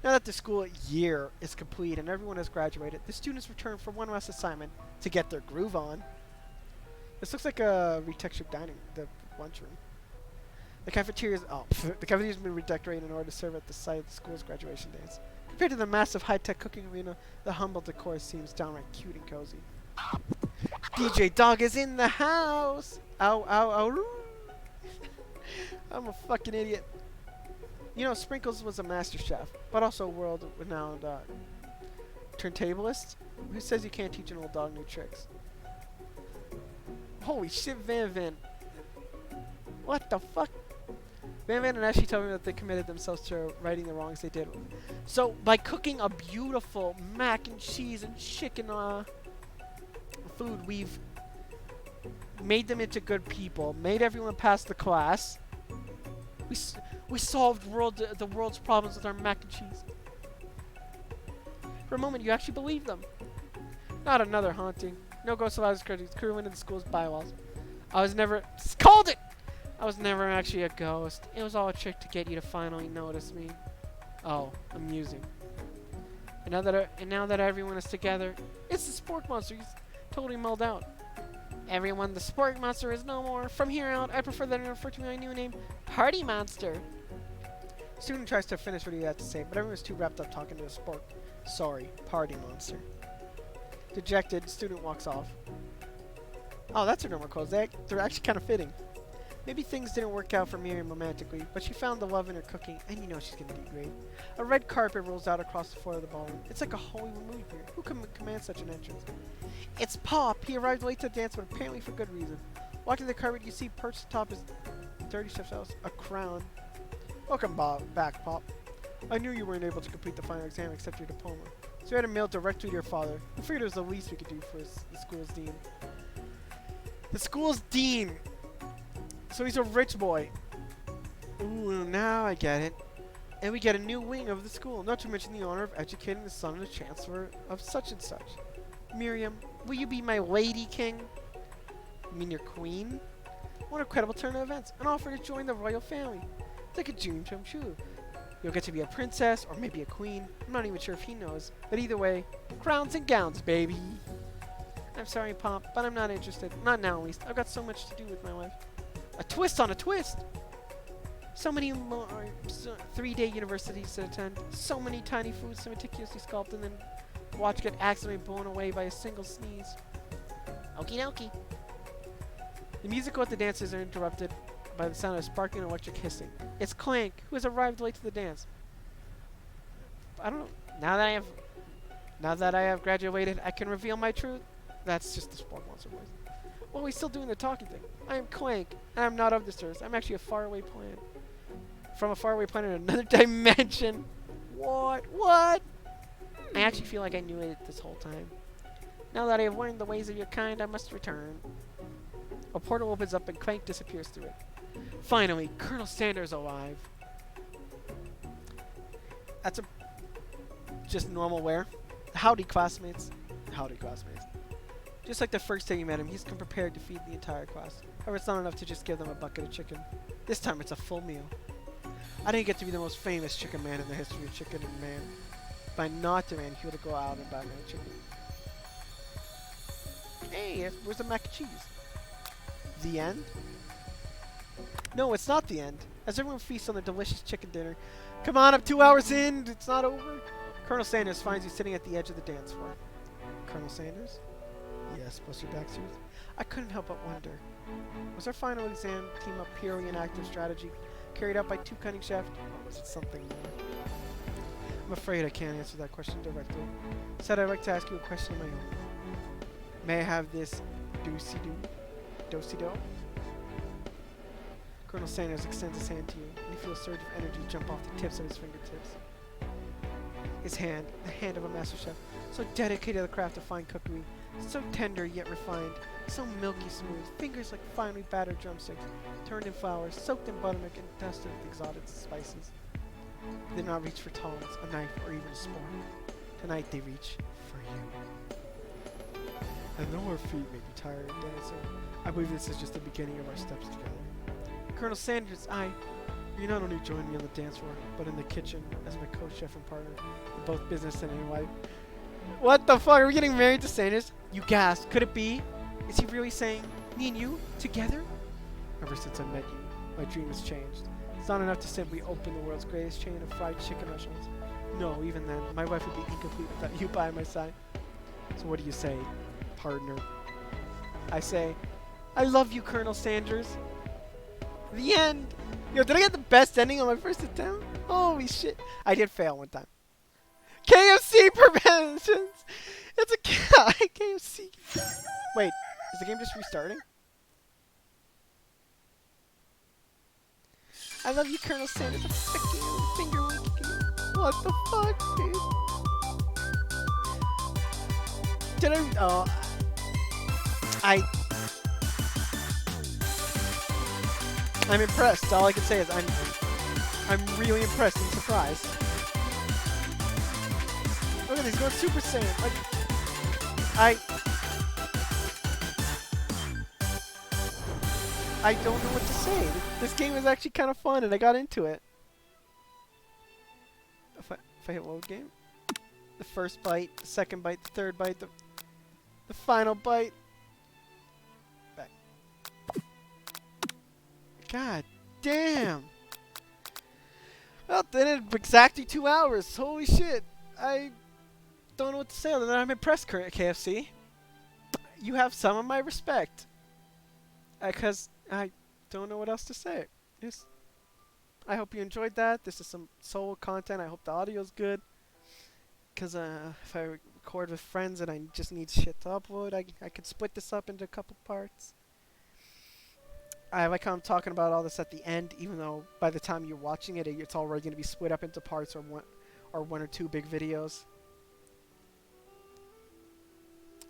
Now that the school year is complete and everyone has graduated, the students return for one last assignment to get their groove on. This looks like a retextured dining, the lunchroom. The cafeteria's been redecorated in order to serve at the site of the school's graduation days. Compared to the massive high-tech cooking arena, the humble decor seems downright cute and cozy. DJ Dog is in the house! Ow, ow, ow. I'm a fucking idiot. You know, Sprinkles was a master chef, but also a world-renowned turntablist. Who says you can't teach an old dog new tricks? Holy shit, Van. What the fuck? Van and Ashley told me that they committed themselves to righting the wrongs they did. So, by cooking a beautiful mac and cheese and chicken food food, we've made them into good people, made everyone pass the class. We solved the world's problems with our mac and cheese. For a moment, you actually believe them. Not another haunting. No ghost allows credits crewing in the school's bylaws. I was never called it. I was never actually a ghost. It was all a trick to get you to finally notice me. Oh, amusing. And now that everyone is together, it's the Spork Monster. He's totally mulled out. Everyone, the Spork Monster is no more. From here out, I prefer that you refer to my new name, Party Monster. Student tries to finish what he had to say, but everyone's too wrapped up talking to a spork. Sorry, Party Monster. Dejected, student walks off. Oh, that's her normal clothes. They're actually kind of fitting. Maybe things didn't work out for Miriam romantically, but she found the love in her cooking, and you know she's gonna do great. A red carpet rolls out across the floor of the ballroom. It's like a Hollywood movie here. Who can command such an entrance? It's Pop! He arrived late to the dance, but apparently for good reason. Walking the carpet, you see perched atop his dirty chef's house, a crown. Welcome back, Pop. I knew you weren't able to complete the final exam except your diploma, so we had a mail directly to your father. I figured it was the least we could do for the school's dean. The school's dean! So he's a rich boy. Ooh, now I get it. And we get a new wing of the school, not to mention the honor of educating the son of the chancellor of such and such. Miriam, will you be my lady king? You mean your queen? What a incredible turn of events. An offer to join the royal family. It's like a dream come true. You'll get to be a princess, or maybe a queen. I'm not even sure if he knows. But either way, crowns and gowns, baby. I'm sorry, Pop, but I'm not interested. Not now, at least. I've got so much to do with my life. A twist on a twist! So many more 3-day universities to attend. So many tiny foods to meticulously sculpt and then watch get accidentally blown away by a single sneeze. Okie dokie. The musical at the dances are interrupted by the sound of sparkling electric hissing. It's Clank, who has arrived late to the dance. I don't know. Now that I have graduated, I can reveal my truth. That's just the Spork Monster voice. Well, he's still doing the talking thing. I am Clank, and I'm not of this earth. I'm actually a faraway planet. From a faraway planet in another dimension. What? What? I actually feel like I knew it this whole time. Now that I have learned the ways of your kind, I must return. A portal opens up and Clank disappears through it. Finally, Colonel Sanders alive. That's just normal wear. Howdy, classmates. Howdy, classmates. Just like the first day you met him, he's come prepared to feed the entire class. However, it's not enough to just give them a bucket of chicken. This time it's a full meal. I didn't get to be the most famous chicken man in the history of Chicken and Man. If I not the man, he would go out and buy me a chicken. Hey, where's the mac and cheese? The end? No, it's not the end. As everyone feasts on their delicious chicken dinner. Come on, I'm 2 hours in. It's not over. Colonel Sanders finds you sitting at the edge of the dance floor. Colonel Sanders? Yes, Buster Backstreet. I couldn't help but wonder. Was our final exam team up purely an active strategy carried out by two cunning chefs, or was it something more? I'm afraid I can't answer that question directly. Instead, I'd like to ask you a question of my own. May I have this do-si-do? Colonel Sanders extends his hand to you, and you feel a surge of energy jump off the tips of his fingertips. His hand, the hand of a master chef, so dedicated to the craft of fine cookery, so tender yet refined, so milky smooth, fingers like finely battered drumsticks, turned in flour, soaked in buttermilk, and dusted with exotic spices. They did not reach for tongs, a knife, or even a spoon. Tonight they reach for you. I know our feet may be tired, dancing. I believe this is just the beginning of our steps together. Colonel Sanders, you not only joined me on the dance floor, but in the kitchen as my co-chef and partner in both business and in life. What the fuck? Are we getting married to Sanders? You gasped. Could it be? Is he really saying, me and you, together? Ever since I met you, my dream has changed. It's not enough to simply open the world's greatest chain of fried chicken restaurants. No, even then, my life would be incomplete without you by my side. So what do you say, partner? I say, I love you, Colonel Sanders. The end. Yo, did I get the best ending on my first attempt? Holy shit. I did fail one time. KFC preventions! It's a KFC. Wait, is the game just restarting? I love you, Colonel Sanders. I'm sticking you, finger winking. What the fuck, dude? Did I? Oh. I'm impressed. All I can say is I'm really impressed and surprised. Look at this, going Super Saiyan. Like, I don't know what to say. This game is actually kind of fun, and I got into it. If I hit load game, the first bite, the second bite, the third bite, the final bite. Back. God damn. Well, then it exactly 2 hours. Holy shit. I don't know what to say other than I'm impressed, KFC. You have some of my respect. Because I don't know what else to say. Yes. I hope you enjoyed that. This is some solo content. I hope the audio's good. Because if I record with friends and I just need shit to upload, I could split this up into a couple parts. I like how I'm talking about all this at the end, even though by the time you're watching it, it's already going to be split up into parts or one or two big videos.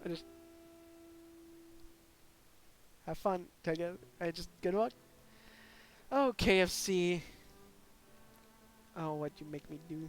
I just have fun. Good luck. Oh, KFC. Oh, what you make me do.